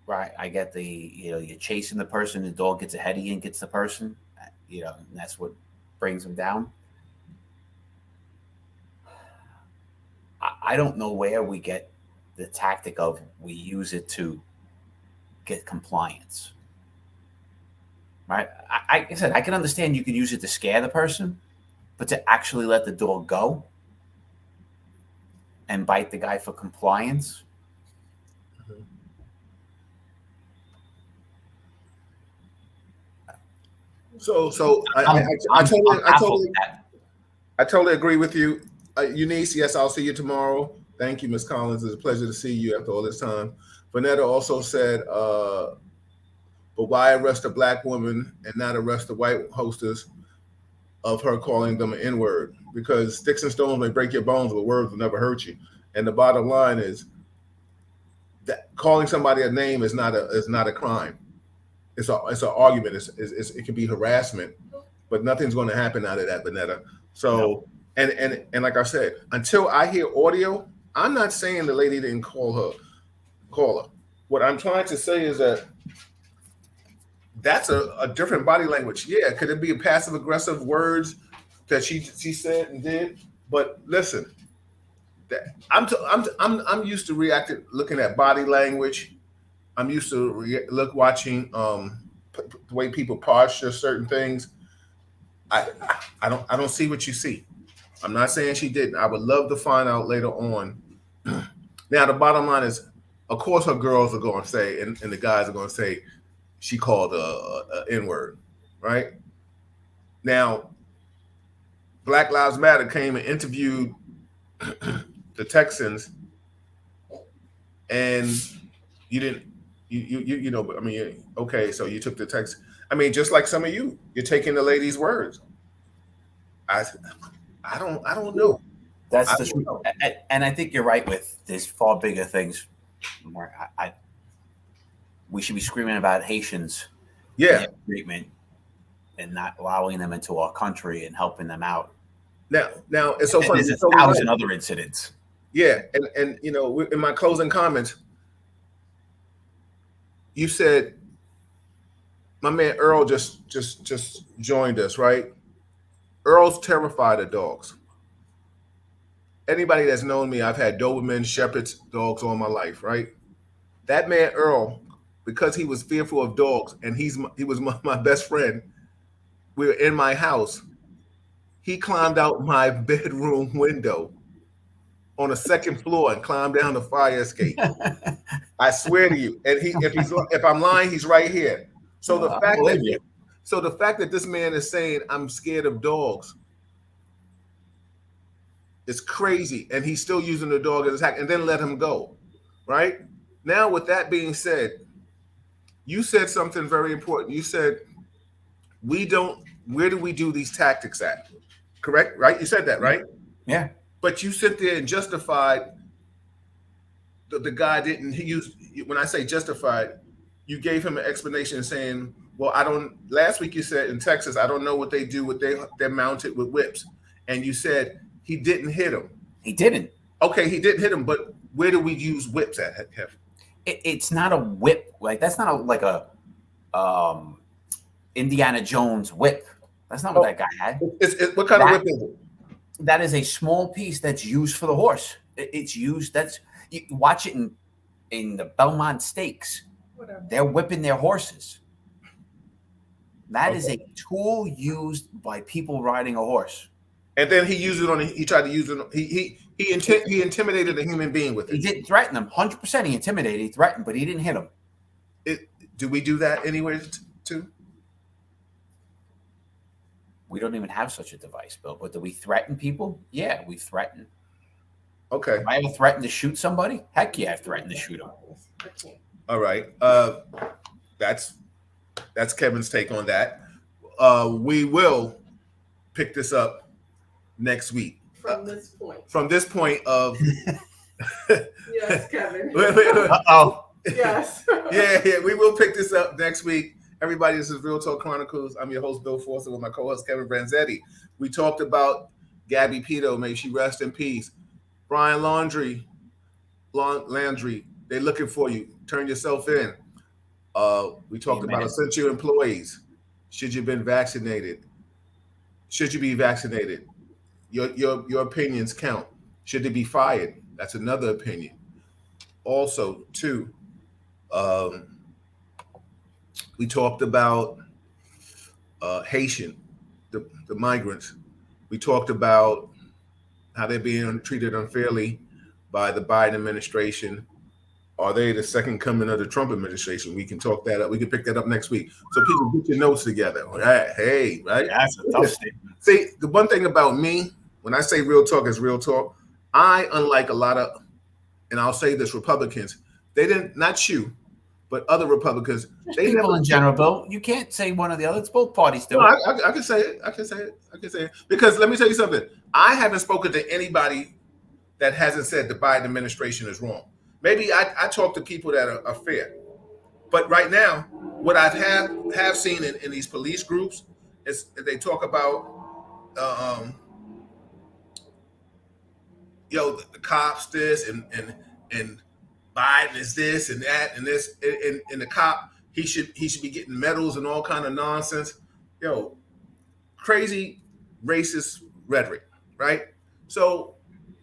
Right. I get you're chasing the person, the dog gets ahead of you and gets the person, and that's what brings them down. I don't know where we get the tactic of we use it to get compliance. Right. Like I said, I can understand you could use it to scare the person, but to actually let the dog go and bite the guy for compliance. So I totally agree with you. Eunice, yes, I'll see you tomorrow. Thank you, Miss Collins. It's a pleasure to see you after all this time. Vanetta also said, but why arrest a black woman and not arrest the white hostess of her calling them an N-word? Because sticks and stones may break your bones, but words will never hurt you. And the bottom line is that calling somebody a name is not a crime. It's an argument. It can be harassment, but nothing's going to happen out of that, Vanetta. So, and like I said, until I hear audio, I'm not saying the lady didn't call her. What I'm trying to say is that that's a different body language. Yeah, could it be passive aggressive words that she said and did? But listen, I'm used to reacting, looking at body language. I'm used to watching the way people posture certain things. I don't see what you see. I'm not saying she didn't. I would love to find out later on. Now the bottom line is, of course, her girls are going to say, and the guys are going to say, she called a N-word, right? Now, Black Lives Matter came and interviewed the Texans, and you didn't, you know, I mean, okay, so you took the text. I mean, just like some of you're taking the lady's words. I don't know. That's the truth. And I think you're right with there's far bigger things. We should be screaming about Haitians, treatment, and not allowing them into our country and helping them out. Now it's so funny. There's 1,000 other incidents. Yeah, and you know, in my closing comments, you said my man Earl just joined us, right? Earl's terrified of dogs. Anybody that's known me, I've had Doberman, Shepherds, dogs all my life, right? That man Earl, because he was fearful of dogs, and he was my best friend. We were in my house. He climbed out my bedroom window on the second floor and climbed down the fire escape. I swear to you. And if I'm lying, he's right here. So the fact that this man is saying I'm scared of dogs is crazy, and he's still using the dog as attack, and then let him go. Right? Now, with that being said, you said something very important. You said where do we do these tactics at? Correct? Right? You said that, right? Yeah. But you sit there and justified the guy didn't use. When I say justified, you gave him an explanation saying, well, last week you said in Texas, I don't know what they do with they're mounted with whips. And you said he didn't hit him. He didn't. Okay, he didn't hit him, but where do we use whips at, Kevin? It's not a whip. Like, that's not like a Indiana Jones whip. That's not what that guy had. What kind of whip is it? That is a small piece that's used for the horse. It's used. You watch it in the Belmont Stakes. Whatever. They're whipping their horses. That is a tool used by people riding a horse. And then he used it he tried to use it. He intimidated a human being with it. He didn't threaten him. 100%. He intimidated. He threatened, but he didn't hit him. Do we do that anywhere too? We don't even have such a device, Bill. But do we threaten people? Yeah, we threaten. Okay. Have I ever threatened to shoot somebody? Heck yeah, I've threatened to shoot them. All right. That's Kevin's take on that. We will pick this up next week. From this point. From this point of Yes, Kevin. Uh-oh. Yes. Yeah, we will pick this up next week. Everybody, this is Real Talk Chronicles. I'm your host, Bill Forster, with my co-host, Kevin Branzetti. We talked about Gabby Pito. May she rest in peace. Brian Landry, they're looking for you. Turn yourself in. We talked about essential employees. Should you have been vaccinated? Should you be vaccinated? Your opinions count. Should they be fired? That's another opinion. Also, too, we talked about Haitian, the migrants. We talked about how they're being treated unfairly by the Biden administration. Are they the second coming of the Trump administration? We can talk that up. We can pick that up next week. So people, get your notes together. All right? Hey, right? That's a tough statement. See, the one thing about me, when I say real talk is real talk, I, unlike a lot of, and I'll say this, Republicans, They didn't, not you, but other Republicans. Just They people never, in general, Bill. You can't say one or the other. It's both parties do no, it. I can say it. I can say it. I can say it. Because let me tell you something. I haven't spoken to anybody that hasn't said the Biden administration is wrong. Maybe I talk to people that are fair. But right now, what I have seen in these police groups is they talk about, the cops this and Biden is this and that and this and the cop he should be getting medals and all kind of nonsense, crazy racist rhetoric, right? So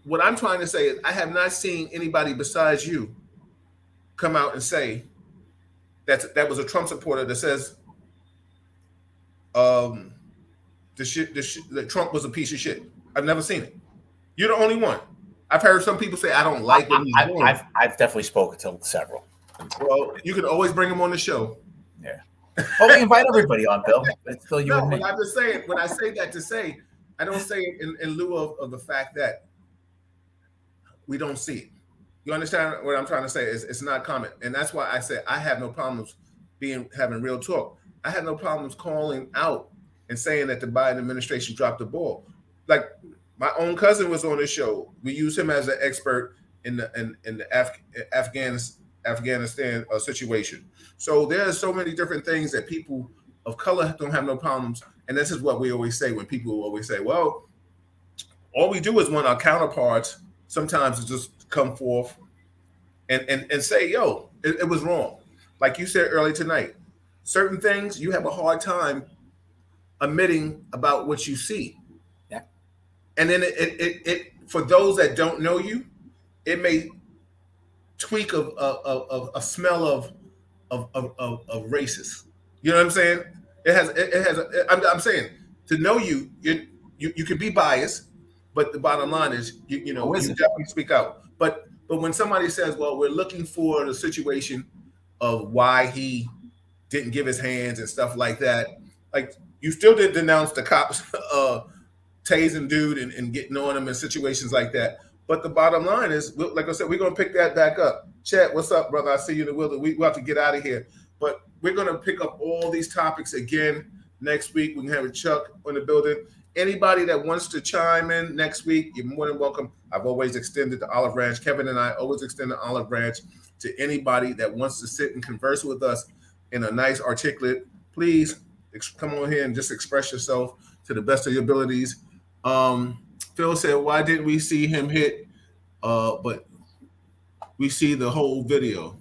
what I'm trying to say is I have not seen anybody besides you come out and say that was a Trump supporter that says that Trump was a piece of shit. I've never seen it. You're the only one. I've heard some people say I don't like what he's doing. I've definitely spoken to several. Well, you can always bring them on the show. Yeah. Well, we invite everybody on, Bill. But it's still you and me. But I'm just saying, when I say that to say, I don't say it in lieu of the fact that we don't see it. You understand what I'm trying to say? It's not common. And that's why I say I have no problems having real talk. I have no problems calling out and saying that the Biden administration dropped the ball. Like my own cousin was on the show. We use him as an expert in the Afghanistan situation. So there's so many different things that people of color don't have no problems. And this is what we always say when people always say, well, all we do is want our counterparts sometimes to just come forth and say, yo, it was wrong. Like you said earlier tonight, certain things you have a hard time admitting about what you see. Yeah. And then it for those that don't know you, it may tweak a smell of racist. You know what I'm saying? I'm saying to know you can be biased, but the bottom line is you definitely speak out. But when somebody says, well, we're looking for the situation of why he didn't give his hands and stuff like that, like you still did denounce the cops tasing dude and getting on him in situations like that. But the bottom line is, like I said, we're going to pick that back up. Chet, what's up, brother? I see you in the wilderness. We have to get out of here. But we're going to pick up all these topics again next week. We can have a Chuck on the building. Anybody that wants to chime in next week, you're more than welcome. I've always extended the olive branch. Kevin and I always extend the olive branch to anybody that wants to sit and converse with us in a nice, articulate. Please come on here and just express yourself to the best of your abilities. Phil said, why didn't we see him hit? But we see the whole video.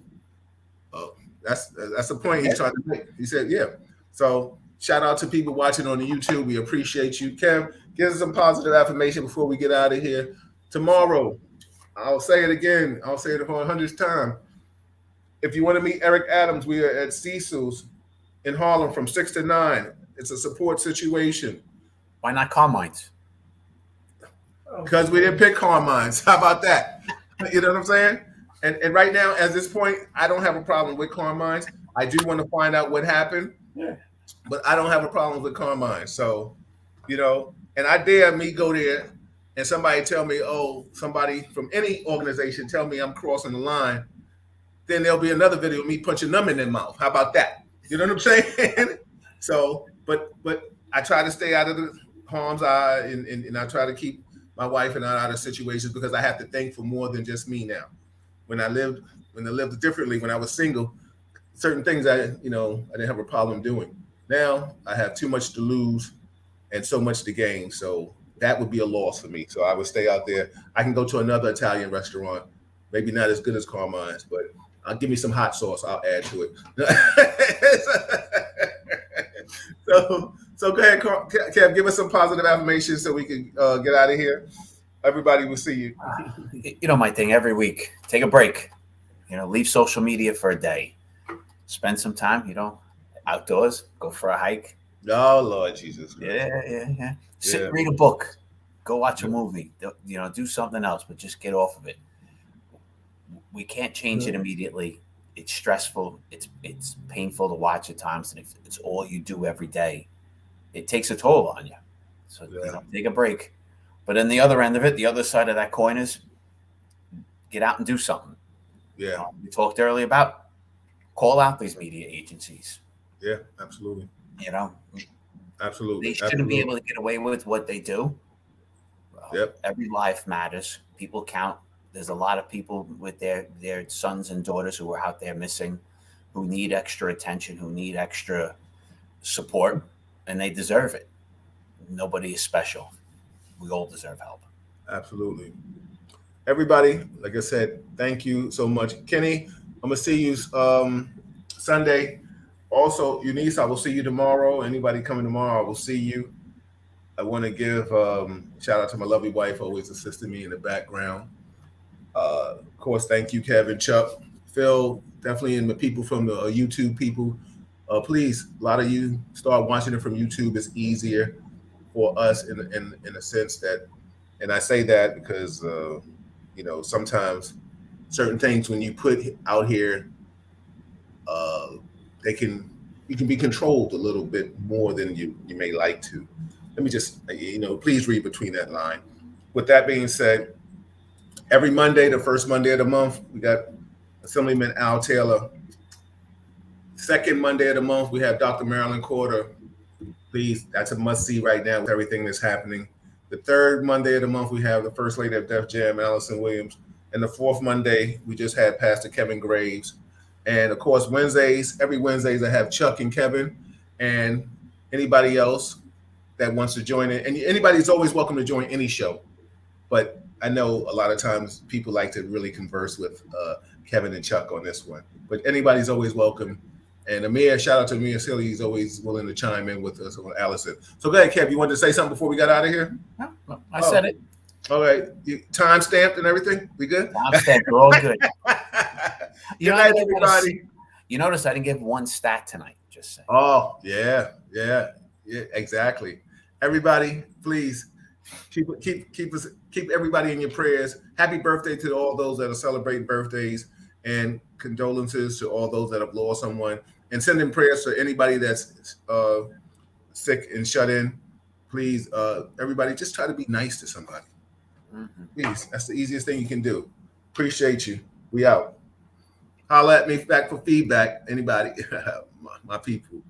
That's the point he's trying to make. He said, yeah. So shout out to people watching on the YouTube. We appreciate you. Kev, give us some positive affirmation before we get out of here. Tomorrow, I'll say it again. I'll say it for 100th time. If you want to meet Eric Adams, we are at Cecil's in Harlem from 6 to 9. It's a support situation. Why not Carmine's? Because we didn't pick Carmine's. How about that? You know what I'm saying? And right now, at this point, I don't have a problem with Carmine's. I do want to find out what happened, but I don't have a problem with Carmine's. So, and I dare me go there and somebody tell me, oh, somebody from any organization tell me I'm crossing the line. Then there'll be another video of me punching them in their mouth. How about that? You know what I'm saying? So, but I try to stay out of the harm's eye and I try to keep my wife and I out of situations because I have to think for more than just me now. When I lived differently, when I was single, certain things I didn't have a problem doing. Now I have too much to lose and so much to gain. So that would be a loss for me. So I would stay out there. I can go to another Italian restaurant, maybe not as good as Carmine's, but give me some hot sauce. I'll add to it. So go ahead, Kev, give us some positive affirmations so we can get out of here. Everybody will see you. My thing every week, take a break, leave social media for a day, spend some time, outdoors, go for a hike. Oh, Lord Jesus. Yeah. Sit, read a book, go watch a movie, do something else, but just get off of it. We can't change it immediately. It's stressful. It's painful to watch at times. And if it's all you do every day, it takes a toll on you. So take a break. But on the other end of it, the other side of that coin is get out and do something. Yeah. We talked earlier about call out these media agencies. Yeah, absolutely. You know, absolutely. They shouldn't be able to get away with what they do. Yep. Every life matters. People count. There's a lot of people with their sons and daughters who are out there missing, who need extra attention, who need extra support, and they deserve it. Nobody is special. We all deserve help. Absolutely. Everybody, like I said, thank you so much. Kenny, I'm going to see you Sunday. Also, Eunice, I will see you tomorrow. Anybody coming tomorrow, I will see you. I want to give shout out to my lovely wife, always assisting me in the background. Of course, thank you, Kevin, Chuck, Phil, definitely, and the people from the YouTube people. Please, a lot of you start watching it from YouTube. It's easier for us in a sense that, and I say that because you know, sometimes certain things when you put out here, you can be controlled a little bit more than you may like to. Let me just, you know, please read between that line. With that being said, every Monday, the first Monday of the month, we got Assemblyman Al Taylor. Second Monday of the month, we have Dr. Marilyn Corder. Please, that's a must-see right now with everything that's happening. The third Monday of the month, we have the First Lady of Def Jam, Allison Williams. And the fourth Monday, we just had Pastor Kevin Graves. And of course, every Wednesdays, I have Chuck and Kevin and anybody else that wants to join it. And anybody's always welcome to join any show. But I know a lot of times people like to really converse with Kevin and Chuck on this one. But anybody's always welcome. And Amir, shout out to Amir Silly. He's always willing to chime in with us on Allison. So go ahead, Kev. You wanted to say something before we got out of here? No, I said it. All right. Time stamped and everything? We good? Time stamped. We're all good. Good night, everybody. You notice I didn't give one stat tonight. Just saying. Oh, yeah, exactly. Everybody, please keep everybody in your prayers. Happy birthday to all those that are celebrating birthdays, and condolences to all those that have lost someone. And sending prayers to anybody that's sick and shut in. Please, everybody, just try to be nice to somebody. Mm-hmm. Please, that's the easiest thing you can do. Appreciate you. We out. Holla at me back for feedback. Anybody, my people.